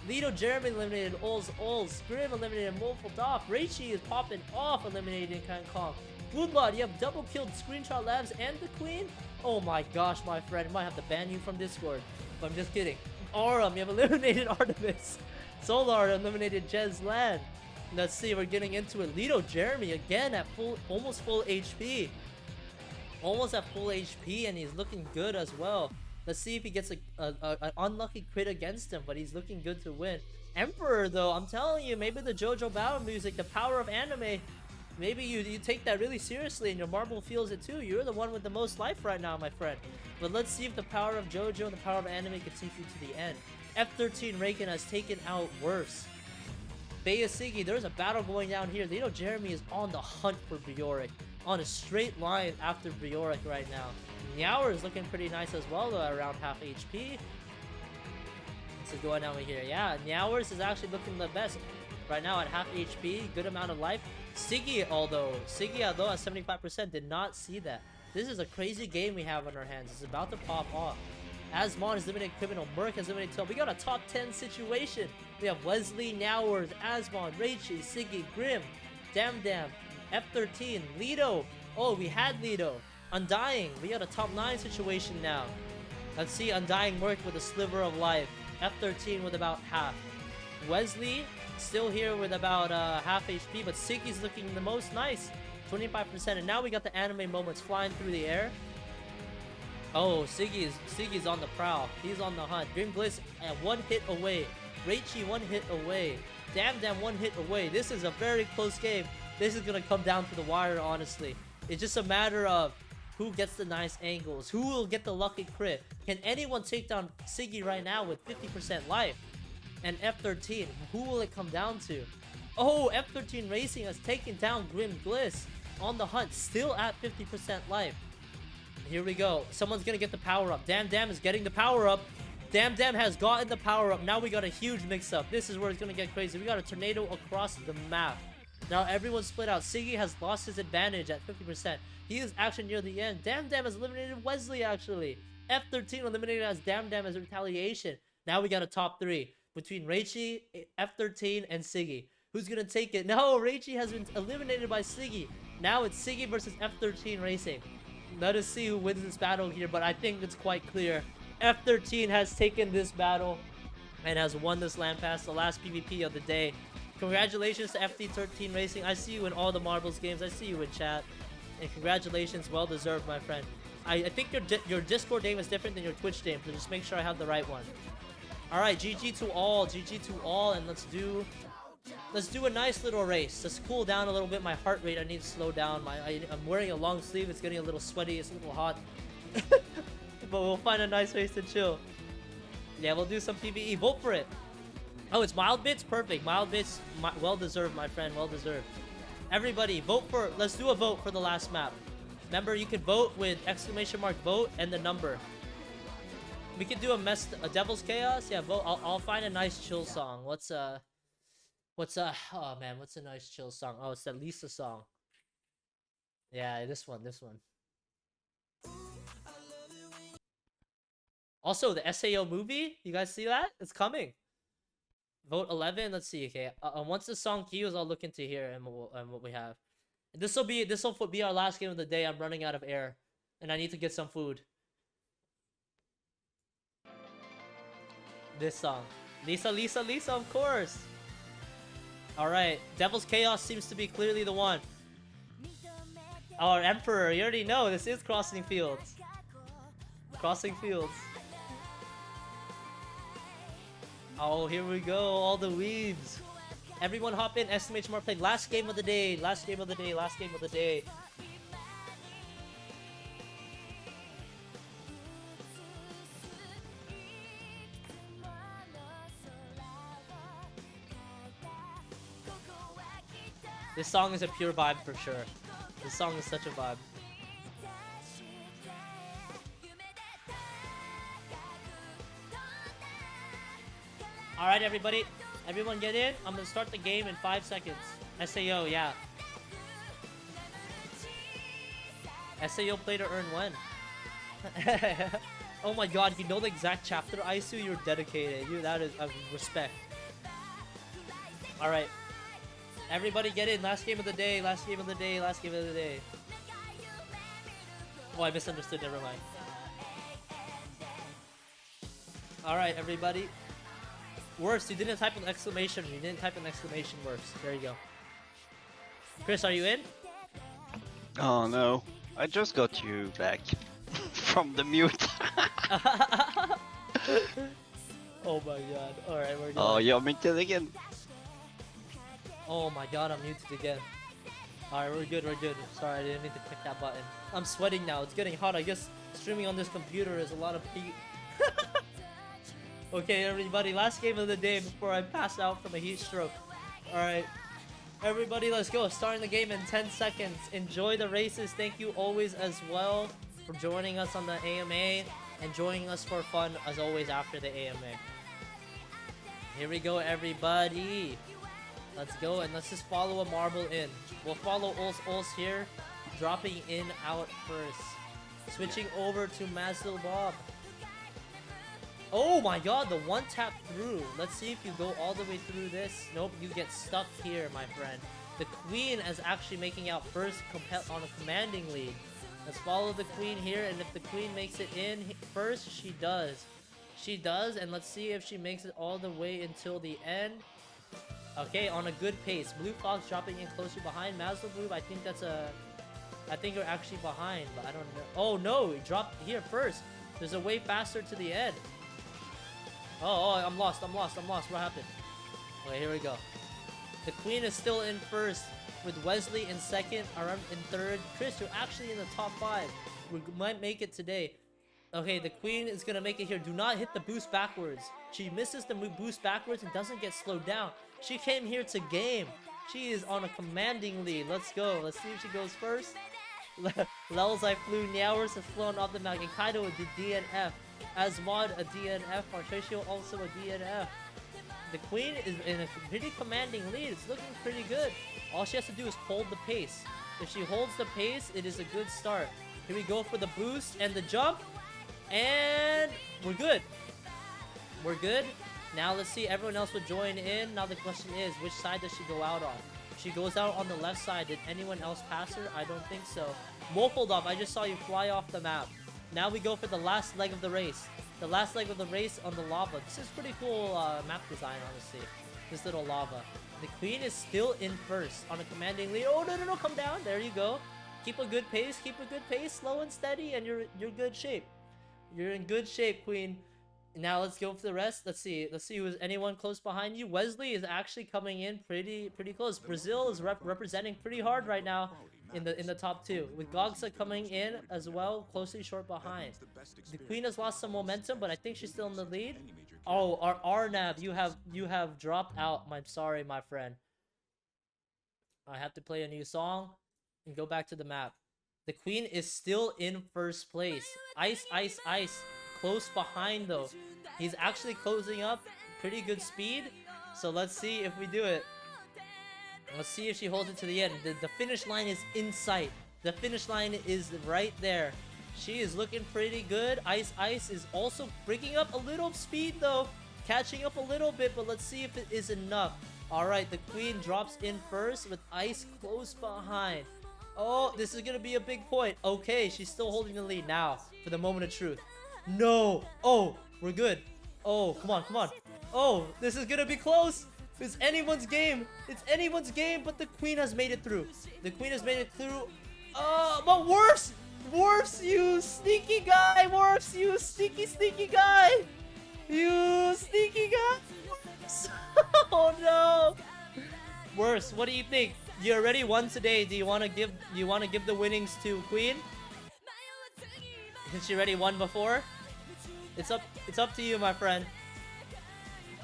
Lido Jeremy eliminated Ols. Grim eliminated Moleful Doff. Raichi is popping off, eliminating Kong. Bloodlord, you have double killed Screenshot Labs and the Queen? Oh my gosh, my friend. I might have to ban you from Discord. But I'm just kidding. Aurum, you have eliminated Artemis. Solar eliminated Jez Land. Let's see, we're getting into it. Lido Jeremy again at almost full HP. Almost at full HP, and he's looking good as well. Let's see if he gets an unlucky crit against him, but he's looking good to win. Emperor, though, I'm telling you, maybe the JoJo Battle music, the power of anime, maybe you take that really seriously and your marble feels it too. You're the one with the most life right now, my friend. But let's see if the power of JoJo and the power of anime can take you to the end. F13 Raken has taken out worse. Bayasigi, there's a battle going down here. Lido Jeremy is on the hunt for Bjork. On a straight line after Bjork right now. Nyawer is looking pretty nice as well, though, around half HP. This is going over here. Yeah, Nyowers is actually looking the best right now at half HP. Good amount of life. Siggy, although at 75%, did not see that. This is a crazy game we have on our hands. It's about to pop off. Asmon is limited criminal. Merc has limited tail. We got a top 10 situation. We have Wesley, Nyowers, Asmon, Raichi, Siggy, Grim, Damdam, F13, Lido. Oh, we had Lido. Undying. We got a top 9 situation now. Let's see Undying Merc with a sliver of life. F13 with about half. Wesley still here with about half HP, but Siggy's looking the most nice. 25%. And now we got the anime moments flying through the air. Oh, Siggy's on the prowl. He's on the hunt. Grim Bliss at 1 hit away. Raichi 1 hit away. Damdam 1 hit away. This is a very close game. This is gonna come down to the wire, honestly. It's just a matter of who gets the nice angles, who will get the lucky crit. Can anyone take down Siggy right now with 50% life? And F13, who will it come down to? Oh, F13 Racing has taken down Grim Bliss on the hunt, still at 50% life. Here we go. Someone's gonna get the power up. Damdam is getting the power up. Damdam has gotten the power up. Now we got a huge mix up. This is where it's gonna get crazy. We got a tornado across the map. Now everyone's split out. Siggy has lost his advantage at 50%. He is actually near the end. Damdam has eliminated Wesley actually. F13 eliminated as Damdam as a retaliation. Now we got a top 3 between Raichi, F13, and Siggy. Who's gonna take it? No, Raichi has been eliminated by Siggy. Now it's Siggy versus F13 Racing. Let us see who wins this battle here, but I think it's quite clear. F13 has taken this battle and has won this land pass, the last PvP of the day. Congratulations to FD13 Racing. I see you in all the marbles games. I see you in chat. And congratulations, well deserved, my friend. I think your Discord name is different than your Twitch name, so just make sure I have the right one. Alright, GG to all, and let's do a nice little race. Let's cool down a little bit. My heart rate, I need to slow down. I'm wearing a long sleeve. It's getting a little sweaty. It's a little hot. But we'll find a nice race to chill. Yeah, we'll do some PvE. Vote for it. Oh, it's mild bits? Perfect. Mild bits, well deserved, my friend. Well deserved. Everybody, vote for. Let's do a vote for the last map. Remember, you can vote with _vote and the number. We can do a Devil's Chaos. Yeah, vote. I'll find a nice chill song. What's oh man, what's a nice chill song? Oh, it's that Lisa song. Yeah, this one. Also, the SAO movie, you guys see that? It's coming. Vote 11. Let's see. Okay. Once the song queues, I'll look into here and what we have. This will be our last game of the day. I'm running out of air, and I need to get some food. This song, Lisa, of course. All right. Devil's Chaos seems to be clearly the one. Our Emperor. You already know this is Crossing Fields. Crossing Fields. Oh, here we go. All the weebs. Everyone hop in. Estimate more play. Last game of the day. Last game of the day. This song is a pure vibe for sure. This song is such a vibe. Alright, everybody. Everyone get in. I'm gonna start the game in 5 seconds. SAO, yeah. SAO play to earn when? Oh my god, you know the exact chapter, Aisu? You're dedicated. That is respect. Alright. Everybody get in. Last game of the day. Oh, I misunderstood. Never mind. All right, everybody. Worse, you didn't type an exclamation. You didn't type an exclamation. Worse. There you go. Chris, are you in? Oh no, I just got you back from the mute. Oh my god. All right, we're going. Oh, you're muted again. Oh my god, I'm muted again. Alright, we're good, we're good. Sorry, I didn't mean to click that button. I'm sweating now, it's getting hot. I guess streaming on this computer is a lot of heat. Okay, everybody, last game of the day before I pass out from a heat stroke. Alright, everybody, let's go. Starting the game in 10 seconds. Enjoy the races. Thank you always as well for joining us on the AMA and joining us for fun as always after the AMA. Here we go, everybody. Let's go, and let's just follow a marble in. We'll follow Ols here, dropping in out first. Switching over to Mazel Bob. Oh my god, the one tap through. Let's see if you go all the way through this. Nope, you get stuck here, my friend. The queen is actually making out first on a commanding lead. Let's follow the queen here, and if the queen makes it in first, she does. She does, and let's see if she makes it all the way until the end. Okay, on a good pace. Blue Fox dropping in closer behind. Mazel Blue, I think that's a... I think you're actually behind, but I don't know. Oh no, it dropped here first. There's a way faster to the end. Oh, I'm lost. What happened? Okay, here we go. The queen is still in first, with Wesley in second, around in third. Chris, you're actually in the top 5. We might make it today. Okay, the queen is gonna make it here. Do not hit the boost backwards. She misses the boost backwards and doesn't get slowed down. She came here to game. She is on a commanding lead. Let's go. Let's see if she goes first. Lels I flew. Niowers has flown off the map. And Kaido with the DNF. Asmod a DNF. Martratio also a DNF. The queen is in a pretty commanding lead. It's looking pretty good. All she has to do is hold the pace. If she holds the pace, it is a good start. Here we go for the boost and the jump. And we're good. We're good. Now let's see, everyone else would join in. Now the question is, which side does she go out on? She goes out on the left side. Did anyone else pass her? I don't think so. Mokoldov, I just saw you fly off the map. Now we go for the last leg of the race. The last leg of the race on the lava. This is pretty cool map design, honestly. This little lava. The queen is still in first on a commanding lead. Oh, no, come down. There you go. Keep a good pace. Slow and steady, and you're good shape. You're in good shape, queen. Now let's go for the rest. Let's see who's anyone close behind you. Wesley is actually coming in pretty close. Brazil is representing pretty hard right now in the top 2, with Gogsa coming in as well, closely short behind. The queen has lost some momentum, but I think she's still in the lead. Oh, our Arnab, you have dropped out. I'm sorry, my friend. I have to play a new song and go back to the map. The queen is still in first place. Ice. Close behind though. He's actually closing up. Pretty good speed. So let's see if we do it. Let's see if she holds it to the end. The finish line is in sight. The finish line is right there. She is looking pretty good. Ice is also bringing up a little speed though. Catching up a little bit, but let's see if it is enough. Alright, the queen drops in first with Ice close behind. Oh, this is gonna be a big point. Okay, she's still holding the lead now for the moment of truth. No! Oh, we're good. Oh, come on. Oh, this is gonna be close. It's anyone's game. But the queen has made it through. But Worfs, you sneaky guy. Worfs, you sneaky guy. Oh no. Worfs, what do you think? You already won today. Do you wanna give the winnings to Queen? Since she already won before? It's up to you, my friend.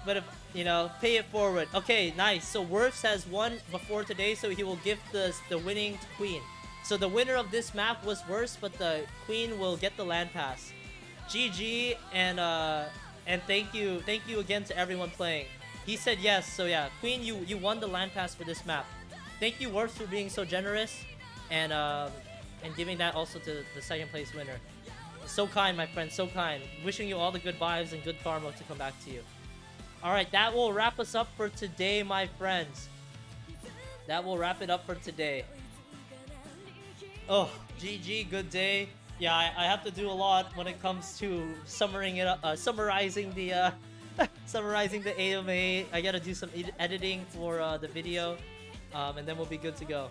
But if, pay it forward. Okay, nice. So Worfs has won before today, so he will give the winning to Queen. So the winner of this map was Worfs, but the Queen will get the land pass. GG, and thank you again to everyone playing. He said yes, so yeah, Queen, you won the land pass for this map. Thank you, Worfs, for being so generous and giving that also to the second place winner. So kind, my friend, so kind. Wishing you all the good vibes and good karma to come back to you. Alright, that will wrap us up for today, my friends. That will wrap it up for today. Oh, GG, good day. Yeah, I have to do a lot when it comes to summarizing the summarizing the AMA. I gotta do some editing for the video, and then we'll be good to go.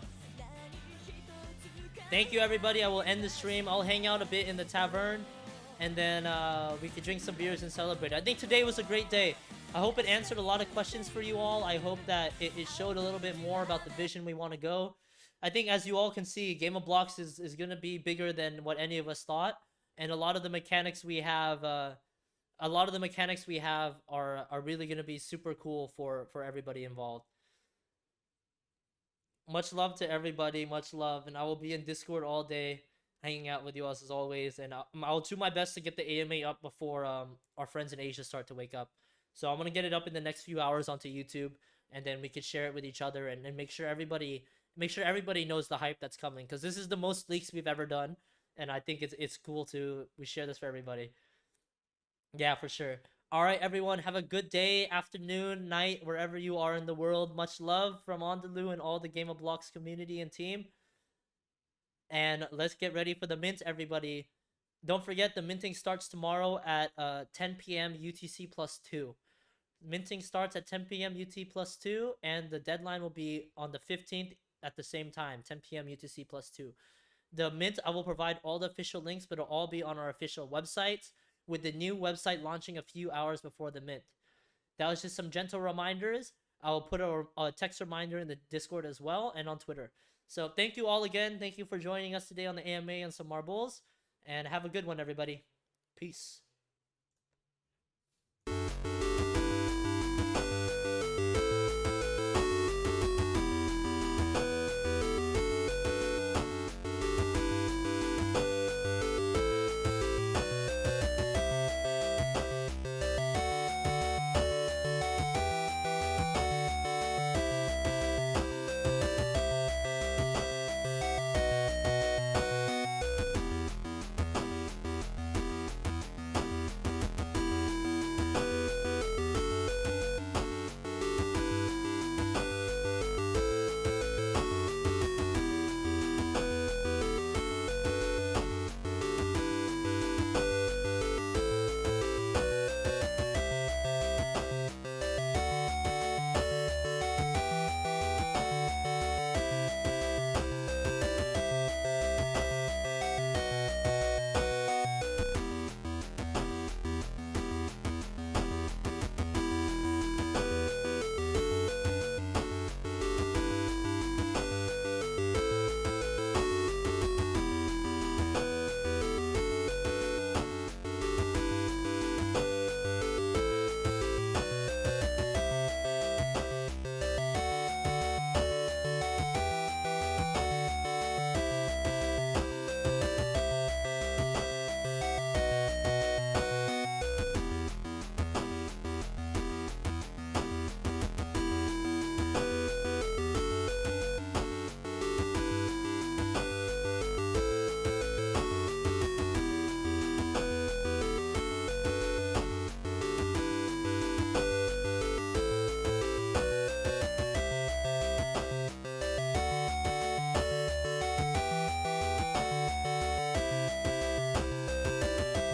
Thank you, everybody. I will end the stream. I'll hang out a bit in the tavern, and then we could drink some beers and celebrate. I think today was a great day. I hope it answered a lot of questions for you all. I hope that it showed a little bit more about the vision we want to go. I think, as you all can see, Game of Blocks is going to be bigger than what any of us thought. And a lot of the mechanics we have, are really going to be super cool for everybody involved. Much love to everybody. Much love. And I will be in Discord all day, hanging out with you all as always. And I'll do my best to get the AMA up before our friends in Asia start to wake up. So I'm going to get it up in the next few hours onto YouTube. And then we can share it with each other and make sure everybody knows the hype that's coming, because this is the most leaks we've ever done, and I think it's cool we share this for everybody. Yeah, for sure. All right, everyone, have a good day, afternoon, night, wherever you are in the world. Much love from Andalou and all the Game of Blocks community and team. And let's get ready for the mint, everybody. Don't forget, the minting starts tomorrow at 10 p.m. UTC +2. Minting starts at 10 p.m. UT +2, and the deadline will be on the 15th at the same time, 10 p.m. UTC +2. The mint, I will provide all the official links, but it'll all be on our official website, with the new website launching a few hours before the mint. That was just some gentle reminders. I will put a text reminder in the Discord as well and on Twitter. So thank you all again. Thank you for joining us today on the AMA and some marbles. And have a good one, everybody. Peace.